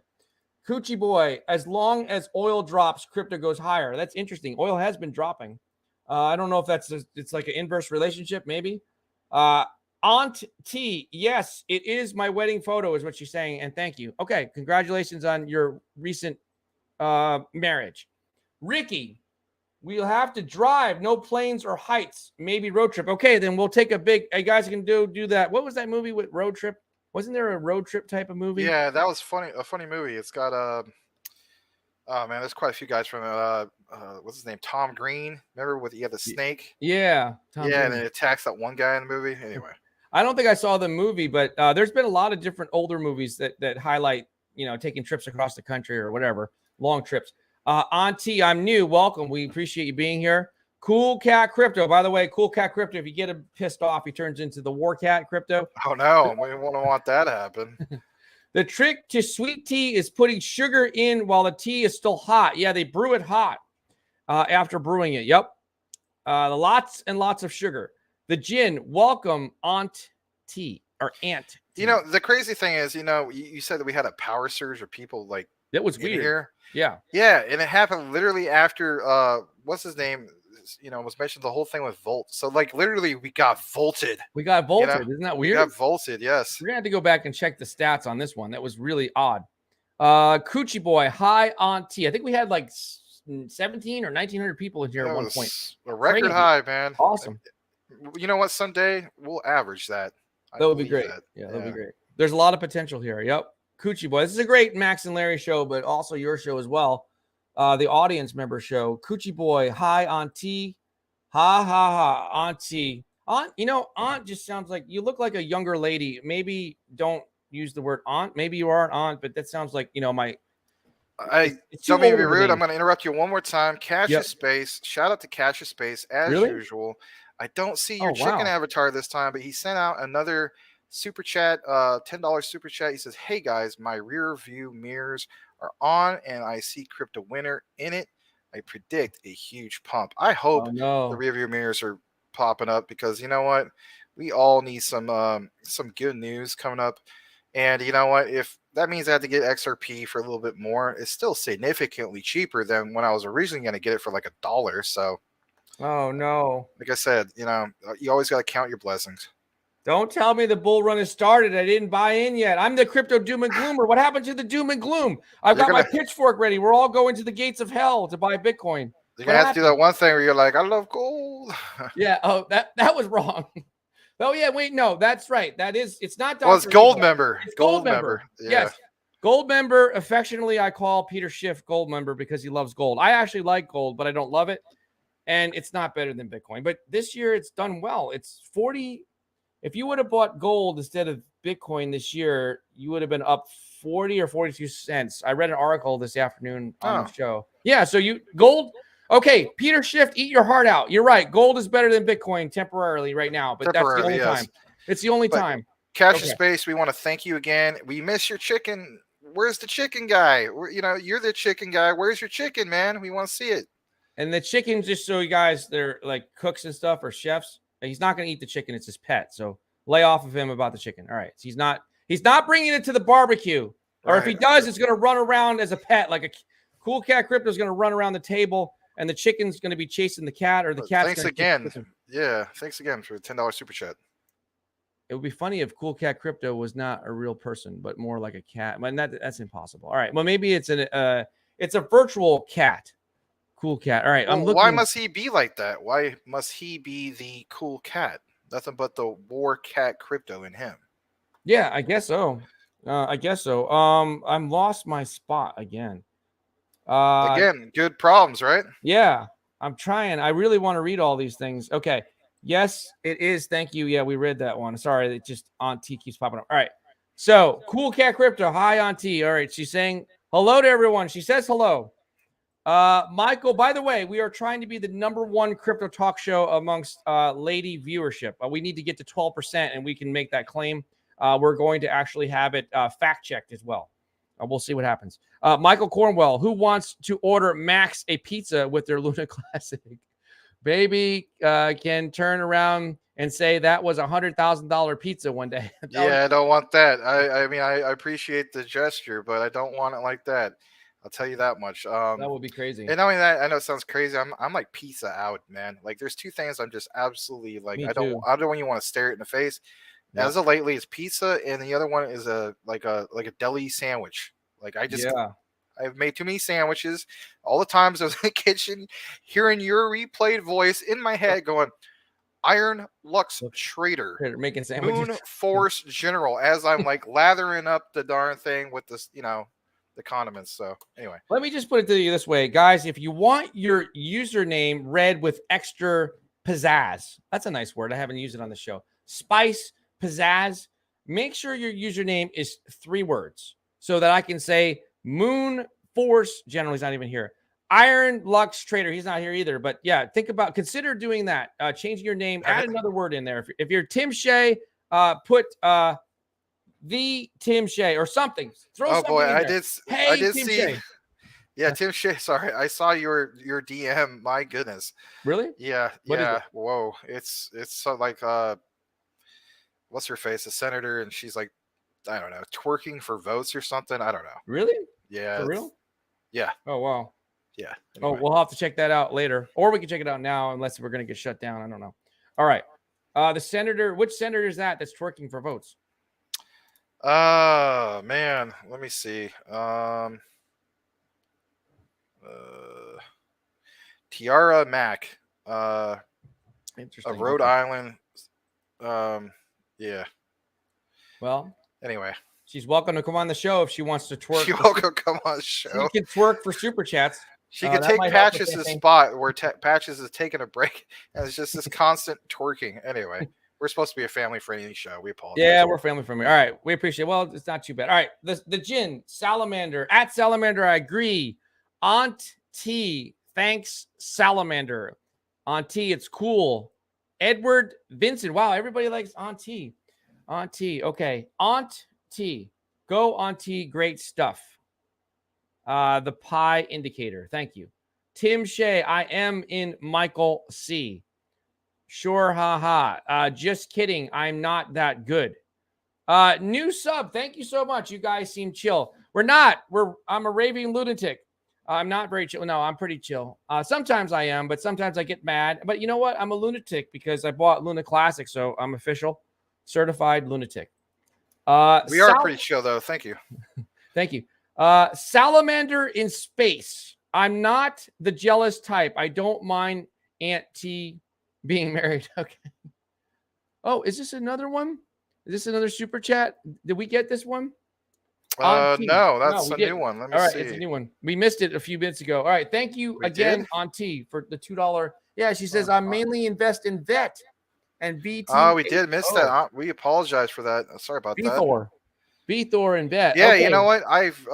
Coochie boy. As long as oil drops, crypto goes higher. That's interesting. Oil has been dropping. I don't know if it's like an inverse relationship, maybe. Aunt T, yes, it is my wedding photo, is what she's saying, and thank you. Okay, congratulations on your recent marriage. Ricky, we'll have to drive, no planes or heights, maybe road trip. Okay, then we'll take a big. Hey, guys can do that. What was that movie with road trip? Wasn't there a road trip type of movie? Yeah, that was funny. A funny movie. It's got oh man, there's quite a few guys from what's his name? Tom Green. Remember he had the snake? Yeah. Tom Green. And it attacks that one guy in the movie. Anyway. I don't think I saw the movie, but there's been a lot of different older movies that highlight, taking trips across the country or whatever, long trips. Auntie, I'm new. Welcome. We appreciate you being here. Cool Cat Crypto. By the way, Cool Cat Crypto, if you get him pissed off, he turns into the War Cat Crypto. Oh, no. We wouldn't want that to happen. The trick to sweet tea is putting sugar in while the tea is still hot. Yeah, they brew it hot after brewing it. Yep. Lots and lots of sugar. The gin, welcome, Aunt T or Aunt T. The crazy thing is, you said that we had a power surge of people like that was weird. Here. Yeah. Yeah. And it happened literally after, what's his name? Was mentioned the whole thing with Volt. So like literally we got volted. Isn't that weird? We got volted. Yes. We're going to have to go back and check the stats on this one. That was really odd. Coochie boy. Hi, Aunt T. I think we had like 17 or 1900 people in here at one point. A record high, man. Awesome. You know what? Someday we'll average that. That would be great. Yeah, that'd be great. There's a lot of potential here. Yep. Coochie boy. This is a great Max and Larry show, but also your show as well. The audience member show. Coochie boy. Hi, Auntie. Ha, ha, ha. Auntie. Aunt, aunt just sounds like you look like a younger lady. Maybe don't use the word aunt. Maybe you are an aunt, but that sounds like, my. It's too Don't mean to old be of a rude. name. I'm going to interrupt you one more time. Yep. Cassius Space. Shout out to Cassius Space as Really? usual. I don't see Oh, your chicken wow. avatar this time, but he sent out another super chat, $10 super chat. He says, "Hey guys, my rear view mirrors are on, and I see crypto winner in it. I predict a huge pump. I hope Oh, the no. rear view mirrors are popping up because you know what, we all need some good news coming up." And you know what? If that means I have to get XRP for a little bit more, it's still significantly cheaper than when I was originally going to get it for like $1. So, Oh, no. like I said, you always got to count your blessings. Don't tell me the bull run has started. I didn't buy in yet. I'm the crypto doom and gloomer. What happened to the doom and gloom? I've You're got my gonna pitchfork ready. We're all going to the gates of hell to buy Bitcoin. you're What gonna have to do happened? that one thing where you're like, I love gold. Yeah. Oh, that was wrong. Oh, yeah. Wait, no, that's right. It's not Well, it's Dr. gold Evil. member. It's Gold Gold member. Member. Yeah. Yes. Gold Member. Affectionately, I call Peter Schiff Gold Member because he loves gold. I actually like gold, but I don't love it. And it's not better than Bitcoin. But this year it's done well. It's 40. If you would have bought gold instead of Bitcoin this year, you would have been up 40 or 42 cents. I read an article this afternoon on the Oh, show. Yeah, so gold. Okay, Peter Schiff, eat your heart out. You're right. Gold is better than Bitcoin temporarily right now, but that's the temporarily, only time. yes. It's the only But time. Cassius Okay. Space, we want to thank you again. We miss your chicken. Where's the chicken guy? You're the chicken guy. Where's your chicken, man? We want to see it. And the chicken, just so you guys, they're like cooks and stuff or chefs. He's not going to eat the chicken. It's his pet. So lay off of him about the chicken. All right. So he's not bringing it to the barbecue. Or if he Right. does, it's going to run around as a pet. Like a cool cat crypto is going to run around the table and the chicken's going to be chasing the cat or the cat's Thanks going to chase the again. chicken. Yeah. Thanks again for the $10 super chat. It would be funny if Cool Cat Crypto was not a real person, but more like a cat. But that's impossible. All right. Well, maybe it's a virtual cat. Cool Cat. All right. I'm Well, why looking. must he be like that? Why must he be the cool cat? Nothing but the war cat crypto in him. Yeah, I guess so. I'm lost my spot again. Again, good problems, right? Yeah, I'm trying. I really want to read all these things. Okay. Yes, it is. Thank you. Yeah, we read that one. Sorry, it just Aunt T keeps popping up. All right. So, Cool Cat Crypto. Hi, Aunt T. All right. She's saying hello to everyone. She says hello. Michael, by the way, we are trying to be the #1 crypto talk show amongst lady viewership. We need to get to 12%, and we can make that claim. We're going to actually have it fact checked as well. We'll see what happens. Michael Cornwell, who wants to order Max a pizza with their Luna Classic? Baby can turn around and say that was $100,000 pizza one day. Yeah, I don't want that. I mean, I appreciate the gesture, but I don't want it like that. I'll tell you that much. That would be crazy. And knowing that, I know it sounds crazy. I'm like pizza out, man. Like, there's two things I'm just absolutely like. Me I too. don't even want to stare it in the face. Yep. As of lately, it's pizza, and the other one is a deli sandwich. Like I've made too many sandwiches. All the times I was in the kitchen, hearing your replayed voice in my head, going, "Iron Lux Trader, They're making sandwiches. Moon Force General," as I'm like lathering up the darn thing with this, the condiments. So anyway, Let me just put it to you this way, guys. If you want your username read with extra pizzazz, that's a nice word. I haven't used it on the show. Spice, pizzazz. Make sure your username is 3 words so that I can say Moon Force General. He's not even here. Iron Lux Trader. He's not here either. But yeah, consider doing that. Changing your name. Add another word in there. If you're Tim Shea, put the Tim Shea or something. Throw something in there. I did Tim see. Shea. Yeah, Tim Shea. Sorry, I saw your DM. My goodness. Really? Yeah. What is it? Whoa. It's so like what's her face? A senator, and she's like, I don't know, twerking for votes or something. I don't know. Really? Yeah. For real? Yeah. Oh wow. Yeah. Anyway. Oh, we'll have to check that out later, or we can check it out now, unless we're gonna get shut down. I don't know. All right. The senator. Which senator is that's twerking for votes? Man, let me see. Tiara Mack, Interesting. of Rhode Island. Yeah. Well, anyway, she's welcome to come on the show if she wants to twerk. She's welcome to come on the show. She can twerk for super chats. She could That take might help the Patches' campaign. spot where Patches is taking a break, and it's just this constant twerking. Anyway, we're supposed to be a family-friendly show. We apologize. Yeah, we're family friendly. All right, we appreciate it. Well, it's not too bad. All right, the Jin Salamander at Salamander. I agree. Aunt T, thanks Salamander. Aunt T, it's cool. Edward Vincent. Wow, everybody likes Aunt T. Aunt T. Okay, Aunt T. Go Aunt T. Great stuff. The pie indicator. Thank you. Tim Shea. I am in Michael C. Sure, haha. Just kidding. I'm not that good. New sub. Thank you so much. You guys seem chill. We're not. I'm a raving lunatic. I'm not very chill. No, I'm pretty chill. Sometimes I am, but sometimes I get mad. But you know what? I'm a lunatic because I bought Luna Classic, so I'm official, certified lunatic. We are pretty chill though. Thank you. Thank you. Salamander in space. I'm not the jealous type. I don't mind Aunt T being married. Okay. Oh, is this another one? Is this another super chat? Did we get this one? No, that's we a didn't. new one. Let me All right, see. it's a new one. We missed it a few minutes ago. All right, thank you We again, did? Auntie, for the $2. Yeah, she says I mainly invest in VET and VT. Oh, we did miss that. We apologize for that. Sorry about that. VThor and VET. Yeah, okay. you know what? I've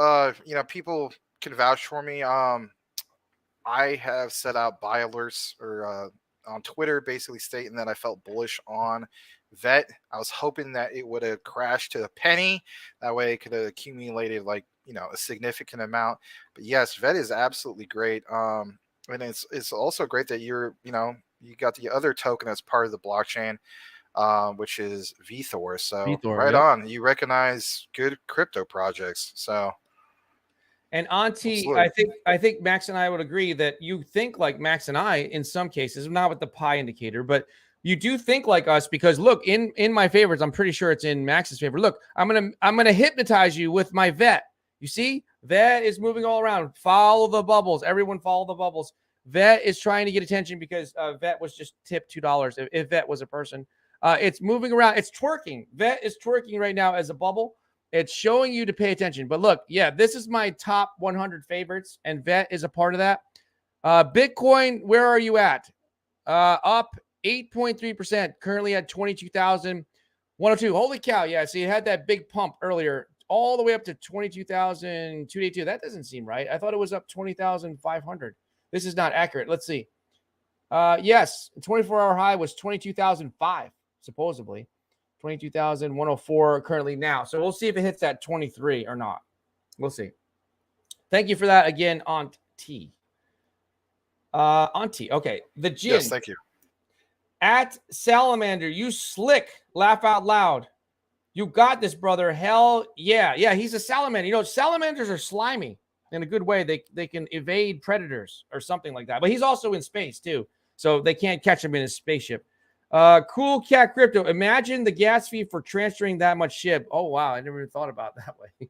people can vouch for me. I have set out buy alerts or on Twitter basically stating that I felt bullish on VET. I was hoping that it would have crashed to a penny. That way it could have accumulated like, a significant amount. But yes, VET is absolutely great. And it's also great that you got the other token that's part of the blockchain, which is VThor. So VThor, right yep. on. You recognize good crypto projects. So and Auntie, absolutely. I think Max and I would agree that you think like Max and I in some cases, not with the pie indicator, but you do think like us because look, in my favorites, I'm pretty sure it's in Max's favor. Look, I'm gonna hypnotize you with my VET. You see, VET is moving all around. Follow the bubbles. Everyone follow the bubbles. VET is trying to get attention because VET was just tipped $2. If VET was a person, it's moving around. It's twerking. VET is twerking right now as a bubble. It's showing you to pay attention. But look, yeah, this is my top 100 favorites, and VET is a part of that. Bitcoin, where are you at? Up 8.3%, currently at 22,102. Holy cow. Yeah, see, it had that big pump earlier, all the way up to 22,282. That doesn't seem right. I thought it was up 20,500. This is not accurate. Let's see. Yes, 24-hour high was 22,005, supposedly. 22,104 currently now. So we'll see if it hits that 23 or not. We'll see. Thank you for that again, Aunt T. Auntie. Okay. The Jin. Yes, thank you. At Salamander, you slick. Laugh out loud. You got this, brother. Hell yeah. Yeah, he's a salamander. Salamanders are slimy in a good way. They can evade predators or something like that. But he's also in space too. So they can't catch him in his spaceship. Cool Cat Crypto. Imagine the gas fee for transferring that much ship. Oh, wow. I never even thought about it that way.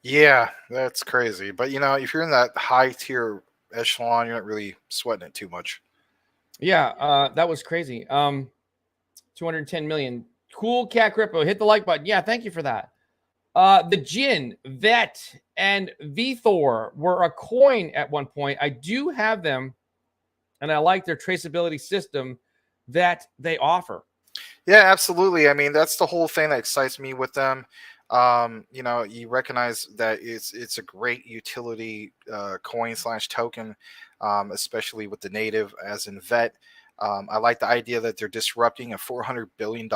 Yeah, that's crazy. But, if you're in that high tier echelon, you're not really sweating it too much. Yeah, that was crazy. 210 million. Cool Cat Crypto. Hit the like button. Yeah, thank you for that. The Jin, VET, and VThor were a coin at one point. I do have them, and I like their traceability system that they offer. Yeah, absolutely. I mean, that's the whole thing that excites me with them. You recognize that it's a great utility coin / token, especially with the native as in VET. I like the idea that they're disrupting a $400 billion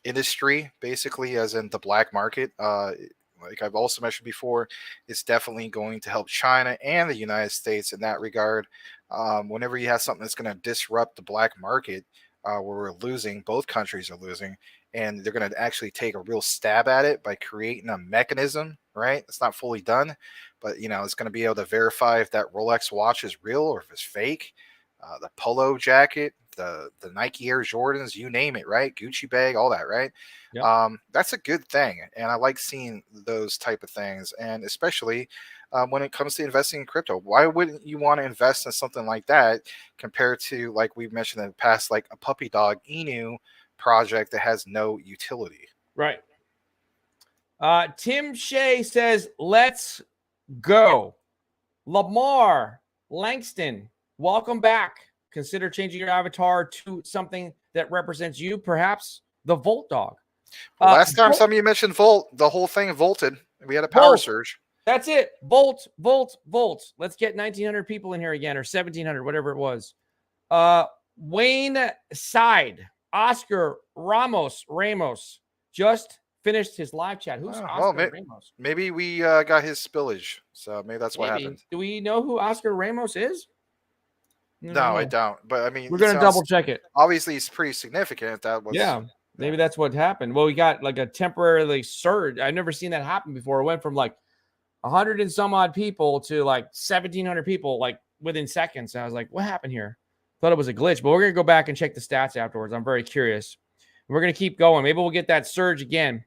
industry, basically, as in the black market. Like I've also mentioned before, it's definitely going to help China and the United States in that regard. Whenever you have something that's going to disrupt the black market, where we're losing, both countries are losing, and they're going to actually take a real stab at it by creating a mechanism, right? It's not fully done, but it's going to be able to verify if that Rolex watch is real or if it's fake. The polo jacket, the Nike Air Jordans, you name it, right? Gucci bag, all that, right? Yep. That's a good thing, and I like seeing those type of things, and especially when it comes to investing in crypto. Why wouldn't you want to invest in something like that compared to, like we've mentioned in the past, like a puppy dog Inu project that has no utility? Right. Tim Shea says, let's go. Lamar Langston, welcome back. Consider changing your avatar to something that represents you, perhaps the Volt Dog. Last time Volt, some of you mentioned Volt, the whole thing volted. We had a power Volt. surge. That's it. Volt, Volt, Volt. Let's get 1,900 people in here again, or 1,700, whatever it was. Wayne Side, Oscar Ramos just finished his live chat. Who's Oscar Ramos? Maybe we got his spillage, so maybe that's what happened. Do we know who Oscar Ramos is? No, I don't. But I mean, we're gonna double check it. Obviously, it's pretty significant. If that was, maybe that's what happened. Well, we got like a temporary surge. I've never seen that happen before. It went from like 100 and some odd people to like 1,700 people like within seconds. And I was like, what happened here? Thought it was a glitch, but we're gonna go back and check the stats afterwards. I'm very curious. We're gonna keep going. Maybe we'll get that surge again.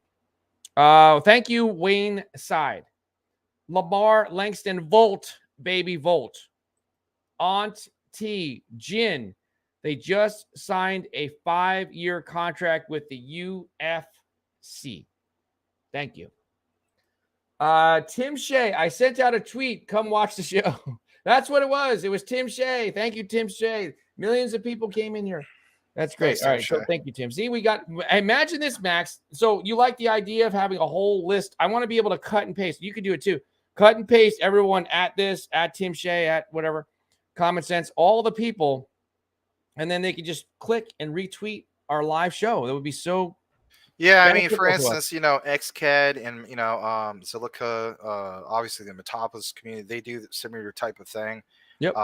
Thank you, Wayne Side. Lamar Langston, Volt, baby Volt. Aunt T, Jin. They just signed a 5-year contract with the UFC. Thank you. Tim Shea, I sent out a tweet. Come watch the show. That's what it was. It was Tim Shea. Thank you, Tim Shea. Millions of people came in here. That's great. All right. So thank you, Tim. See, we got, imagine this, Max. So you like the idea of having a whole list. I want to be able to cut and paste. You could do it too. Cut and paste everyone at this, at Tim Shea, at whatever, Common Sense, all the people. And then they could just click and retweet our live show. That would be so. Yeah, I mean, for instance, XCAD and, Zilica, obviously the Metapolis community, they do the similar type of thing. Yep.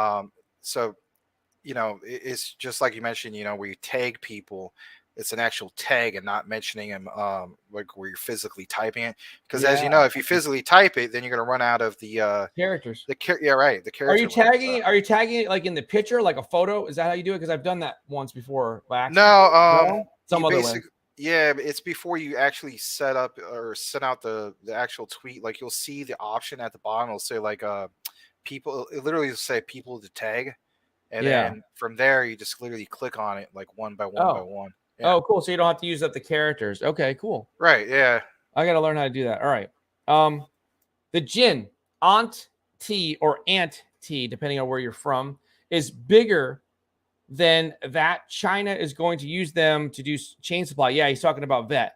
So, it's just like you mentioned, where you tag people, it's an actual tag and not mentioning them like where you're physically typing it. Because as you know, if you physically type it, then you're going to run out of the characters. The character. Are you tagging? Are you tagging it like in the picture, like a photo? Is that how you do it? Because I've done that once before. No, some other way. Yeah, it's before you actually set up or send out the actual tweet. Like you'll see the option at the bottom. It'll say like people. It literally will say people to tag, and then from there you just literally click on it like one by one by one. Yeah. Oh, cool. So you don't have to use up the characters. Okay, cool. Right. Yeah. I got to learn how to do that. All right. The Jin, Aunt T or Aunt T, depending on where you're from, is bigger than that. China is going to use them to do chain supply. Yeah, he's talking about vet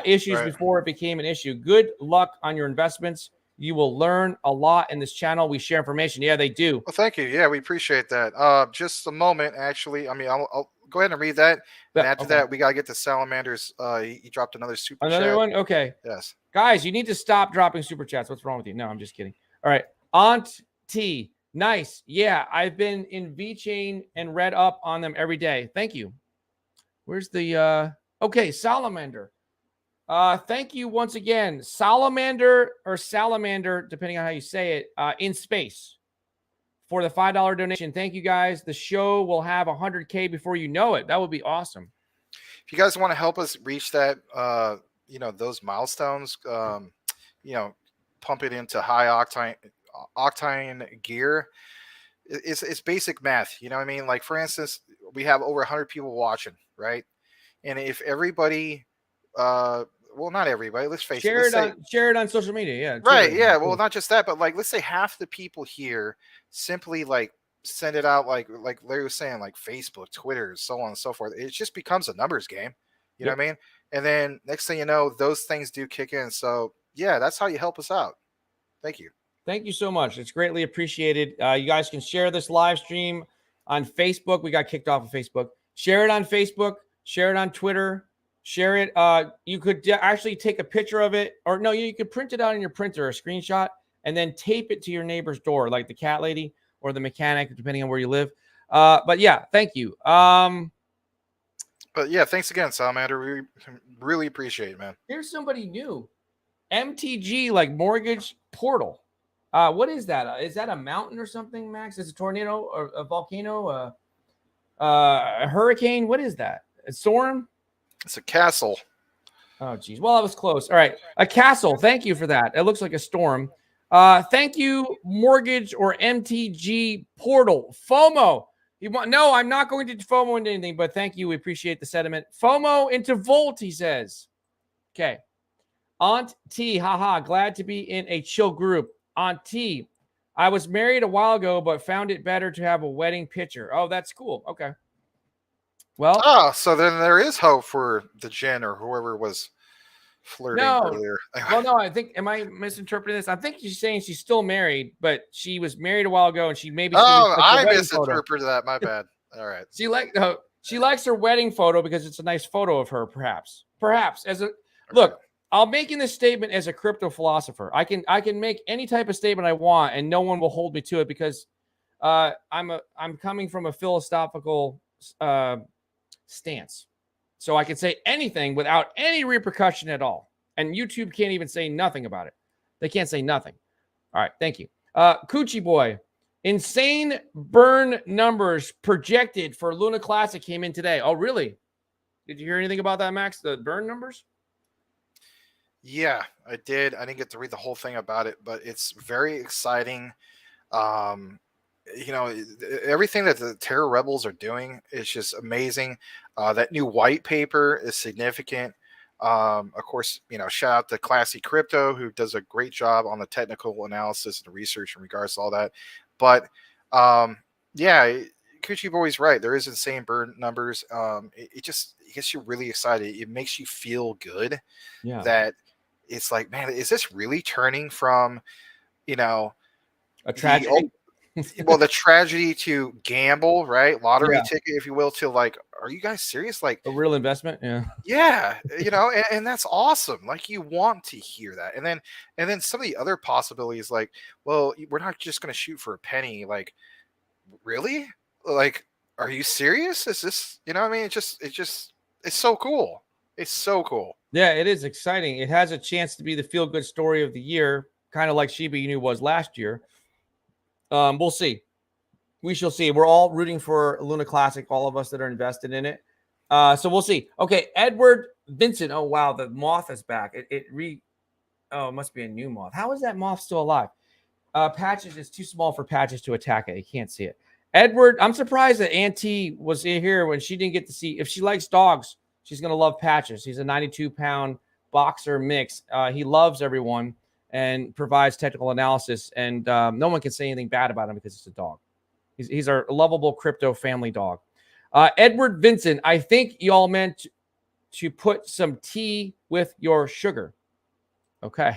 issues before it became an issue. Good luck on your investments. You will learn a lot in this channel. We share information. Yeah, they do. Well, thank you. Yeah, we appreciate that. Just a moment, actually. I mean, I'll go ahead and read that. And after that, we got to get to Salamander's. He dropped another super chat. Another one? Okay. Yes. Guys, you need to stop dropping super chats. What's wrong with you? No, I'm just kidding. All right. Aunt T. Nice. Yeah, I've been in VeChain and read up on them every day. Thank you. Where's the okay, Salamander. Thank you once again. Salamander, depending on how you say it, in space for the $5 donation. Thank you guys. The show will have 100K before you know it. That would be awesome. If you guys want to help us reach that those milestones, pump it into high octane gear. It's basic math. You know what I mean? Like, for instance, we have over 100 people watching, right? And if everybody, well, not everybody, let's face it. Share it on social media. Yeah. Right. Yeah. Well, not just that, but like, let's say half the people here simply like send it out, like Larry was saying, like Facebook, Twitter, so on and so forth. It just becomes a numbers game. You know what I mean? And then next thing you know, those things do kick in. So yeah, that's how you help us out. Thank you. Thank you so much. It's greatly appreciated. You guys can share this live stream on Facebook. We got kicked off of Facebook. Share it on Facebook. Share it on Twitter. Share it. You could actually take a picture of it, or no, you could print it out in your printer, a screenshot, and then tape it to your neighbor's door, like the cat lady or the mechanic, depending on where you live. But yeah, thank you. But yeah, thanks again, Salamander. We really appreciate it, man. Here's somebody new. MTG, like Mortgage Portal. What is that? Is that a mountain or something, Max? Is it a tornado or a volcano? A hurricane? What is that? A storm? It's a castle. Oh, geez. Well, I was close. All right. A castle. Thank you for that. It looks like a storm. Thank you, Mortgage or MTG Portal. FOMO. No, I'm not going to FOMO into anything, but thank you. We appreciate the sentiment. FOMO into Volt, he says. Okay. Aunt T, haha, glad to be in a chill group. Aunt T, I was married a while ago, but found it better to have a wedding picture. Oh, that's cool. Okay. Well, Oh, so then there is hope for the Jen or whoever was flirting no. earlier. Well, no, I think, am I misinterpreting this? I think she's saying she's still married, but she was married a while ago, and she maybe Oh, likes the I wedding photo. misinterpreted that. My bad. All right. She likes her wedding photo because it's a nice photo of her, perhaps. Look, I'm making this statement as a crypto philosopher. I can make any type of statement I want, and no one will hold me to it because I'm coming from a philosophical stance. So I can say anything without any repercussion at all. And YouTube can't even say nothing about it. They can't say nothing. All right, thank you. Coochie Boy, insane burn numbers projected for Luna Classic came in today. Oh, really? Did you hear anything about that, Max? The burn numbers? Yeah, I did. I didn't get to read the whole thing about it, but it's very exciting. You know, everything that the Terror Rebels are doing is just amazing. That new white paper is significant. Of course, you know, shout out to Classy Crypto, who does a great job on the technical analysis and the research in regards to all that. But yeah, Coochie Boy's right. There is insane burn numbers. It gets you really excited. It makes you feel good. Yeah. That it's like, man, is this really turning from, you know, a tragedy? The tragedy to gamble, right? Lottery Yeah. ticket, if you will, to like, are you guys serious? Like a real investment? Yeah, you know, and that's awesome. Like you want to hear that. And then some of the other possibilities, like, well, we're not just gonna shoot for a penny. Like, really? Like, are you serious? Is this, you know what I mean? It's so cool. It's so cool. Yeah, it is exciting. It has a chance to be the feel-good story of the year, kind of like Shiba Inu was last year. We'll see. We shall see. We're all rooting for Luna Classic, all of us that are invested in it. So we'll see. Okay, Edward Vincent. Oh, wow, the moth is back. It must be a new moth. How is that moth still alive? Patches is too small for Patches to attack it. You can't see it. Edward, I'm surprised that Auntie was in here when she didn't get to see. If she likes dogs, she's going to love Patches. He's a 92-pound boxer mix. He loves everyone and provides technical analysis, and no one can say anything bad about him because it's a dog. He's our lovable crypto family dog. Edward Vincent, I think y'all meant to put some tea with your sugar. Okay.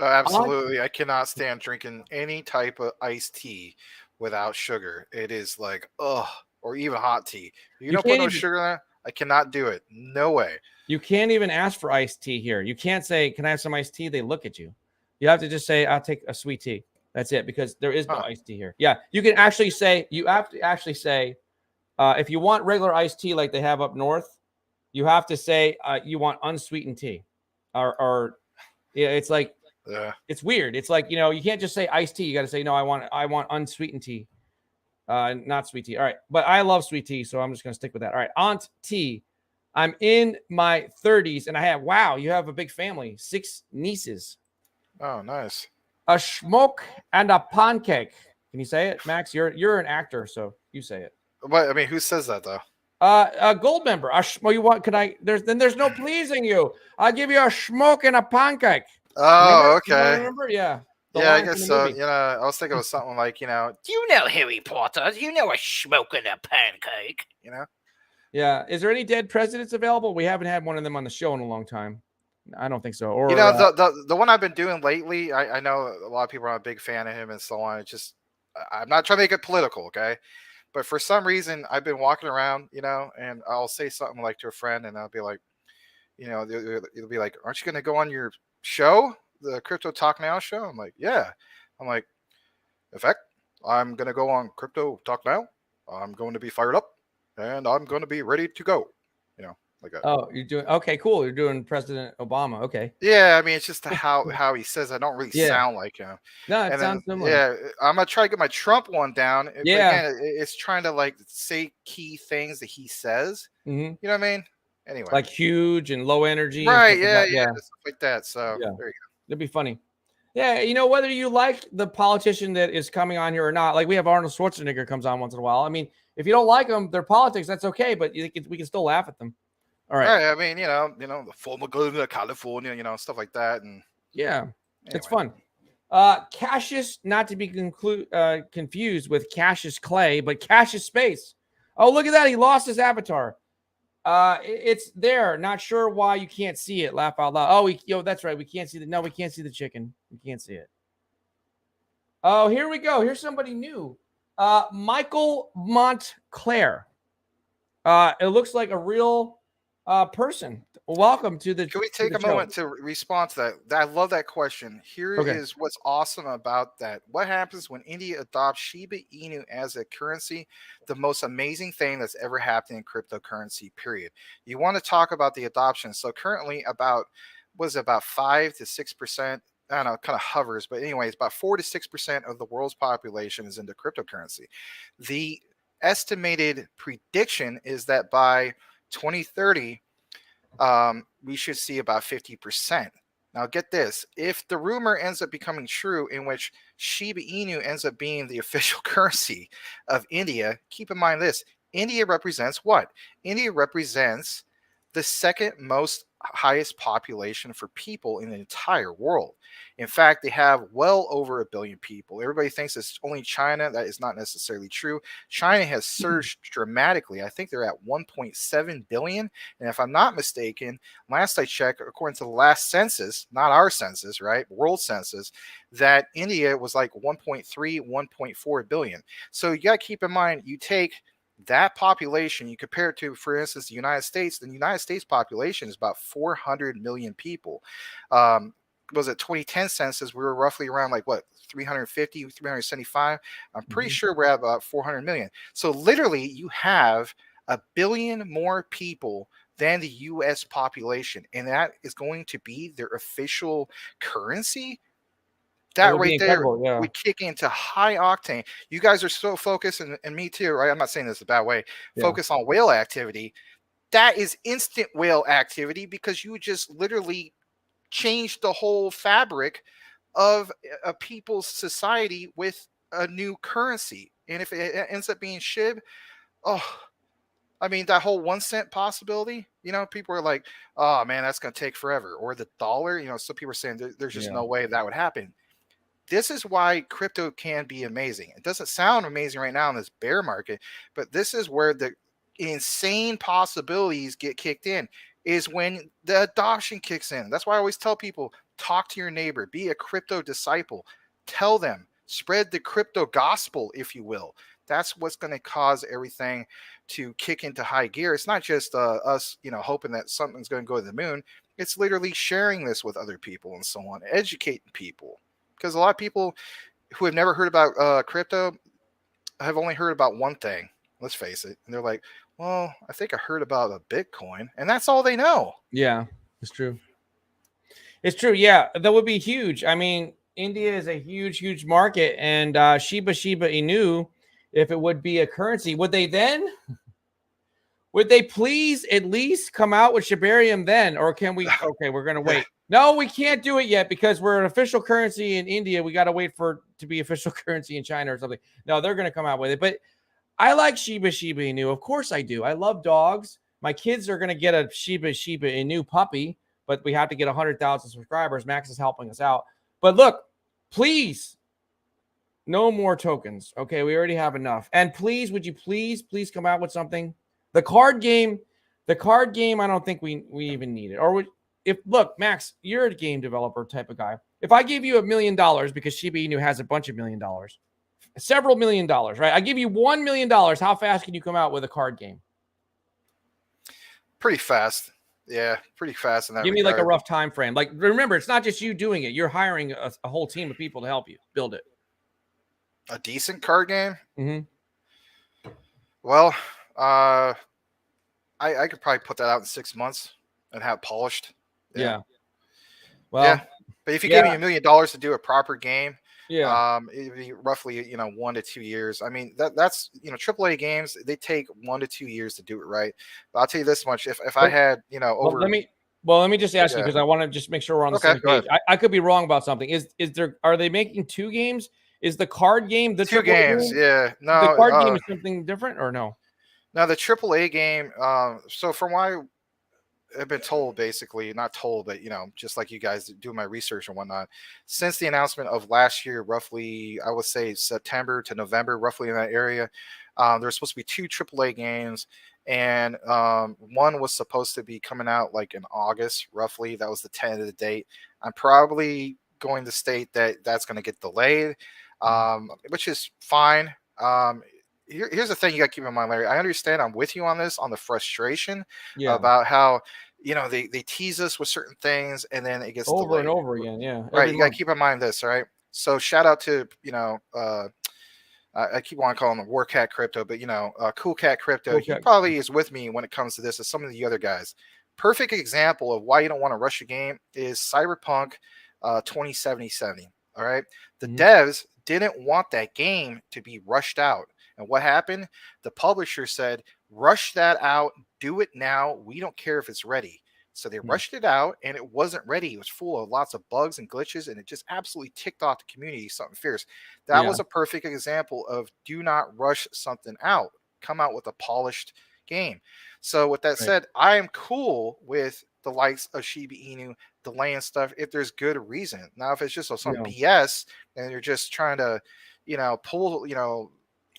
Absolutely. I cannot stand drinking any type of iced tea without sugar. It is like, or even hot tea. You don't put no sugar in that? I cannot do it. No way. You can't even ask for iced tea here. You can't say, can I have some iced tea? They look at you. You have to just say, I'll take a sweet tea. That's it, because there is no iced tea here. Yeah, you can actually say, if you want regular iced tea like they have up north, you have to say you want unsweetened tea. Or yeah, it's like, it's weird. It's like, you can't just say iced tea. You got to say, no, I want unsweetened tea, not sweet tea. All right, but I love sweet tea, so I'm just going to stick with that. All right, Aunt T. I'm in my 30s, and you have a big family, 6 nieces. Oh, nice. A smoke and a pancake. Can you say it, Max? You're an actor, so you say it. But I mean, who says that though? A gold member. You want? Could I? There's no pleasing you. I'll give you a smoke and a pancake. Oh, okay. Remember? Yeah. Yeah, I guess so. I was thinking of something like, do you know Harry Potter? Do you know a smoke and a pancake? Yeah. Is there any dead presidents available? We haven't had one of them on the show in a long time. I don't think so. Or the one I've been doing lately, I know a lot of people are a big fan of him and so on. It's just, I'm not trying to make it political, okay? But for some reason, I've been walking around, and I'll say something like to a friend, and I'll be like, it'll be like, aren't you going to go on your show, the Crypto Talk Now show? I'm like, yeah. I'm like, in fact, I'm going to go on Crypto Talk Now. I'm going to be fired up, and I'm going to be ready to go. Like that. Oh, you're doing okay, cool. You're doing President Obama. Okay. Yeah, I mean, it's just how he says. I don't really sound like him. No, it sounds similar. Yeah, I'm gonna try to get my Trump one down. Yeah, but again, it's trying to like say key things that he says. Mm-hmm. You know what I mean? Anyway, like huge and low energy, right? Yeah, stuff like that. So yeah, there you go. It'd be funny. Yeah, whether you like the politician that is coming on here or not, like we have Arnold Schwarzenegger comes on once in a while. I mean, if you don't like them, their politics, that's okay, but we can still laugh at them. All right. I mean, the former governor of California, stuff like that, and yeah, anyway. It's fun. Cassius, not to be confused with Cassius Clay, but Cassius Space. Oh, look at that. He lost his avatar. It's there. Not sure why you can't see it. Laugh out loud. Oh, that's right. We can't see the. No, we can't see the chicken. We can't see it. Oh, here we go. Here's somebody new. Michael Montclair. It looks like a real person. Welcome to the. Can we take a moment to respond to that? I love that question. Here is what's awesome about that. What happens when India adopts Shiba Inu as a currency? The most amazing thing that's ever happened in cryptocurrency, period. You want to talk about the adoption. So currently about 5 to 6%. I don't know, it kind of hovers, but anyways, about 4 to 6% of the world's population is into cryptocurrency. The estimated prediction is that by 2030, we should see about 50%. Now, get this. If the rumor ends up becoming true in which Shiba Inu ends up being the official currency of India, keep in mind this. India represents what? India represents the second most highest population for people in the entire world. In fact, they have well over 1 billion people. Everybody thinks it's only China. That is not necessarily true. China has surged dramatically. I think they're at 1.7 billion. And if I'm not mistaken, last I checked, according to the last census, not our census, right? World census, that India was like 1.3, 1.4 billion. So you got to keep in mind, you take that population, you compare it to, for instance, the United States. The United States population is about 400 million people. Was it 2010 census? We were roughly around 350, 375. I'm pretty sure we're at about 400 million. So literally, you have 1 billion more people than the U.S. population, and that is going to be their official currency. That right there, we kick into high octane. You guys are so focused, and me too, right? I'm not saying this a bad way. Focus on whale activity. That is instant whale activity because you just literally changed the whole fabric of a people's society with a new currency. And if it ends up being SHIB, I mean, that whole 1 cent possibility, people are like, oh man, that's going to take forever. Or the dollar, some people are saying there's just no way that would happen. This is why crypto can be amazing. It doesn't sound amazing right now in this bear market, but this is where the insane possibilities get kicked in, is when the adoption kicks in. That's why I always tell people, talk to your neighbor, be a crypto disciple, tell them, spread the crypto gospel, if you will. That's what's going to cause everything to kick into high gear. It's not just us, hoping that something's going to go to the moon. It's literally sharing this with other people and so on, educating people. Because a lot of people who have never heard about crypto have only heard about one thing. Let's face it. And they're like, well, I think I heard about a Bitcoin. And that's all they know. Yeah, it's true. It's true. Yeah, that would be huge. I mean, India is a huge, huge market. And Shiba Inu, if it would be a currency, would they please at least come out with Shibarium then? Or can we? Okay, we're going to wait. No, we can't do it yet because we're an official currency in India. We got to wait for it to be official currency in China or something. No, they're going to come out with it. But I like Shiba Inu. Of course I do. I love dogs. My kids are going to get a Shiba Inu puppy, but we have to get 100,000 subscribers. Max is helping us out. But look, please, no more tokens. Okay, we already have enough. And please, would you please come out with something? The card game, I don't think we even need it. Or look, Max, you're a game developer type of guy. If I gave you $1 million because Shiba Inu has a bunch of $1 million, several $1 million, right? I give you $1 million. How fast can you come out with a card game? Pretty fast. Yeah, pretty fast. In that Give me like a rough time frame. Like, remember, it's not just you doing it. You're hiring a whole team of people to help you build it. A decent card game? Mm-hmm. Well, I could probably put that out in 6 months and have it polished. Yeah. Well, yeah. But if you gave me $1 million to do a proper game, it'd be roughly 1 to 2 years. I mean, that's AAA games, they take 1 to 2 years to do it right. But I'll tell you this much: if I had over. Let me just ask you, because I want to just make sure we're on the same page. I could be wrong about something. Are they making 2 games? Is the card game the 2 games? Game? Yeah. No. The card game is something different, or no? Now the AAA game. So from why I've been told, basically, not told, but just like you guys do my research and whatnot, since the announcement of last year, roughly, I would say September to November, roughly in that area, there's supposed to be 2 AAA games, and one was supposed to be coming out like in August, roughly. That was the tentative date. I'm probably going to state that that's going to get delayed, which is fine. Here's the thing you got to keep in mind, Larry. I understand. I'm with you on this, on the frustration Yeah. about how they tease us with certain things and then it gets Over delayed. and over again. Yeah. Right. Every You got to month. keep in mind this. All right. So shout out to I keep on calling him War Cat Crypto, but Cool Cat Crypto. He Okay. probably is with me when it comes to this as some of the other guys. Perfect example of why you don't want to rush a game is Cyberpunk 2077. All right. The devs didn't want that game to be rushed out. And what happened? The publisher said, rush that out, do it now. We don't care if it's ready. So they rushed it out and it wasn't ready. It was full of lots of bugs and glitches and it just absolutely ticked off the community, something fierce. That was a perfect example of do not rush something out. Come out with a polished game. So with that said, I am cool with the likes of Shiba Inu delaying stuff if there's good reason. Now, if it's just some BS and you're just trying to, pull,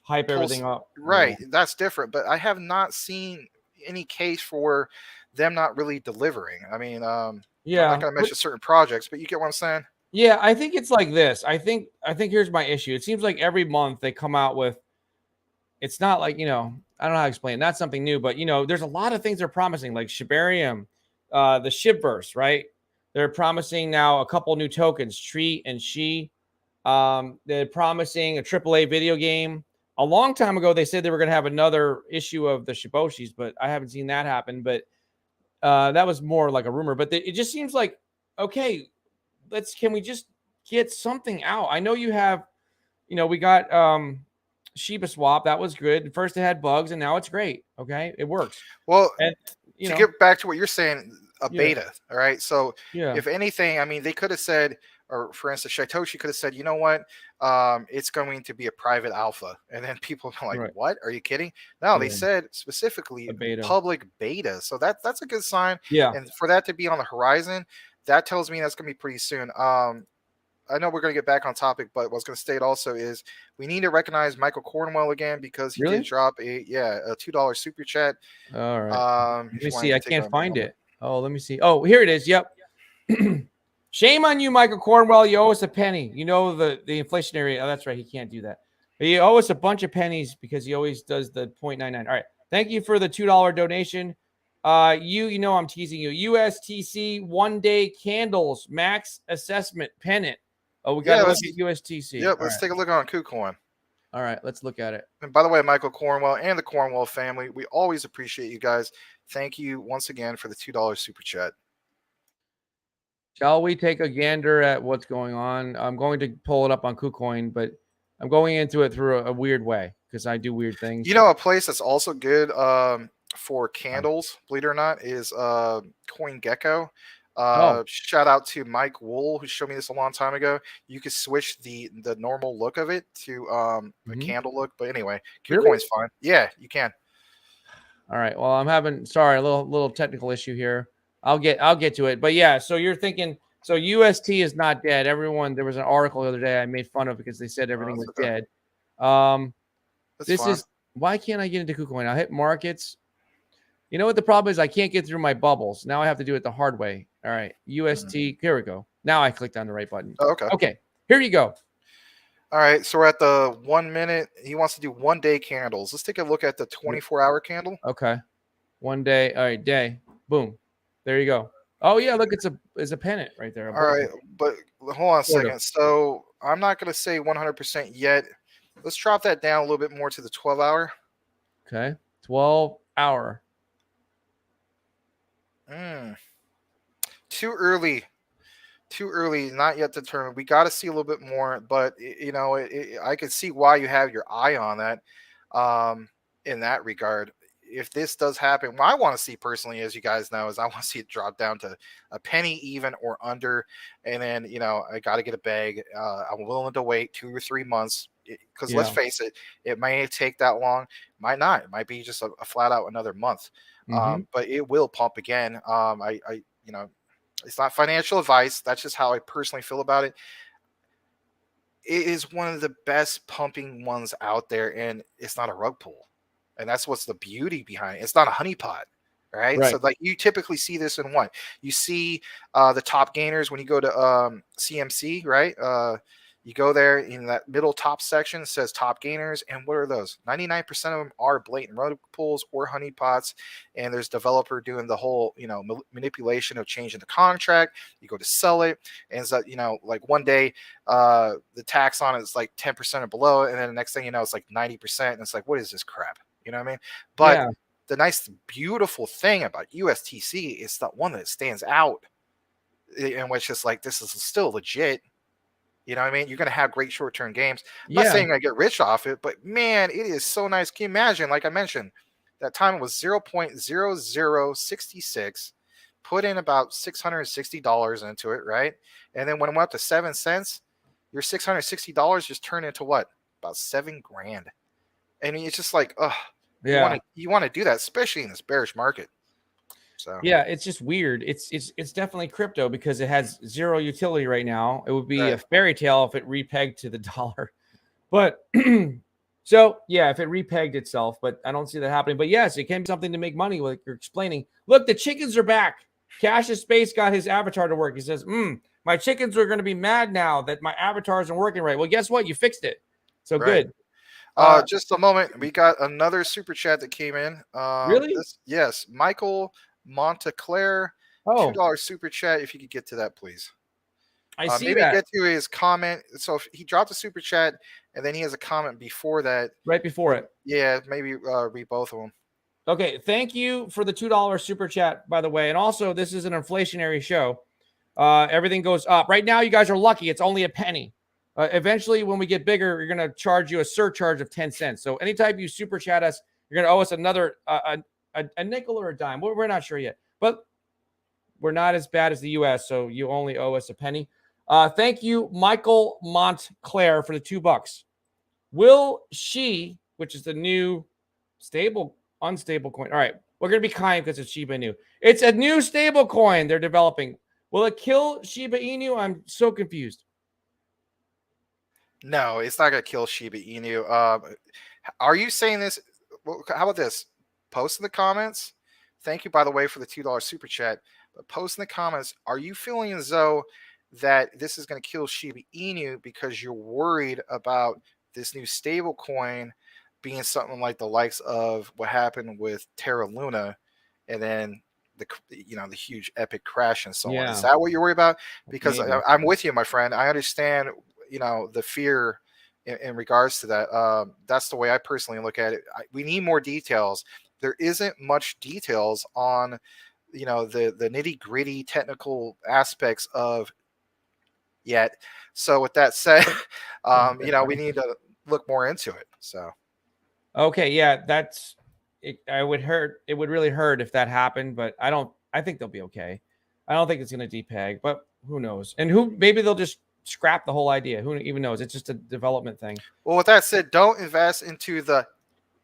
hype everything up. Right. Yeah. That's different. But I have not seen any case for them not really delivering. I mean, I'm not going to mention certain projects, but you get what I'm saying? Yeah, I think it's like this. I think here's my issue. It seems like every month they come out with, it's not like, I don't know how to explain it. Not something new, but there's a lot of things they're promising, like Shibarium, the Shibverse, right? They're promising now a couple new tokens, Tree and She. They're promising a AAA video game. A long time ago, they said they were going to have another issue of the Shiboshis, but I haven't seen that happen. But that was more like a rumor. But it just seems like, okay, can we just get something out? I know you have, we got Shiba Swap. That was good. First it had bugs, and now it's great. Okay, it works. Well, and to get back to what you're saying, beta. All right. So if anything, I mean, they could have said, or for instance, Satoshi could have said, you know what, it's going to be a private alpha. And then people are like, what? Are you kidding? No, they said specifically public beta. So that's a good sign. Yeah. And for that to be on the horizon, that tells me that's going to be pretty soon. I know we're going to get back on topic, but what I was going to state also is we need to recognize Michael Cornwell again because he did drop a $2 super chat. All right. Let me see. I can't find it. Oh, let me see. Oh, here it is. Yep. Shame on you, Michael Cornwell. You owe us a penny. You know the inflationary. Oh, that's right. He can't do that. But you owe us a bunch of pennies because he always does the 0.99. All right. Thank you for the $2 donation. I'm teasing you. USTC 1-day candles max assessment pennant. Oh, we got to look at USTC. Yep, let's take a look on KuCoin. All right, let's look at it. And by the way, Michael Cornwell and the Cornwell family, we always appreciate you guys. Thank you once again for the $2 super chat. Shall we take a gander at what's going on? I'm going to pull it up on KuCoin, but I'm going into it through a weird way because I do weird things. A place that's also good for candles, believe it or not, is CoinGecko. Shout out to Mike Wool, who showed me this a long time ago. You could switch the normal look of it to a candle look. But anyway, KuCoin's fine. Yeah, you can. All right. Well, I'm having a little technical issue here. I'll get to it. But yeah, so you're thinking, so UST is not dead. There was an article the other day I made fun of because they said everything was dead. Why can't I get into KuCoin? I'll hit markets. You know what the problem is? I can't get through my bubbles. Now I have to do it the hard way. All right. UST. Here we go. Now I clicked on the right button. Oh, okay. Okay. Here you go. All right. So we're at the 1 minute. He wants to do 1 day candles. Let's take a look at the 24-hour candle. Okay. 1 day. All right. Day. Boom. There you go. Oh yeah. Look, it's a pennant right there. All right. But hold on a second. So I'm not going to say 100% yet. Let's drop that down a little bit more to the 12-hour. Okay. 12-hour. Too early, not yet determined. We got to see a little bit more, but I can see why you have your eye on that in that regard. If this does happen, what I want to see personally, as you guys know, is I want to see it drop down to a penny even or under, and then I got to get a bag. I'm willing to wait 2 or 3 months because let's face it, it may take that long, might not. It might be just a flat out another month. But it will pump again. You know, it's not financial advice. That's just how I personally feel about it. It is one of the best pumping ones out there, and it's not a rug pull. And that's what's the beauty behind it. It's not a honeypot, right? So Right. like you typically see this in what? You see the top gainers when you go to CMC, right? You go there in that middle top section, it says top gainers. And what are those? 99% of them are blatant rug pulls or honeypots. And there's developer doing the whole, manipulation of changing the contract. You go to sell it. And so, like one day, the tax on it is like 10% or below. And then the next thing you know, it's like 90%. And it's like, what is this crap? You know what I mean? But Yeah. the nice, beautiful thing about USTC is the one that stands out, and which is like, this is still legit. You know what I mean? You're going to have great short-term games. I'm not Yeah. saying I get rich off it, but man, it is so nice. Can you imagine? Like I mentioned, that time was 0.0066. Put in about $660 into it, right? And then when it went up to 7 cents, your $660 just turned into what? About $7,000. And it's just like, Yeah. you want to do that, especially in this bearish market. So Yeah, it's just weird. It's definitely crypto because it has zero utility right now. It would be a fairy tale if it repegged to the dollar. But so yeah, if it repegged itself, but I don't see that happening. But yes, it can be something to make money, like you're explaining. Look, the chickens are back. Cassius Space got his avatar to work. He says, my chickens are going to be mad now that my avatar isn't working right. Well, guess what? You fixed it. So good. Just a moment. We got another super chat that came in. Really? Yes, Michael Monteclair, $2 super chat. If you could get to that, please. I see maybe that. Get to his comment. So if he dropped a super chat, and then he has a comment before that. Right before it. Yeah, maybe read both of them. Okay, thank you for the $2 super chat, by the way. And also, this is an inflationary show. Everything goes up. Right now, you guys are lucky. It's only a penny. Eventually, when we get bigger, you're going to charge you a surcharge of 10 cents. So anytime you super chat us, you're going to owe us another a nickel or a dime. We're not sure yet. But we're not as bad as the U.S., so you only owe us a penny. Thank you, Michael Montclair, for the $2. Will she, which is the new unstable coin. All right, we're going to be kind because it's Shiba Inu. It's a new stable coin they're developing. Will it kill Shiba Inu? I'm so confused. No, it's not going to kill Shiba Inu. Are you saying this? Well, how about this? Post in the comments. Thank you, by the way, for the $2 super chat. But post in the comments, are you feeling as though that this is going to kill Shiba Inu because you're worried about this new stable coin being something like the likes of what happened with Terra Luna, and then the huge epic crash and so on? Is that what you're worried about? Because I'm with you, my friend. I understand the fear in regards to that. That's the way I personally look at it. We need more details. There isn't much details on the nitty gritty technical aspects of yet. So with that said, we need to look more into it. So okay, yeah, that's it. It would really hurt if that happened, but I think they'll be okay. I don't think it's going to depeg, but who knows? And maybe they'll just scrap the whole idea. Who even knows? It's just a development thing. Well, with that said, don't invest into the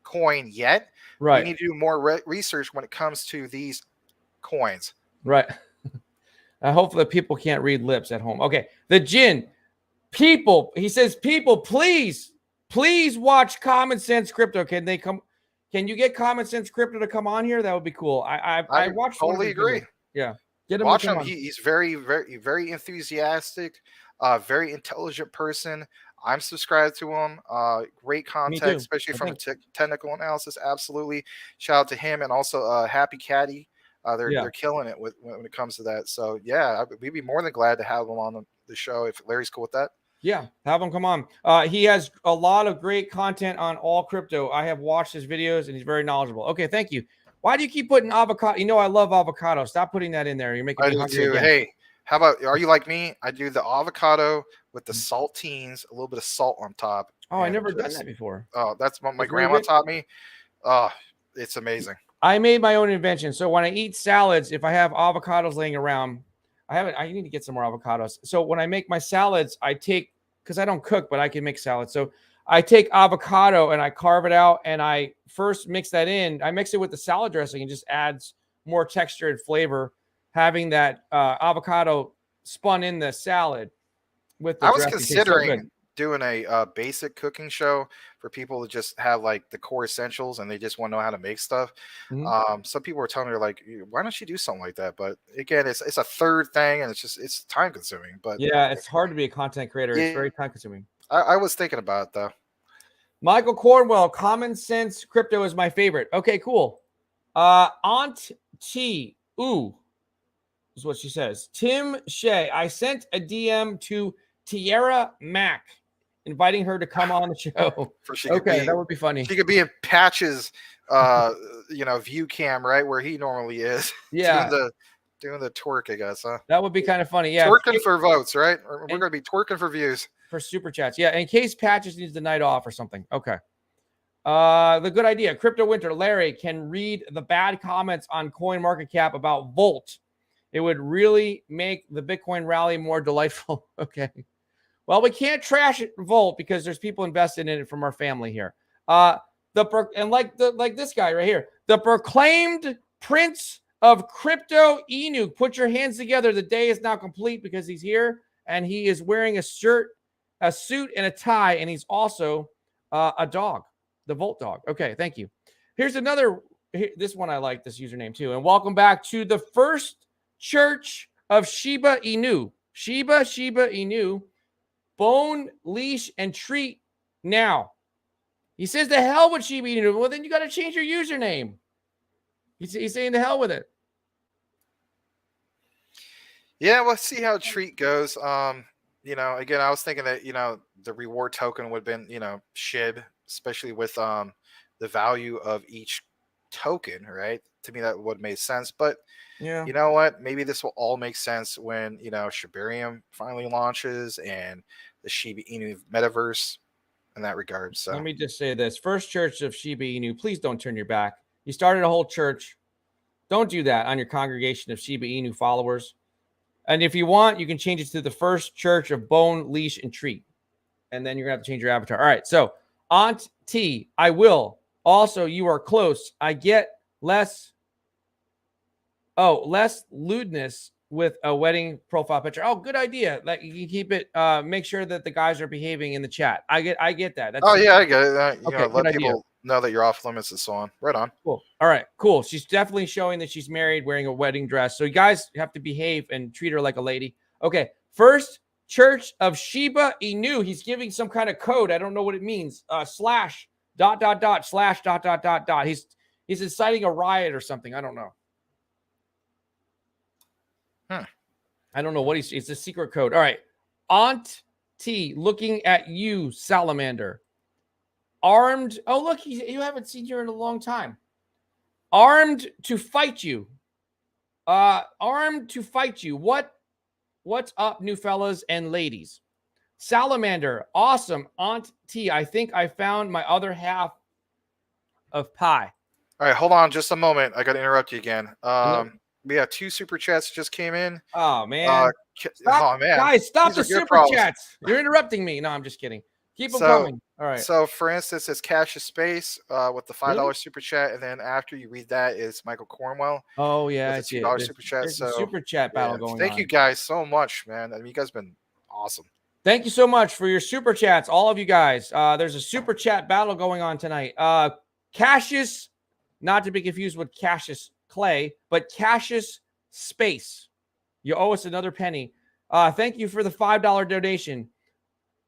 coin yet. Right. You need to do more research when it comes to these coins. Right. Hopefully people can't read lips at home. Okay. The Jin. People, he says, people, please watch Common Sense Crypto. Can you get Common Sense Crypto to come on here? That would be cool. I watched. Totally agree. Yeah. Get him. Watch him. He's very, very, very enthusiastic, very intelligent person. I'm subscribed to him. Great content, especially from the technical analysis. Absolutely. Shout out to him, and also Happy Caddy. They're killing it when it comes to that. So yeah, we'd be more than glad to have him on the show if Larry's cool with that. Yeah, have him come on. He has a lot of great content on all crypto. I have watched his videos, and he's very knowledgeable. Okay, thank you. Why do you keep putting avocado? I love avocado. Stop putting that in there. You're making me hungry again. Hey, how about, are you like me? I do the avocado with the saltines, a little bit of salt on top. Oh, I never done that before. Oh, that's what my grandma taught me. Oh, it's amazing. I made my own invention. So when I eat salads, if I have avocados laying around, I need to get some more avocados. So when I make my salads, because I don't cook, but I can make salads. So I take avocado and I carve it out and I first mix that in. I mix it with the salad dressing and just adds more texture and flavor. Having that avocado spun in the salad with the I was dressing tastes so good. considering doing a basic cooking show for people to just have like the core essentials and they just want to know how to make stuff. Some people were telling me like, why don't you do something like that? But again, it's a third thing and it's time consuming. But Yeah, it's hard to be a content creator. It's yeah, very time consuming. I was thinking about it though. Michael Cornwell, common sense crypto is my favorite. Okay, cool. Aunt T, ooh, is what she says. Tim Shea, I sent a DM to Tierra Mac, inviting her to come on the show. Okay, that would be funny. She could be in Patch's, view cam right where he normally is. Yeah, doing the twerk, I guess. Huh? That would be kind of funny. Yeah, twerking for votes, right? We're going to be twerking for views. For super chats. Yeah, in case Patches needs the night off or something. Okay. The good idea. Crypto Winter Larry can read the bad comments on CoinMarketCap about Volt. It would really make the Bitcoin rally more delightful. Okay. Well, we can't trash it, Volt, because there's people invested in it from our family here. Like this guy right here, the proclaimed Prince of Crypto Inu. Put your hands together. The day is now complete because he's here and he is wearing a shirt, a suit, and a tie, and he's also a dog, the Volt dog. Okay, thank you. Here's another. This one I like this username too. And welcome back to the first church of Shiba Inu. Shiba Inu. Bone, leash, and treat now. He says the hell with Shiba Inu. Well, then you got to change your username. He's saying the hell with it. Yeah, we'll see how treat goes. Again, I was thinking that, the reward token would have been, SHIB, especially with the value of each token, right? To me, that would have made sense. But yeah, you know what? Maybe this will all make sense when, Shibarium finally launches and the Shiba Inu metaverse in that regard. So let me just say this. First church of Shiba Inu, please don't turn your back. You started a whole church. Don't do that on your congregation of Shiba Inu followers. And if you want, you can change it to the first church of Bone, Leash, and Treat. And then you're going to have to change your avatar. All right. So, Aunt T, I will. Also, you are close. I get less lewdness with a wedding profile picture. Oh, good idea. Like you can keep it, make sure that the guys are behaving in the chat. I get that. That's I get it. Okay, let people know that you're off limits and so on. Right on. Cool. All right, cool. She's definitely showing that she's married, wearing a wedding dress. So you guys have to behave and treat her like a lady. Okay. First church of Shiba Inu. He's giving some kind of code. I don't know what it means. Slash ... slash ... He's inciting a riot or something. I don't know. I don't know what it's a secret code. All right. Aunt T looking at you, Salamander. Armed. Oh, look, you haven't seen her in a long time. Armed to fight you. Armed to fight you. What's up, new fellas and ladies? Salamander. Awesome. Aunt T, I think I found my other half of pie. All right, hold on just a moment. I got to interrupt you again. We have 2 super chats just came in. Oh, man. Man. Guys, stop the super chats. You're interrupting me. No, I'm just kidding. Keep them coming. All right. So, for instance, it's Cassius Space with the $5 super chat. And then after you read that, it's Michael Cornwell. Oh, yeah. It's $2 super chat. So, super chat battle going on. Thank you guys so much, man. I mean, you guys have been awesome. Thank you so much for your super chats, all of you guys. There's a super chat battle going on tonight. Cassius, not to be confused with Cassius Clay, but Cassius Space. You owe us another penny. Thank you for the $5 donation.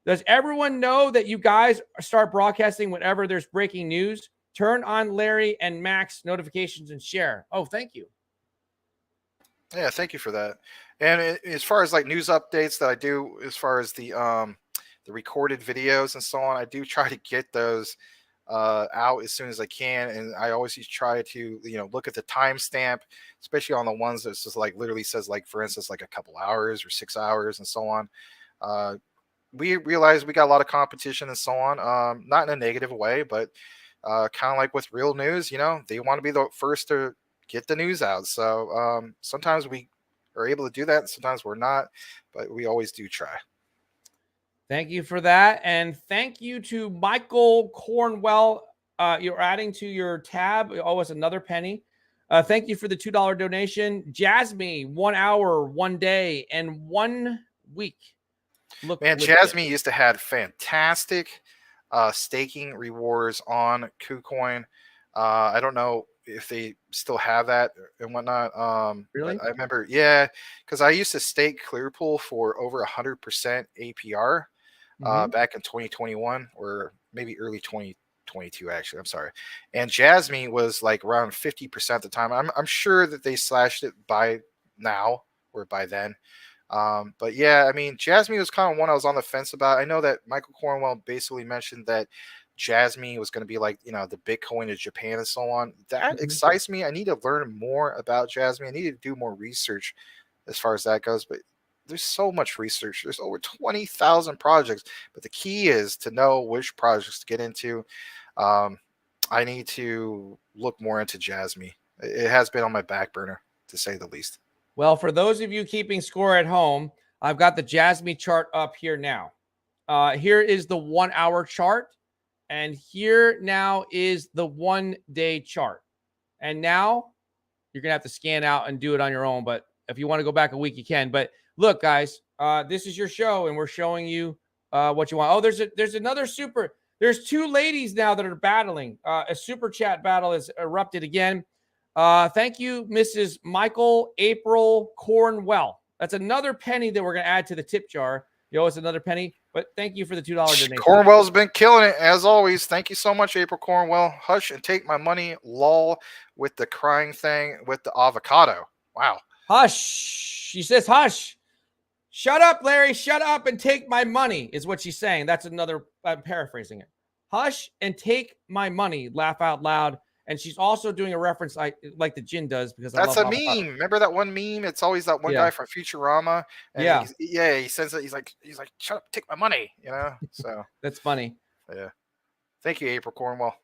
Does everyone know that you guys start broadcasting whenever there's breaking news? Turn on Larry and Max notifications and share. Oh, thank you. Yeah, thank you for that. And as far as like news updates that I do, as far as the recorded videos and so on, I do try to get those out as soon as I can, and I always try to look at the timestamp, especially on the ones that just like literally says like, for instance, like a couple hours or 6 hours and so on. We realize we got a lot of competition and so on, not in a negative way, but kind of like with real news, they want to be the first to get the news out. So sometimes we are able to do that, and sometimes we're not, but we always do try. Thank you for that. And thank you to Michael Cornwell. You're adding to your tab. Oh, it's another penny. Thank you for the $2 donation. Jasmine, 1 hour, 1 day, and 1 week. Look, Man, Jasmine used to have fantastic staking rewards on KuCoin. I don't know if they still have that and whatnot. Really? But I remember, yeah, because I used to stake Clearpool for over 100% APR back in 2021 or maybe early 2022. Actually, I'm sorry. And Jasmine was like around 50% at the time. I'm sure that they slashed it by now or by then. But yeah, I mean, Jasmine was kind of one I was on the fence about. I know that Michael Cornwell basically mentioned that Jasmine was going to be like, the Bitcoin of Japan and so on. That excites me. I need to learn more about Jasmine. I need to do more research as far as that goes. But there's so much research. There's over 20,000 projects. But the key is to know which projects to get into. I need to look more into Jasmine. It has been on my back burner, to say the least. Well, for those of you keeping score at home, I've got the Jasmine chart up here now. Here is the 1 hour chart. And here now is the 1 day chart. And now you're going to have to scan out and do it on your own. But if you want to go back a week, you can. But look, guys, this is your show, and we're showing you what you want. Oh, there's another super. There's 2 ladies now that are battling. A super chat battle has erupted again. Thank you, Mrs. Michael April Cornwell. That's another penny that we're going to add to the tip jar. You owe us another penny, but thank you for the $2 donation. Cornwell's been killing it, as always. Thank you so much, April Cornwell. Hush and take my money, lol, with the crying thing with the avocado. Wow. Hush. She says, hush. Shut up, Larry. Shut up and take my money is what she's saying. That's another, I'm paraphrasing it. Hush and take my money, laugh out loud. And she's also doing a reference like the Jin does because that's I love a meme. Remember that one meme? It's always that one guy from Futurama. And he says that he's like, shut up, take my money. So that's funny. Yeah. Thank you, April Cornwell.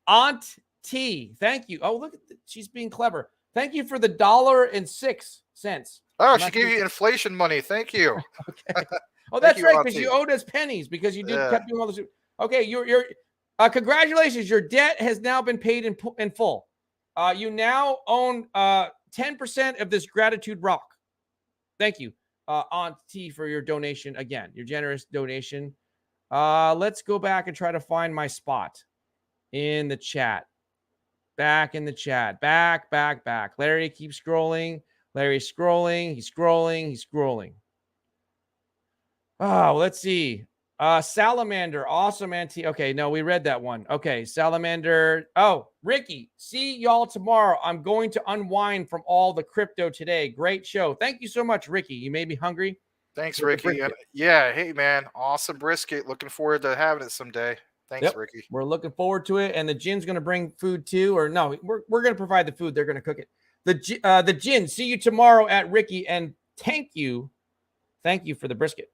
Aunt T, thank you. Oh, look at she's being clever. Thank you for the $1.06. Oh, she gave you inflation money. Thank you. Okay. Oh, that's right, because you owed us pennies because you kept doing all this. Okay, you're congratulations. Your debt has now been paid in full. You now own 10% of this gratitude rock. Thank you, Aunt T, for your donation again, your generous donation. Let's go back and try to find my spot in the chat. Back in the chat. Back. Larry keeps scrolling. Larry's scrolling. He's scrolling. Oh, let's see. Salamander, awesome, Auntie. Okay, no, we read that one. Okay, Salamander. Oh, Ricky, see y'all tomorrow. I'm going to unwind from all the crypto today. Great show. Thank you so much, Ricky. You made me hungry. Thanks, Ricky. And yeah, hey, man, awesome brisket. Looking forward to having it someday. Thanks, Ricky. We're looking forward to it. And the Jin's going to bring food too. Or no, we're going to provide the food. They're going to cook it. The Jin, see you tomorrow at Ricky. And thank you for the brisket.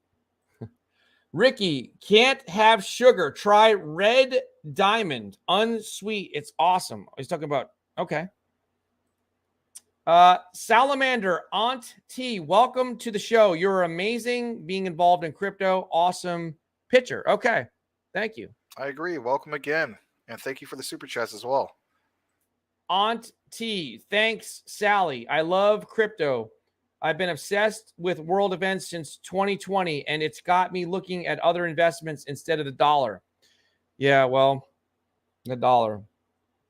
Ricky, can't have sugar. Try Red Diamond. Unsweet. It's awesome. He's talking about, okay. Salamander, Aunt T, welcome to the show. You're amazing being involved in crypto. Awesome picture. Okay. Thank you. I agree. Welcome again. And thank you for the super chats as well. Aunt T, thanks, Sally. I love crypto. I've been obsessed with world events since 2020, and it's got me looking at other investments instead of the dollar. Yeah, well, the dollar,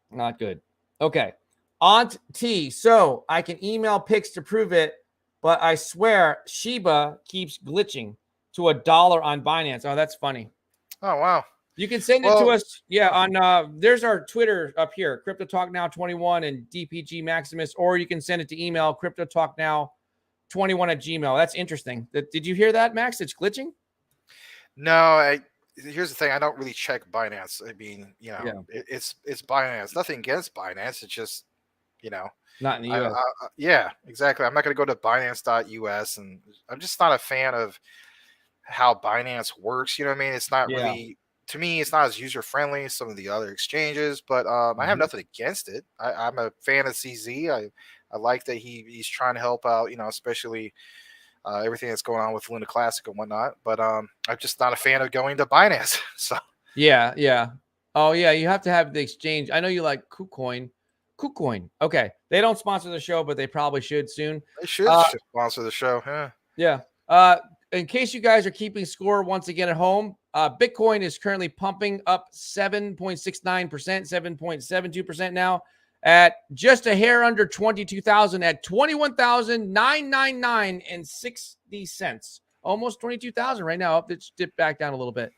not good. Okay. Aunt T, so I can email pics to prove it, but I swear Shiba keeps glitching to $1 on Binance. Oh, that's funny. Oh, wow. You can send it to us. Yeah, on there's our Twitter up here, Crypto Talk Now 21 and DPG Maximus, or you can send it to email cryptotalknow21@gmail. That's interesting. Did you hear that, Max? It's glitching? No, here's the thing. I don't really check Binance. I mean, it's Binance. Nothing against Binance. It's just, not in the US. Yeah, exactly. I'm not going to go to Binance.us, and I'm just not a fan of how Binance works. You know what I mean? It's not really, to me, it's not as user friendly as some of the other exchanges, but I have nothing against it. I'm a fan of CZ. I like that he's trying to help out, especially everything that's going on with Luna Classic and whatnot. But I'm just not a fan of going to Binance. So Yeah. Oh yeah, you have to have the exchange. I know you like KuCoin. KuCoin. Okay, they don't sponsor the show, but they probably should soon. they should sponsor the show. Yeah. In case you guys are keeping score once again at home, Bitcoin is currently pumping up 7.69%, 7.72% now, at just a hair under 22,000 at 21,999 and 60 cents. Almost 22,000 right now. It's dipped back down a little bit.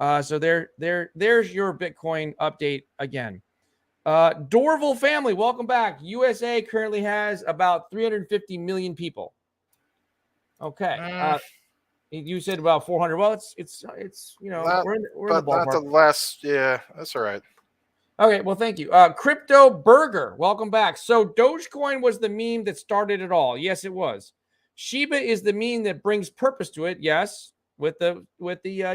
So there's your Bitcoin update again. Dorval family, welcome back. USA currently has about 350 million people. Okay. You said about 400. Well, it's we're in the ballpark. Not the last. Yeah, that's all right. Okay, well, thank you. Crypto Burger, welcome back. So Dogecoin was the meme that started it all. Yes, it was. Shiba is the meme that brings purpose to it. Yes, with the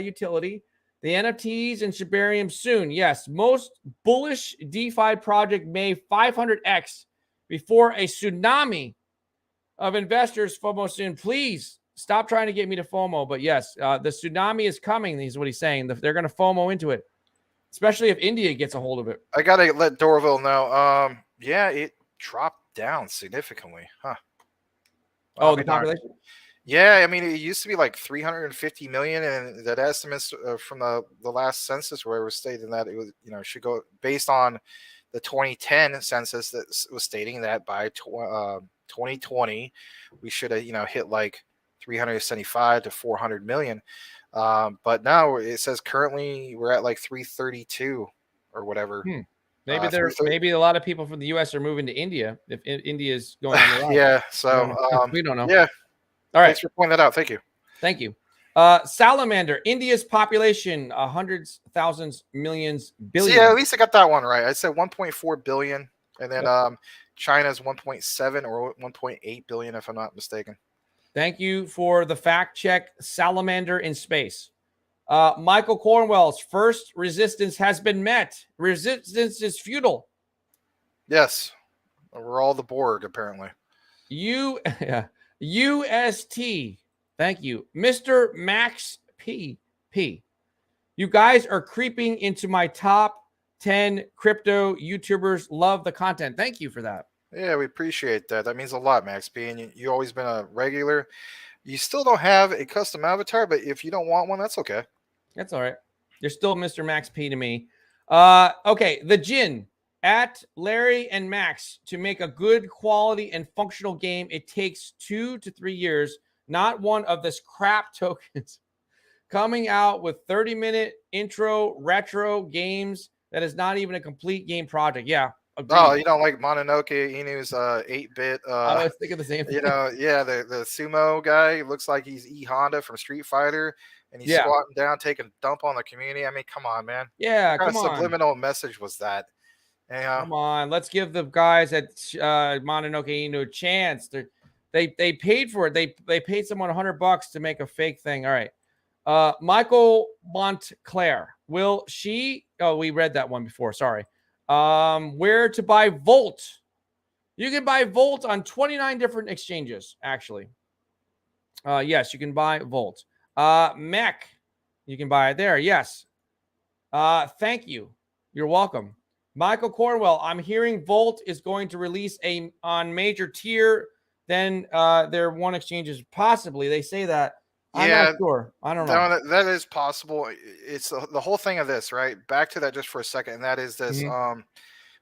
utility. The NFTs and Shibarium soon. Yes, most bullish DeFi project may 500x before a tsunami of investors FOMO soon. Please stop trying to get me to FOMO. But yes, the tsunami is coming. Is what he's saying. They're going to FOMO into it, especially if India gets a hold of it. I gotta let Dorville know. Yeah, it dropped down significantly, huh? Oh, the population. Yeah, I mean, it used to be like 350 million, and that estimates from the last census where it was stating that it was, should go based on the 2010 census that was stating that by 2020 we should have, hit like 375 to 400 million. But now it says currently we're at like 332 or whatever. Maybe a lot of people from the U.S. are moving to India if India is going on the rise. Yeah, so we don't know. Yeah. All right. Thanks for pointing that out. Thank you. Thank you. Salamander, India's population, hundreds, thousands, millions, billions. Yeah, at least I got that one right. I said 1.4 billion, and then China's 1.7 or 1.8 billion, if I'm not mistaken. Thank you for the fact check. Salamander in space. Michael Cornwell's first resistance has been met. Resistance is futile. Yes, we're all the Borg apparently. UST. Thank you, Mr. Max P. You guys are creeping into my top 10 crypto YouTubers. Love the content. Thank you for that. Yeah, we appreciate that. That means a lot, Max P. And you've always been a regular. You still don't have a custom avatar, but if you don't want one, that's okay. That's all right. You're still Mr. Max P to me. Okay, the Jin. At Larry and Max, to make a good quality and functional game, it takes 2 to 3 years, not one of this crap tokens coming out with 30-minute intro retro games that is not even a complete game project. Yeah. Agreed. Oh, you don't like Mononoke Inu's 8-bit? I was thinking the same thing. The sumo guy looks like he's E Honda from Street Fighter, and he's squatting down, taking a dump on the community. I mean, come on, man. Yeah, what kind of subliminal message was that? Come on, let's give the guys at Mononoke Inu a chance. They paid for it. They paid someone $100 to make a fake thing. All right. Michael Montclair. Will she? Oh, we read that one before. Sorry. Where to buy Volt? You can buy Volt on 29 different exchanges, actually. Yes, you can buy Volt. Mech, you can buy it there. Yes. Thank you. You're welcome. Michael Cornwell, I'm hearing Volt is going to release on major tier than their one exchanges. Possibly. They say that. I'm not sure. I don't know. That is possible. It's the whole thing of this, right? Back to that just for a second, and that is this. Mm-hmm.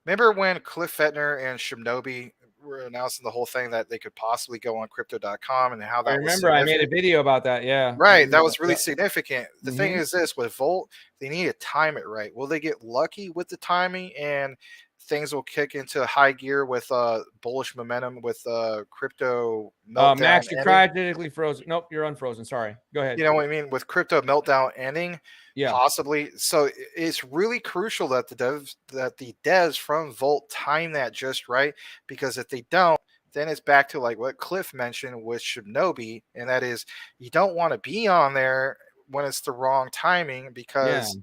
Remember when Cliff Fettner and Shibnobi were announcing the whole thing that they could possibly go on crypto.com and how that I made a video about that. Yeah. Right. That was really significant. The thing is this, with Volt, they need to time it right. Will they get lucky with the timing and things will kick into high gear with bullish momentum with crypto meltdown? Max, you're cryogenically frozen. Nope, you're unfrozen. Sorry. Go ahead. You know what I mean? With crypto meltdown ending, possibly. So it's really crucial that the devs from Volt time that just right, because if they don't, then it's back to like what Cliff mentioned with Shibnobi, and that is you don't want to be on there when it's the wrong timing because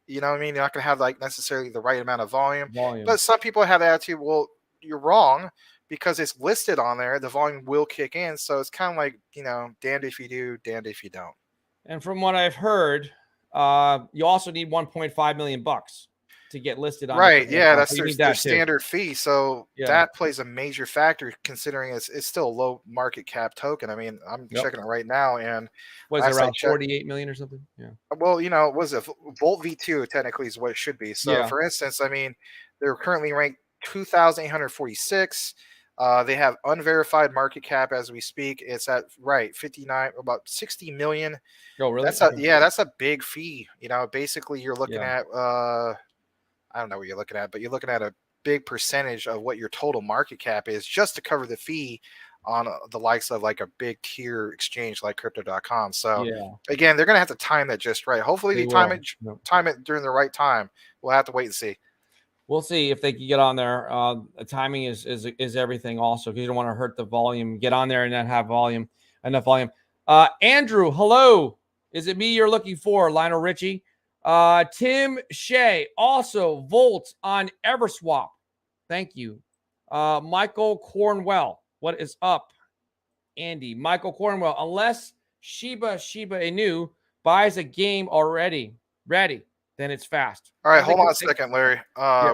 you know what I mean? You're not going to have like necessarily the right amount of volume. But some people have the attitude, well, you're wrong, because it's listed on there, the volume will kick in. So it's kind of like, damned if you do, damned if you don't. And from what I've heard, you also need 1.5 million bucks to get listed on Right. the Yeah, crypto.com. that's So you their, need their that too. standard fee. So Yeah. that plays a major factor considering it's still a low market cap token. I mean, I'm checking it right now, and Was it last I around checked, 48 million or something? Yeah. well, was it Volt V2 technically is what it should be. So for instance, I mean, they're currently ranked 2,846. They have unverified market cap as we speak. It's at 59, about 60 million. Oh, really? That's a big fee. Basically you're looking at I don't know what you're looking at, but you're looking at a big percentage of what your total market cap is just to cover the fee on the likes of like a big tier exchange like crypto.com. So again, they're going to have to time that just right. Hopefully they time it during the right time. We'll have to wait and see. We'll see if they can get on there. The timing is everything also, because you don't want to hurt the volume. Get on there and not have enough volume. Andrew, hello. Is it me you're looking for? Lionel Richie. Tim Shea, also Volt on Everswap. Thank you. Michael Cornwell, what is up? Andy, Michael Cornwell, unless Shiba Inu buys a game already ready, then it's fast. All right, hold on a second, Larry.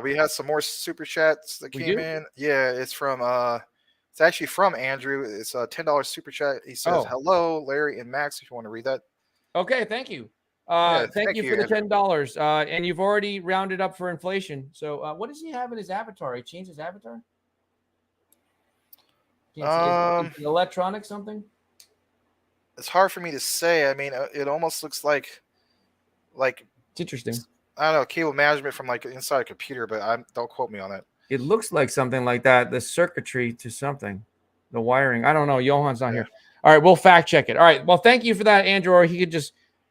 We had some more super chats that came in. Yeah, it's from it's actually from Andrew. It's a $10 super chat. He says, "Hello, Larry and Max." If you want to read that. Okay, thank you. Thank you for the $10. And you've already rounded up for inflation. So what does he have in his avatar? He changed his avatar? Is it electronic something? It's hard for me to say. I mean, it almost looks like it's interesting. I don't know, cable management from like inside a computer, but don't quote me on that. It looks like something like that. The circuitry to something, the wiring. I don't know. Johan's not here. All right, we'll fact check it. All right. Well, thank you for that, Andrew. Or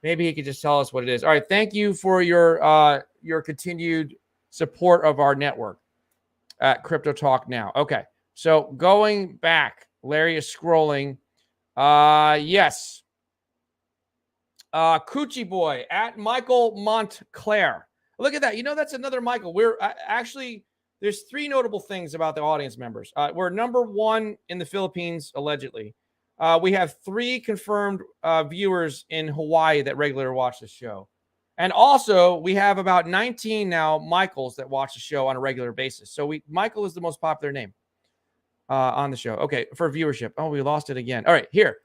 maybe he could just tell us what it is. All right. Thank you for your continued support of our network at Crypto Talk Now. Okay. So going back, Larry is scrolling. Yes. Coochie Boy at Michael Montclair. Look at that. That's another Michael. We're actually, there's three notable things about the audience members. We're number one in the Philippines, allegedly. We have 3 confirmed viewers in Hawaii that regularly watch the show. And also, we have about 19 now Michaels that watch the show on a regular basis. So Michael is the most popular name on the show. Okay, for viewership. Oh, we lost it again. All right, here.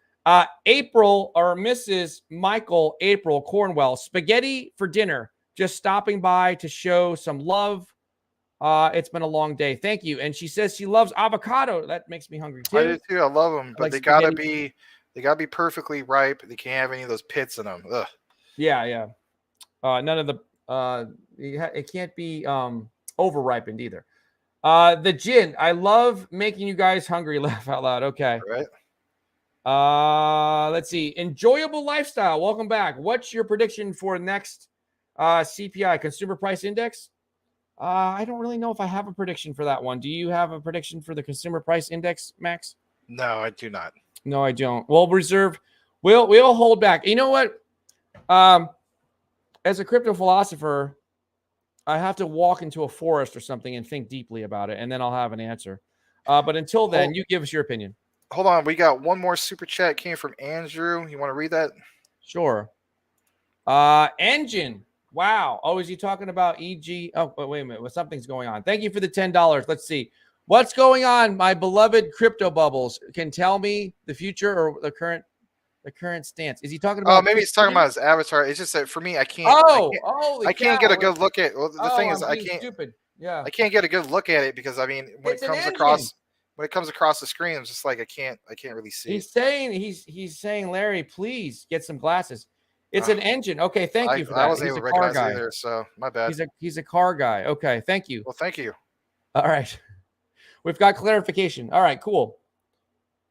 April, or Mrs. Michael April Cornwell, spaghetti for dinner. Just stopping by to show some love. It's been a long day. Thank you. And she says she loves avocado. That makes me hungry too. I do too. I love them, but like they gotta be perfectly ripe. They can't have any of those pits in them. Ugh. Yeah. None of the it can't be over ripened either. The gin. I love making you guys hungry. Laugh out loud. Okay. All right. Let's see. Enjoyable lifestyle. Welcome back. What's your prediction for next CPI, Consumer Price Index? I don't really know if I have a prediction for that one. Do you have a prediction for the Consumer Price Index, Max? No, I do not. No, I don't. We'll reserve. We'll hold back. You know what? As a crypto philosopher, I have to walk into a forest or something and think deeply about it, and then I'll have an answer. But until then, you give us your opinion. Hold on. We got one more super chat came from Andrew. You want to read that? Sure. Engine. Wow. Oh, is he talking about EG? Oh, wait a minute. Well, something's going on. Thank you for the $10. Let's see. What's going on, my beloved crypto bubbles? Can tell me the future or the current stance. Is he talking about? Oh, maybe he's talking about his avatar. It's just that for me, I can't. I can't get a good look at. Well, the thing is, I can't. Stupid. Yeah. I can't get a good look at it because when it comes across the screen, it's just like I can't really see. He's saying, Larry, please get some glasses. It's an engine. Okay, thank you for that. I wasn't able to recognize it either, so my bad. He's a car guy. Okay, thank you. Well, thank you. All right. We've got clarification. All right, cool.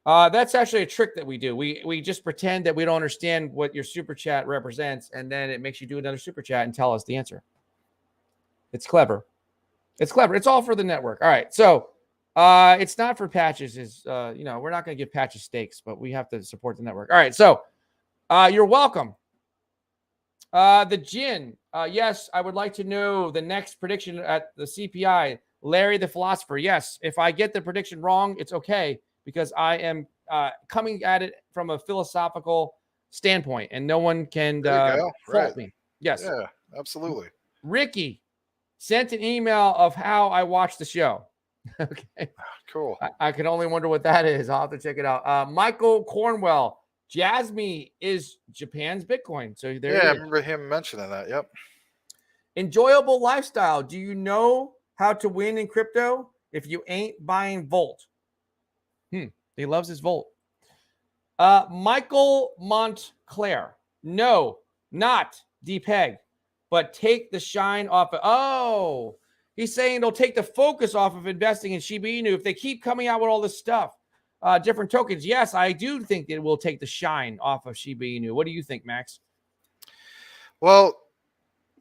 That's actually a trick that we do. We just pretend that we don't understand what your super chat represents, and then it makes you do another super chat and tell us the answer. It's clever. It's all for the network. All right, so it's not for patches. We're not going to give patches stakes, but we have to support the network. All right, so you're welcome. The Gin. Yes, I would like to know the next prediction at the CPI. Larry the Philosopher. Yes, if I get the prediction wrong, it's okay because I am coming at it from a philosophical standpoint, and no one can There you go. fault Right. me. Yes. Yeah, absolutely. Ricky sent an email of how I watched the show. Okay. Cool. I can only wonder what that is. I'll have to check it out. Michael Cornwell, Jasmine is Japan's Bitcoin. So there Yeah, I it is. remember him mentioning that. Yep. Enjoyable lifestyle. Do you know how to win in crypto if you ain't buying Volt? He loves his Volt. Michael Montclair. No, not DPEG, but take the shine off of. Oh, he's saying it'll take the focus off of investing in Shiba Inu if they keep coming out with all this stuff, different tokens. Yes, I do think it will take the shine off of Shiba Inu. What do you think, Max? Well,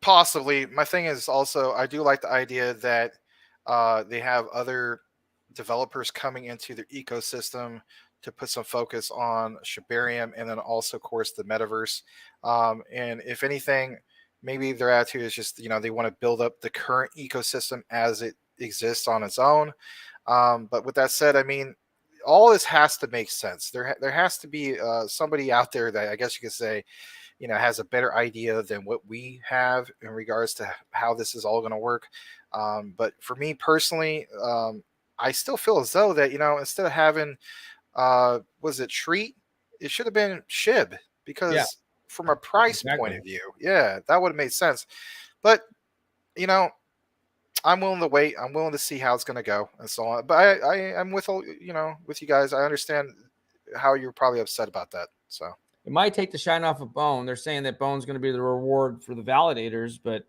possibly. My thing is also, I do like the idea that they have other developers coming into their ecosystem to put some focus on Shibarium and then also, of course, the metaverse. And if anything, maybe their attitude is just, they want to build up the current ecosystem as it exists on its own. But with that said, I mean, all this has to make sense. There has to be somebody out there that I guess you could say, has a better idea than what we have in regards to how this is all going to work. But for me personally, I still feel as though that, instead of having, was it Treat? It should have been Shib because from a price point of view, that would have made sense. But, I'm willing to wait. I'm willing to see how it's going to go and so on. But I'm with with you guys. I understand how you're probably upset about that. So it might take the shine off of Bone. They're saying that Bone's going to be the reward for the validators, but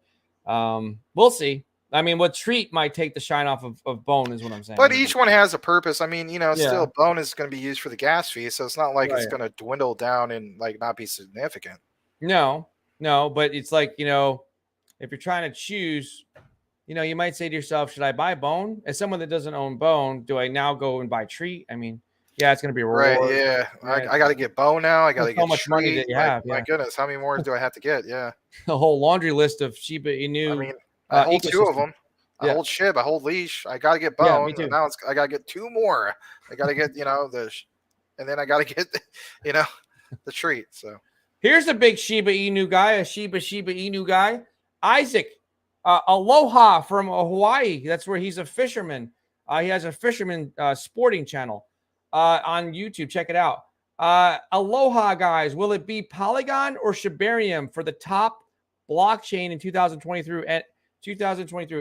we'll see. I mean, what Treat might take the shine off of Bone is what I'm saying. But each one has a purpose. I mean, still Bone is going to be used for the gas fee, so it's not like it's going to dwindle down and like not be significant. No, but it's like, if you're trying to choose, you might say to yourself, should I buy Bone? As someone that doesn't own Bone, do I now go and buy Treat? I mean, yeah, it's going to be a reward. Right, yeah. I got to get Bone now. I got to get how much money that you have. My goodness, how many more do I have to get? Yeah. The whole laundry list of Shiba Inu. I mean, I hold two of them. I hold Shib. I hold Leash. I got to get Bone. Me too. And now I got to get two more. I got to get, and then I got to get, the Treat. So here's a big Shiba Inu guy, a Shiba Inu guy. Isaac, Aloha from Hawaii. That's where he's a fisherman. He has a fisherman sporting channel on YouTube. Check it out. Aloha, guys. Will it be Polygon or Shibarium for the top blockchain in 2023?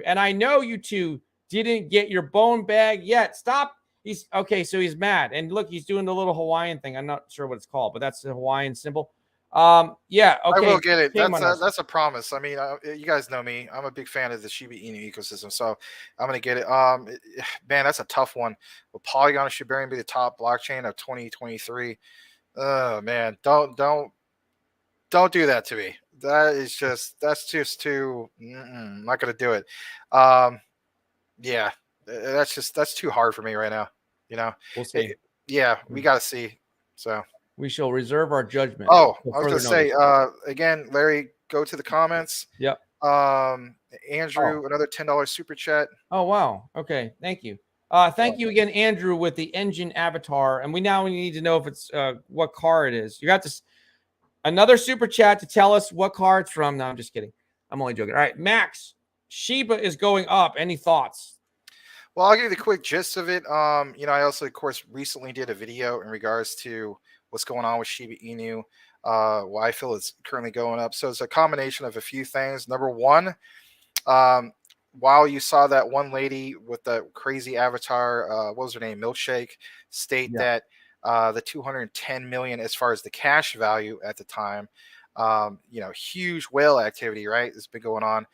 And I know you two didn't get your Bone bag yet. Stop. He's okay. So he's mad. And look, he's doing the little Hawaiian thing. I'm not sure what it's called, but that's the Hawaiian symbol. Okay. I will get it. That's a promise. I mean, you guys know me. I'm a big fan of the Shiba Inu ecosystem, so I'm gonna get it. Man, that's a tough one. Will Polygon and Shibarium be the top blockchain of 2023? Oh man, don't do that to me. That's just too. I'm not gonna do it. Yeah, that's too hard for me right now. We'll see. We gotta see. So. We shall reserve our judgment. Oh, I was going to say, again, Larry, go to the comments. Yep. Andrew, another $10 super chat. Oh, wow. Okay. Thank you. Thank you again, Andrew, with the engine avatar. And we need to know if it's what car it is. You got this another super chat to tell us what car it's from. No, I'm just kidding. I'm only joking. All right, Max, Shiba is going up. Any thoughts? Well, I'll give you the quick gist of it. I also, of course, recently did a video in regards to what's going on with Shiba Inu, why I feel it's currently going up. So it's a combination of a few things. Number one, while you saw that one lady with the crazy avatar, what was her name, Milkshake, state that the 210 million as far as the cash value at the time, huge whale activity, right? That's been going on.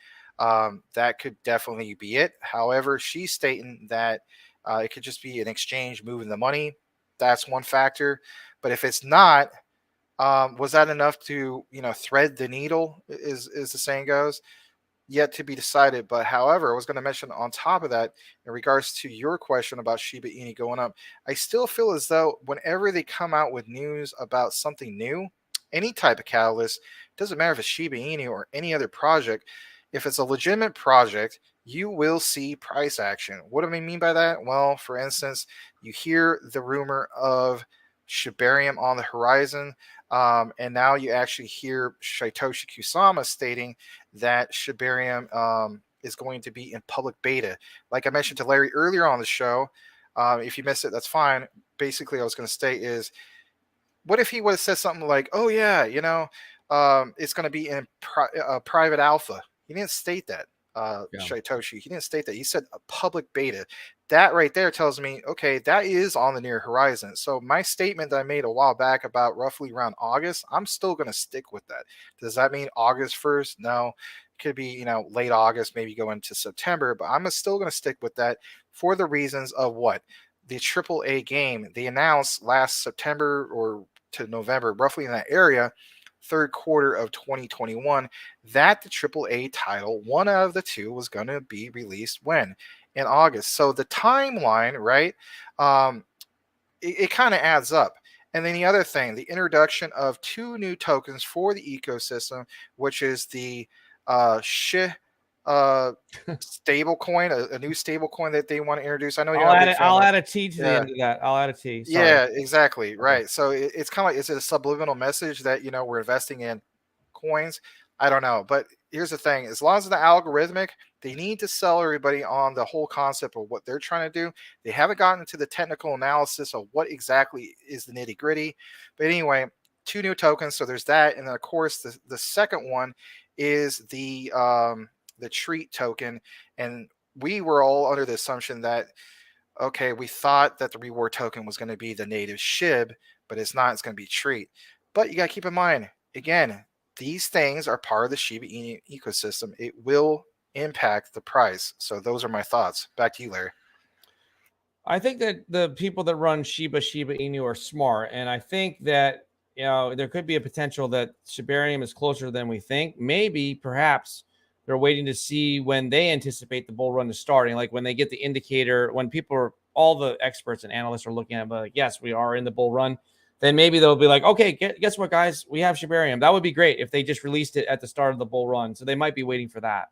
That could definitely be it. However, she's stating that it could just be an exchange moving the money. That's one factor. But if it's not, was that enough to, thread the needle, is the saying goes? Yet to be decided. But however, I was going to mention on top of that, in regards to your question about Shiba Inu going up, I still feel as though whenever they come out with news about something new, any type of catalyst, doesn't matter if it's Shiba Inu or any other project, if it's a legitimate project you will see price action. What do I mean by that? Well, for instance, you hear the rumor of Shibarium on the horizon, and now you actually hear Satoshi Kusama stating that Shibarium is going to be in public beta. Like I mentioned to Larry earlier on the show, if you missed it, that's fine. Basically, I was going to state is, what if he would have said something like, "Oh yeah, it's going to be in private alpha." He didn't state that. Yeah. Satoshi, he didn't state that. He said a public beta. That right there tells me, okay, that is on the near horizon. So my statement that I made a while back about roughly around August, I'm still going to stick with that. Does that mean August 1st? No. It could be, late August, maybe go into September, but I'm still going to stick with that for the reasons of what? The AAA game they announced last September or to November, roughly in that area, third quarter of 2021, that the AAA title, one out of the two, was going to be released when? In August. So the timeline, right, it kind of adds up. And then the other thing, the introduction of 2 new tokens for the ecosystem, which is the stable coin, a new stable coin that they want to introduce. I know you're not a big fan I'll of. add a T to the Yeah. end of that. I'll add a T. Sorry. Yeah, exactly. Okay. Right. So it's kind of like, is it a subliminal message that, we're investing in coins? I don't know. But here's the thing. As long as the algorithmic, they need to sell everybody on the whole concept of what they're trying to do. They haven't gotten to the technical analysis of what exactly is the nitty gritty. But anyway, 2 new tokens. So there's that. And then, of course, the second one is the treat token. And we were all under the assumption that, okay, we thought that the reward token was going to be the native SHIB, but it's not. It's going to be treat. But you got to keep in mind, again, these things are part of the Shiba Inu ecosystem. It will impact the price. So those are my thoughts. Back to you, Larry. I think that the people that run Shiba Inu are smart. And I think that, there could be a potential that Shibarium is closer than we think. Maybe, perhaps, they're waiting to see when they anticipate the bull run is starting. Like when they get the indicator, when all the experts and analysts are looking at it, like, yes, we are in the bull run. Then maybe they'll be like, okay, guess what, guys? We have Shibarium. That would be great if they just released it at the start of the bull run. So they might be waiting for that.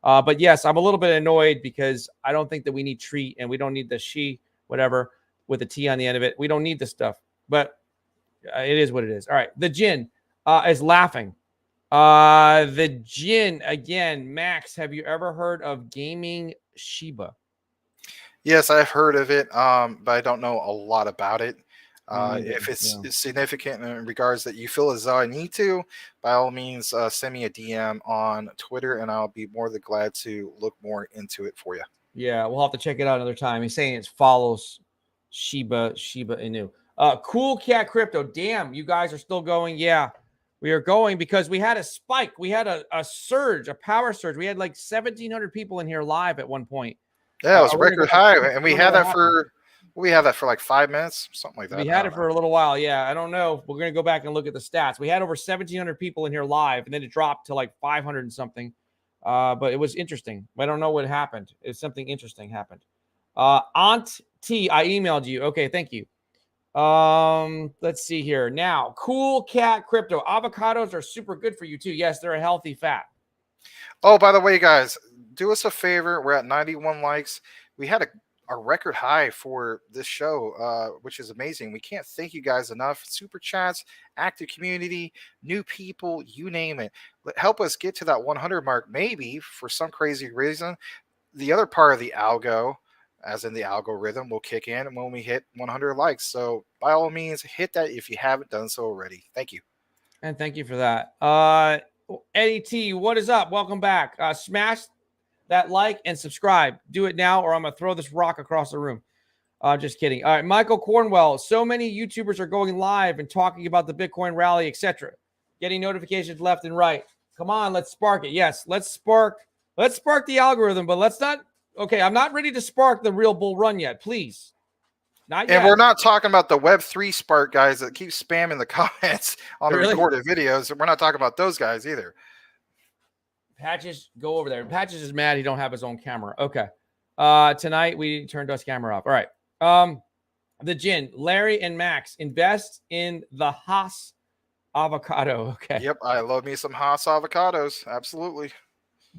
But yes, I'm a little bit annoyed because I don't think that we need treat and we don't need the whatever with a T on the end of it. We don't need this stuff, but it is what it is. All right. The Jin is laughing. The Jin again. Max, have you ever heard of gaming Shiba? Yes, I've heard of it, but I don't know a lot about it. If it's significant in regards that you feel as though I need to, by all means, send me a DM on Twitter, and I'll be more than glad to look more into it for you. Yeah, we'll have to check it out another time. He's saying it follows Shiba Inu. Cool Cat Crypto. Damn, you guys are still going. Yeah, we are going because we had a spike. We had a surge, a power surge. We had like 1,700 people in here live at one point. Yeah, it was a record high, and we had that for like 5 minutes, something like that. We had it for a little while. Yeah, I don't know. We're going to go back and look at the stats. We had over 1,700 people in here live, and then it dropped to like 500 and something. But it was interesting. I don't know what happened. Something interesting happened. Aunt T, I emailed you. Okay, thank you. Let's see here. Now, Cool Cat Crypto. Avocados are super good for you too. Yes, they're a healthy fat. Oh, by the way, guys, do us a favor. We're at 91 likes. We had a record high for this show, which is amazing. We can't thank you guys enough. Super chats, active community, new people, you name it. Help us get to that 100 mark. Maybe for some crazy reason, the other part of the algo, as in the algorithm, will kick in when we hit 100 likes. So by all means, hit that if you haven't done so already. Thank you. And thank you for that. Eddie T, what is up? Welcome back. Smash that like and subscribe. Do it now, or I'm going to throw this rock across the room. Just kidding. All right, Michael Cornwell. So many YouTubers are going live and talking about the Bitcoin rally, etc. Getting notifications left and right. Come on, let's spark it. Yes, let's spark the algorithm, but let's not. Okay, I'm not ready to spark the real bull run yet. Please. Not yet. And we're not talking about the Web3 spark guys that keep spamming the comments on the recorded videos. We're not talking about those guys either. Patches, go over there. Patches is mad he don't have his own camera. Okay. Tonight we turned us camera off. All right. The Jin, Larry and Max invest in the Haas avocado. Okay. Yep, I love me some Haas avocados. Absolutely.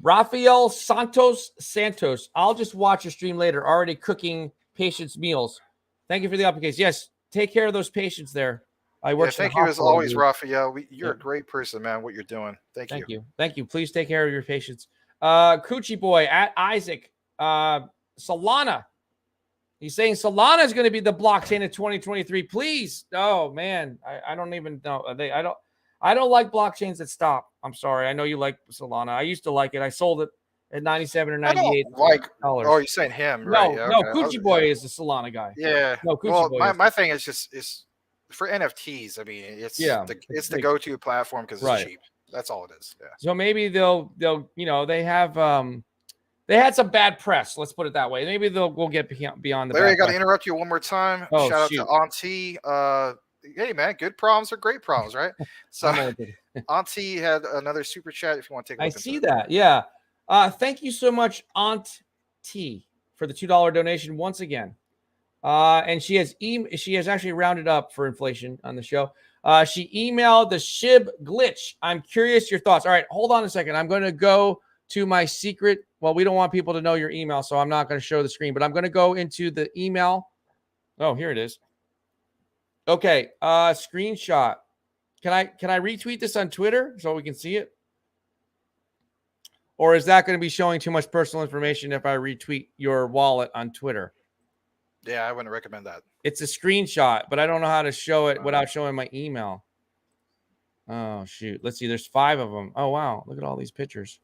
Rafael Santos. I'll just watch your stream later. Already cooking patients' meals. Thank you for the updates. Yes, take care of those patients there. I work. Thank you as always, Raphael. You're a great person, man. What you're doing. Thank you. Thank you. Please take care of your patients. Coochie Boy at Isaac. Solana. He's saying Solana is going to be the blockchain of 2023. Please. Oh man, I don't even know. I don't like blockchains that stop. I'm sorry. I know you like Solana. I used to like it. I sold it at 97 or 98. Oh, you're saying him, right? No, no. Coochie Boy is the Solana guy. Yeah. No, Coochie Boy. My thing is just for NFTs. I mean, it's the go-to platform because it's cheap. That's all it is. Yeah. So maybe they'll they have they had some bad press. Let's put it that way. Maybe we'll get beyond the. Larry, I got to interrupt you one more time. Oh, shout out to Auntie. Hey man, good problems are great problems, right? So Auntie had another super chat. If you want to take a look. I see that. Yeah. Thank you so much, Aunt T, for the $2 donation once again. And she has actually rounded up for inflation on the show. She emailed the SHIB glitch. I'm curious your thoughts. All right, hold on a second. I'm going to go to my secret. Well, we don't want people to know your email, so I'm not going to show the screen, but I'm going to go into the email. Oh, here it is. Okay, screenshot. Can I retweet this on Twitter so we can see it? Or is that going to be showing too much personal information if I retweet your wallet on Twitter? Yeah, I wouldn't recommend that. It's a screenshot, but I don't know how to show it without showing my email. Oh, shoot. Let's see. There's 5 of them. Oh, wow. Look at all these pictures.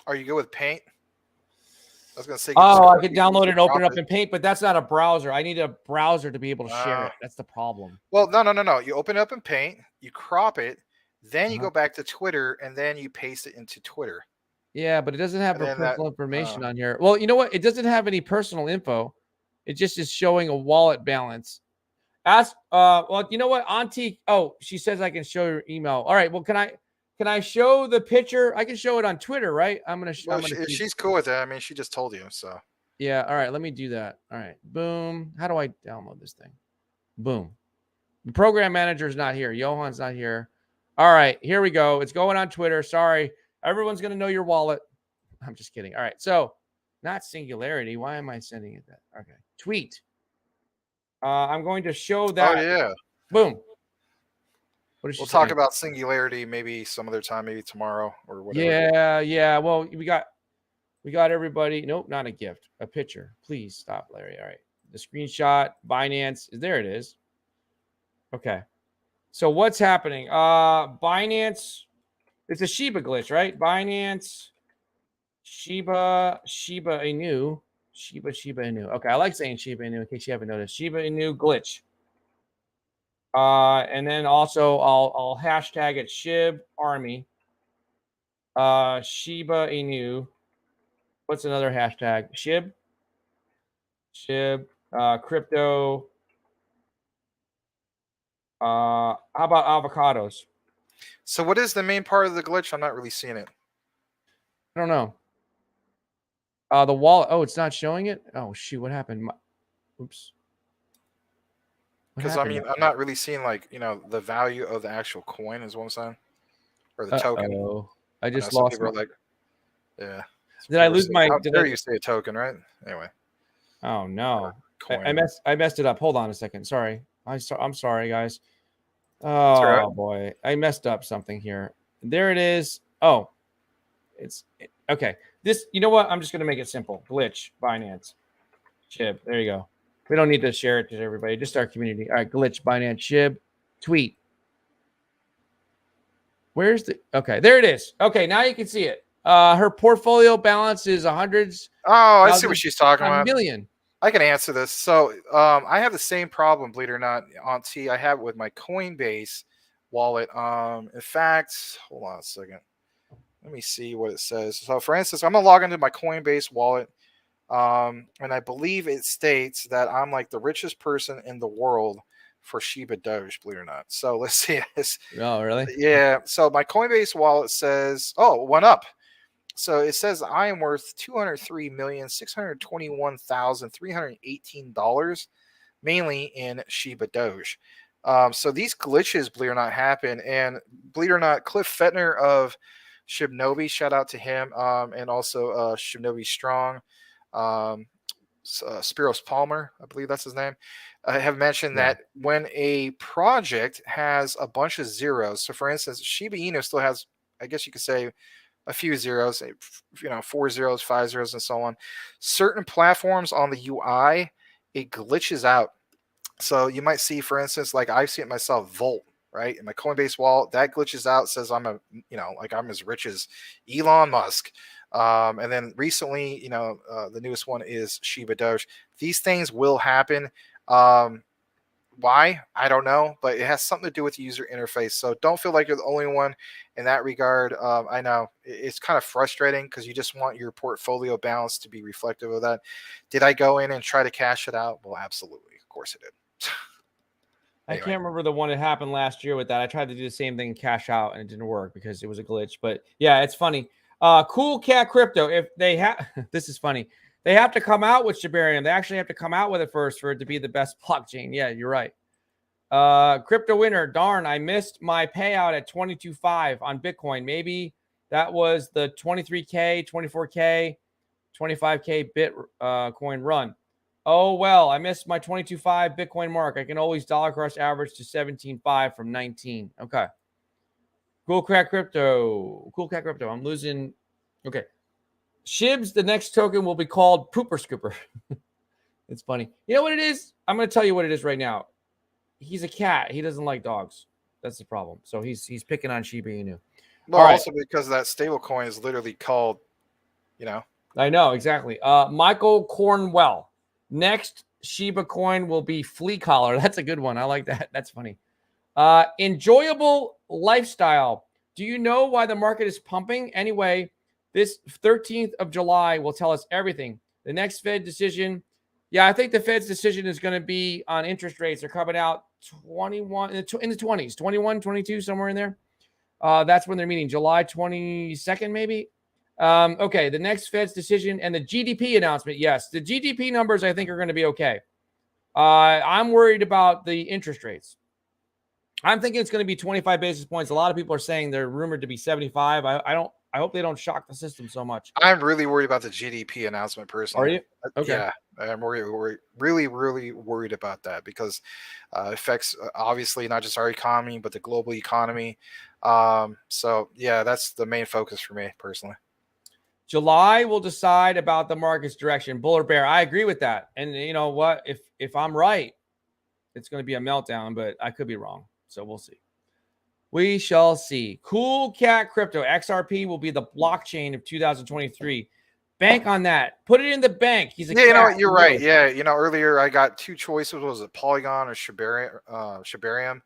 Are you good with Paint? I was going to say. Oh, I could download it and open it up in Paint, but that's not a browser. I need a browser to be able to share it. That's the problem. Well, no. You open it up in Paint, you crop it, then you go back to Twitter, and then you paste it into Twitter. Yeah, but it doesn't have personal information on here. Well, you know what? It doesn't have any personal info. It just is showing a wallet balance. Well, you know what? Auntie, she says I can show your email. All right. Well, can I show the picture? I can show it on Twitter, right? She's cool with it. I mean, she just told you, so. Yeah. All right. Let me do that. All right. Boom. How do I download this thing? Boom. The program manager is not here. Johan's not here. All right. Here we go. It's going on Twitter. Sorry. Everyone's going to know your wallet. I'm just kidding. All right. So not Singularity. Why am I sending it that? Okay. Tweet. I'm going to show that. Oh, yeah. Boom. We'll talk about Singularity maybe some other time, maybe tomorrow or whatever. Yeah. Well, we got everybody. Nope, not a gift. A picture. Please stop, Larry. All right. The screenshot, Binance. There it is. Okay. So what's happening? Binance. It's a Shiba glitch, right? Binance, Shiba Inu. Shiba Inu. Okay, I like saying Shiba Inu in case you haven't noticed. Shiba Inu glitch. And then also I'll hashtag it SHIB Army. Shiba Inu. What's another hashtag? SHIB. Crypto. How about avocados? So what is the main part of the glitch? I'm not really seeing it. I don't know. The wallet. Oh, it's not showing it? Oh, shoot. What happened? Oops. Because, I mean, I'm not really seeing, the value of the actual coin is what I'm saying. Or the token. Oh, I just lost it. Yeah. Did I lose my... How dare you say a token, right? Anyway. Oh, no. I messed it up. Hold on a second. Sorry. I'm sorry, guys. Oh, right. Boy. I messed up something here. There it is. Oh. Okay. This, you know what? I'm just going to make it simple. Glitch, Binance, SHIB. There you go. We don't need to share it to everybody. Just our community. All right. Glitch, Binance, SHIB, tweet. Where's the... Okay. There it is. Okay. Now you can see it. Her portfolio balance is hundreds. Oh, I see what she's talking about. Million. I can answer this. So I have the same problem, believe it or not, Auntie. I have it with my Coinbase wallet. In fact, hold on a second. Let me see what it says. So, for instance, I'm going to log into my Coinbase wallet, and I believe it states that I'm like the richest person in the world for Shiba Doge, believe it or not. So, let's see this. Oh, really? Yeah. So, my Coinbase wallet says, it went up. So, it says I am worth $203,621,318, mainly in Shiba Doge. So, these glitches, believe it or not, happen. And believe it or not, Cliff Fettner of Shibnobi, shout out to him, and also Shibnobi Strong, Spiros Palmer, I believe that's his name, have mentioned that when a project has a bunch of zeros, so for instance, Shiba Inu still has, I guess you could say, a few zeros, 4 zeros, 5 zeros, and so on. Certain platforms on the UI, it glitches out. So you might see, for instance, like I see it myself, Volt, right? In my Coinbase wallet, that glitches out, says I'm I'm as rich as Elon Musk. And then recently, the newest one is Shiba Doge. These things will happen. Why? I don't know, but it has something to do with the user interface. So don't feel like you're the only one in that regard. I know it's kind of frustrating because you just want your portfolio balance to be reflective of that. Did I go in and try to cash it out? Well, absolutely. Of course I did. Anyway. I can't remember the one that happened last year with that. I tried to do the same thing, cash out, and it didn't work because it was a glitch. But yeah, it's funny. Cool Cat Crypto, if they have, this is funny. They have to come out with Shibarium. They actually have to come out with it first for it to be the best blockchain. Yeah, you're right. Crypto winner, darn, I missed my payout at 22.5 on Bitcoin. Maybe that was the 23K, 24K, 25K Bitcoin run. Oh, well, I missed my 22.5 Bitcoin mark. I can always dollar cost average to 17.5 from 19. Okay. Cool Cat Crypto. I'm losing. Okay. Shibs, the next token will be called Pooper Scooper. It's funny. You know what it is? I'm going to tell you what it is right now. He's a cat. He doesn't like dogs. That's the problem. So he's picking on Shiba Inu. Well, also because that stable coin is literally called, I know, exactly. Michael Cornwell. Next Shiba coin will be Flea Collar. That's a good one. I like that. That's funny. Enjoyable lifestyle. Do you know why the market is pumping? Anyway, this 13th of July will tell us everything. The next Fed decision. Yeah, I think the Fed's decision is going to be on interest rates. They're coming out 21 in the 20s, 21, 22, somewhere in there. That's when they're meeting, July 22nd, maybe. Okay, the next Fed's decision and the GDP announcement. Yes, the GDP numbers I think are going to be okay. I'm worried about the interest rates. I'm thinking it's going to be 25 basis points. A lot of people are saying they're rumored to be 75. I hope they don't shock the system so much. I'm really worried about the GDP announcement personally. Are you? Okay. Yeah, I'm really worried about that because it affects obviously not just our economy, but the global economy. So yeah, that's the main focus for me personally. July will decide about the market's direction. Bull or bear. I agree with that. And you know what? If I'm right, it's going to be a meltdown, but I could be wrong. So we'll see. We shall see. Cool Cat Crypto. XRP will be the blockchain of 2023. Bank on that. Put it in the bank. He's a cat. You know what? You're right. Yeah. Earlier I got two choices. Was it Polygon or Shibarium?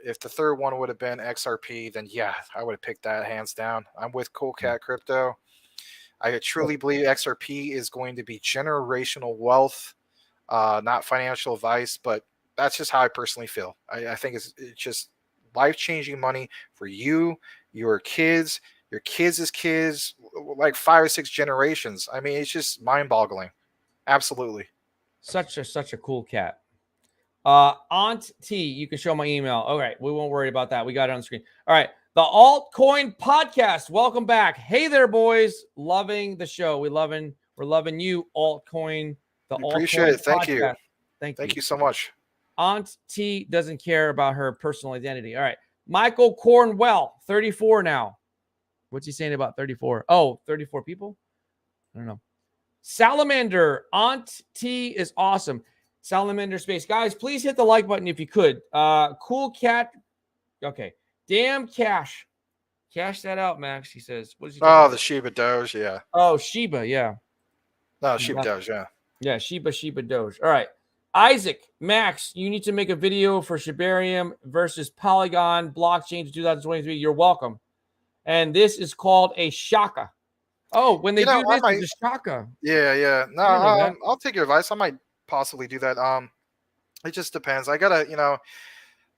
If the third one would have been XRP, then yeah, I would have picked that hands down. I'm with Cool Cat Crypto. I truly believe XRP is going to be generational wealth, not financial advice, but that's just how I personally feel. I think it's just life-changing money for you, your kids' kids, like 5 or 6 generations. I mean, it's just mind-boggling. Absolutely. Such a cool cat. Aunt T, you can show my email. All right, we won't worry about that. We got it on the screen. All right, the Altcoin Podcast. Welcome back. Hey there, boys. Loving the show. We're loving you, Altcoin. Appreciate it. Thank you. Thank you so much. Aunt T doesn't care about her personal identity. All right, Michael Cornwell, 34 now. What's he saying about 34? Oh, 34 people? I don't know. Salamander, Aunt T is awesome. Salamander Space. Guys, please hit the like button if you could. Cool Cat. Okay. Damn Cash. Cash that out, Max. He says. What is he talking about? The Shiba Doge, yeah. Oh, Shiba, yeah. No, Shiba Doge, yeah. Yeah, Shiba Doge. All right. Isaac, Max, you need to make a video for Shibarium versus Polygon blockchain to 2023. You're welcome. And this is called a shaka. Oh, when they do this, it's a shaka. Yeah. No, I'll take your advice. I might possibly do that. It just depends. I gotta,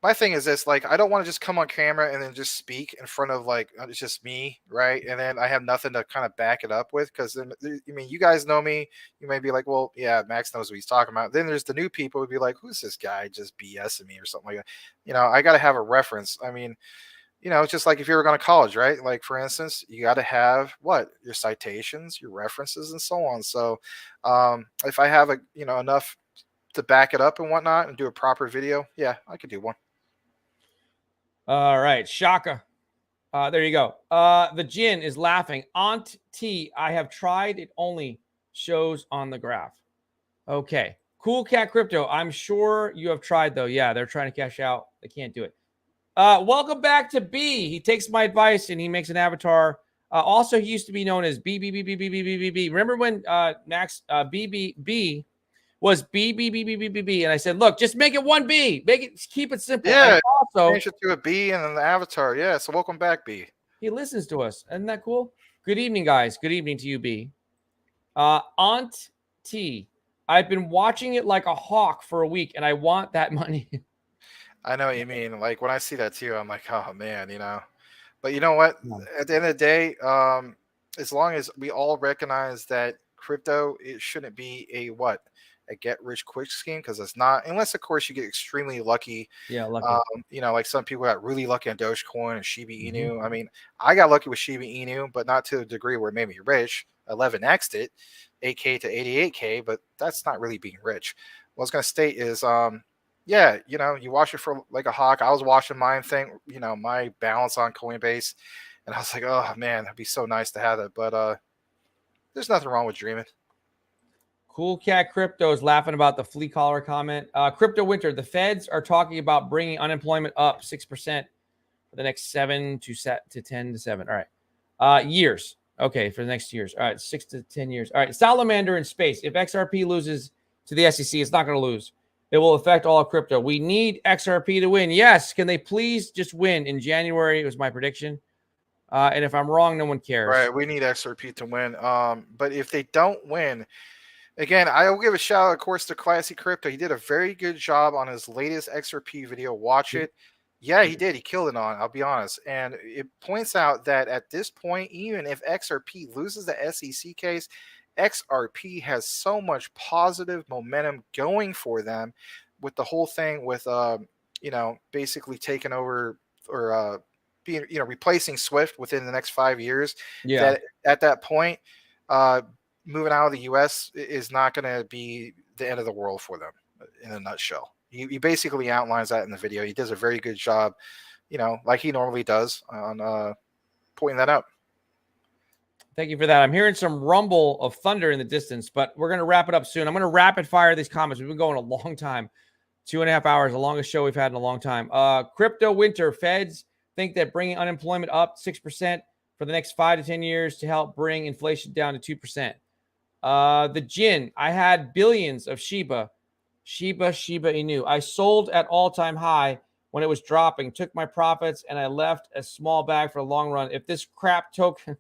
my thing is this, like, I don't want to just come on camera and then just speak in front of, like, it's just me, right? And then I have nothing to kind of back it up with, because then, I mean, you guys know me. You may be like, well, yeah, Max knows what he's talking about. Then there's the new people who would be like, who's this guy just BSing me or something like that? I got to have a reference. I mean, it's just like if you were going to college, right? Like for instance, you got to have your citations, your references, and so on. So if I have enough to back it up and whatnot and do a proper video, yeah, I could do one. All right, Shaka. There you go. The Jin is laughing. Aunt T, I have tried. It only shows on the graph. Okay. Cool Cat Crypto. I'm sure you have tried, though. Yeah, they're trying to cash out. They can't do it. Welcome back to B. He takes my advice and he makes an avatar. Also, he used to be known as B. Remember when Max B was B, and I said, look, just make it one B. Keep it simple. Yeah. And also, change it to a B and then the avatar. Yeah. So welcome back, B. He listens to us. Isn't that cool? Good evening, guys. Good evening to you, B. Aunt T. I've been watching it like a hawk for a week, and I want that money. I know what you mean. Like when I see that too, I'm like, oh man, But you know what? At the end of the day, as long as we all recognize that crypto, it shouldn't be a get rich quick scheme, because it's not, unless of course you get extremely lucky. Yeah, lucky. Like some people got really lucky on Dogecoin and Shiba Inu. I mean, I got lucky with Shiba Inu, but not to the degree where it made me rich. 11x'd it, 8K to 88K, but that's not really being rich. What I was going to state is, you watch it for like a hawk. I was watching mine thing, my balance on Coinbase, and I was like, oh man, it'd be so nice to have it. But there's nothing wrong with dreaming. Cool Cat Crypto is laughing about the flea collar comment. Crypto Winter, the feds are talking about bringing unemployment up 6% for the next 7 to 10 to 7. All right. Years. Okay, for the next years. All right, 6 to 10 years. All right, Salamander in space. If XRP loses to the SEC, it's not going to lose. It will affect all of crypto. We need XRP to win. Yes. Can they please just win in January? It was my prediction. And if I'm wrong, no one cares. Right. We need XRP to win. But if they don't win, again, I will give a shout out, of course, to Classy Crypto. He did a very good job on his latest XRP video. Watch it. Yeah, he did. He killed it on, I'll be honest. And it points out that at this point, even if XRP loses the SEC case, XRP has so much positive momentum going for them with the whole thing with, basically taking over or being, replacing Swift within the next 5 years. Yeah. That at that point, moving out of the U.S. is not going to be the end of the world for them in a nutshell. He basically outlines that in the video. He does a very good job, like he normally does on pointing that out. Thank you for that. I'm hearing some rumble of thunder in the distance, but we're going to wrap it up soon. I'm going to rapid fire these comments. We've been going a long time, 2.5 hours, the longest show we've had in a long time. Crypto Winter, feds think that bringing unemployment up 6% for the next 5 to 10 years to help bring inflation down to 2%. The Jin, I had billions of Shiba Inu. I sold at all-time high when it was dropping, took my profits, and I left a small bag for the long run. If this crap token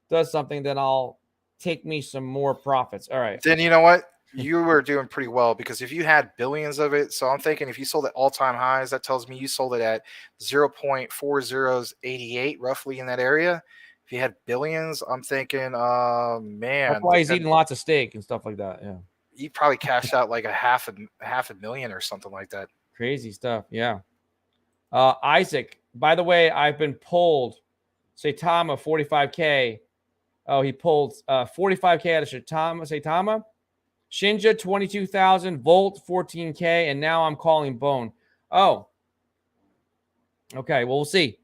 does something, then I'll take me some more profits. All right. Then you know what? You were doing pretty well, because if you had billions of it, so I'm thinking if you sold at all-time highs, that tells me you sold it at 0.4088, roughly in that area. If you had billions, I'm thinking, man. That's why he's eating lots of steak and stuff like that. Yeah. You probably cashed out like a half a million or something like that. Crazy stuff. Yeah. Isaac, by the way, I've been pulled. Saitama 45K. Oh, he pulled 45K out of Saitama. Shinja 22,000. Volt 14K. And now I'm calling Bone. Oh. Okay. Well, we'll see.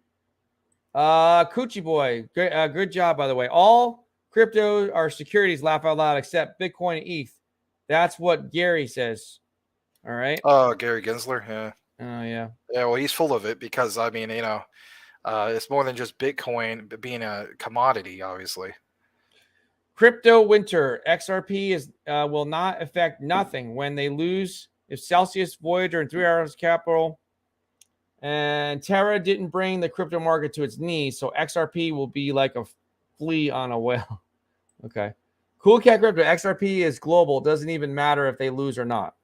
Coochie Boy. Good job, by the way. All crypto are securities, laugh out loud, except Bitcoin and ETH. That's what Gary says. All right. Oh, Gary Gensler. Yeah. Oh, yeah. Yeah. Well, he's full of it, because, I mean, it's more than just Bitcoin being a commodity, obviously. Crypto Winter. XRP will not affect nothing when they lose. If Celsius, Voyager, and 3 Arrows Capital and Terra didn't bring the crypto market to its knees, so XRP will be like a flea on a whale. Okay. Cool Cat Crypto. XRP is global. Doesn't even matter if they lose or not.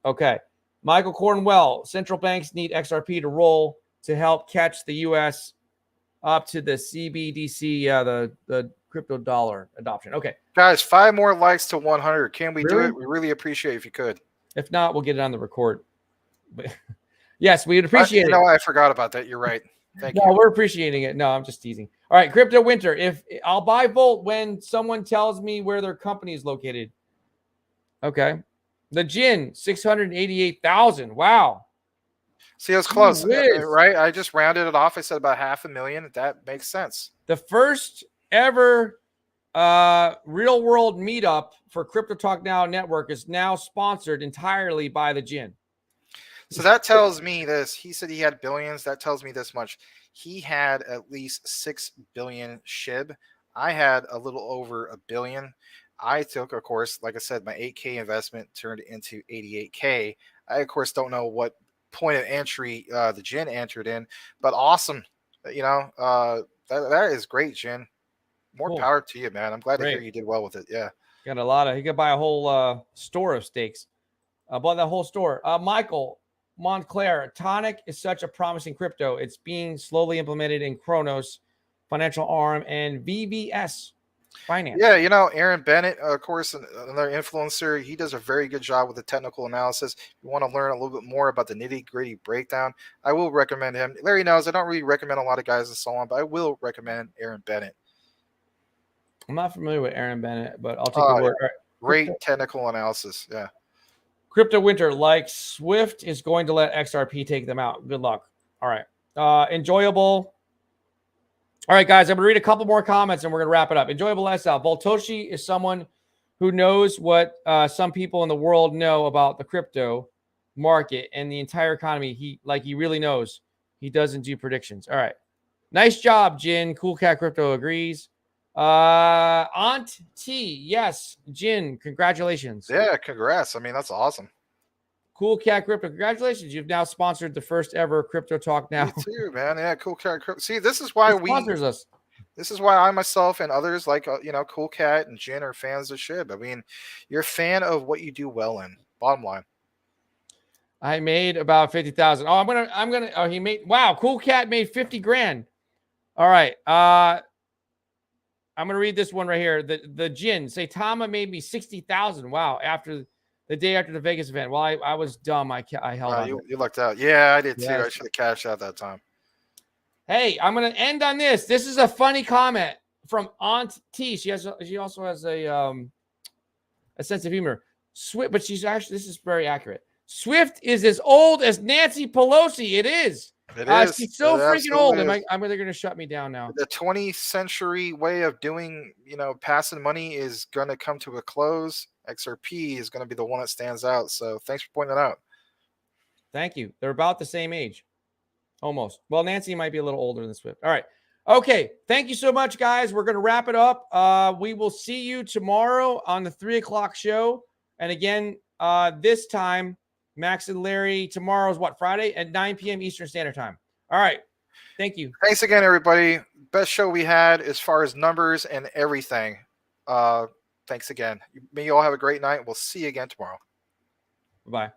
Okay. Michael Cornwell. Central banks need XRP to roll to help catch the U.S. up to the CBDC, the crypto dollar adoption. Okay. Guys, 5 more likes to 100. Can we do Really? it? We really appreciate it if you could. If not, we'll get it on the record. Yes, we would appreciate it. You know, I forgot about that. You're right. Thank No, you. we're appreciating it. No, I'm just teasing. All right, Crypto Winter. If I'll buy Volt when someone tells me where their company is located. Okay. The Jin, 688,000. Wow. See, it was close, Whiz. right? I just rounded it off. I said about 500,000. That makes sense. The first ever real world meetup for Crypto Talk Now Network is now sponsored entirely by the Jin. So that tells me this. He said he had billions. That tells me this much. He had at least 6 billion SHIB. I had a little over $1 billion. I took, of course, like I said, my 8K investment turned into 88K. I, of course, don't know what point of entry the Jin entered in, but awesome. You know, that is great, Jin. More Cool. power to you, man. I'm glad to hear you did well with it. Yeah. Got a lot of, he could buy a whole store of stakes. Bought that whole store. Michael Montclair, Tonic is such a promising crypto. It's being slowly implemented in Kronos, Financial Arm, and VVS Finance. Yeah, you know, Aaron Bennett, of course, another influencer. He does a very good job with the technical analysis. If you want to learn a little bit more about the nitty-gritty breakdown, I will recommend him. Larry knows I don't really recommend a lot of guys and so on, but I will recommend Aaron Bennett. I'm not familiar with Aaron Bennett, but I'll take your word. Yeah. Great technical analysis. Yeah. Crypto Winter, like Swift is going to let XRP take them out. Good luck. All right. Enjoyable. All right, guys, I'm going to read a couple more comments and we're going to wrap it up. Enjoyable SL. Voltoshi is someone who knows what some people in the world know about the crypto market and the entire economy. He really knows. He doesn't do predictions. All right. Nice job, Jin. Cool Cat Crypto agrees. Aunt T, yes, Jin, congratulations. Yeah, congrats. I mean, that's awesome. Cool Cat Crypto, congratulations. You've now sponsored the first ever Crypto Talk Now. Me too, man. Yeah, Cool Cat Crypto. See, this is why sponsors us. This is why I myself and others like you know, Cool Cat and Jin are fans of SHIB. I mean, you're a fan of what you do well in. Bottom line. I made about 50,000. Oh, I'm gonna. Oh, he made. Wow, Cool Cat made 50 grand. All right. I'm gonna read this one right here. The Jin Saitama made me 60,000. Wow, after the day after the Vegas event. Well, I was dumb. I held on. You lucked out. Yeah, I did too. I should have cashed out that time. Hey, I'm gonna end on this. This is a funny comment from Aunt T. She also has a sense of humor. Swift, but she's actually, this is very accurate. Swift is as old as Nancy Pelosi. It is. It is. She's so freaking old. I'm they're going to shut me down now. The 20th century way of doing, you know, passing money is going to come to a close. XRP is going to be the one that stands out. So thanks for pointing that out. Thank you. They're about the same age. Almost. Well, Nancy might be a little older than Swift. All right. Okay. Thank you so much, guys. We're going to wrap it up. We will see you tomorrow on the 3:00 show. And again, this time, Max and Larry, tomorrow's what, Friday at 9 p.m. Eastern Standard Time. All right. Thank you. Thanks again, everybody. Best show we had as far as numbers and everything. Thanks again. May you all have a great night. We'll see you again tomorrow. Bye-bye.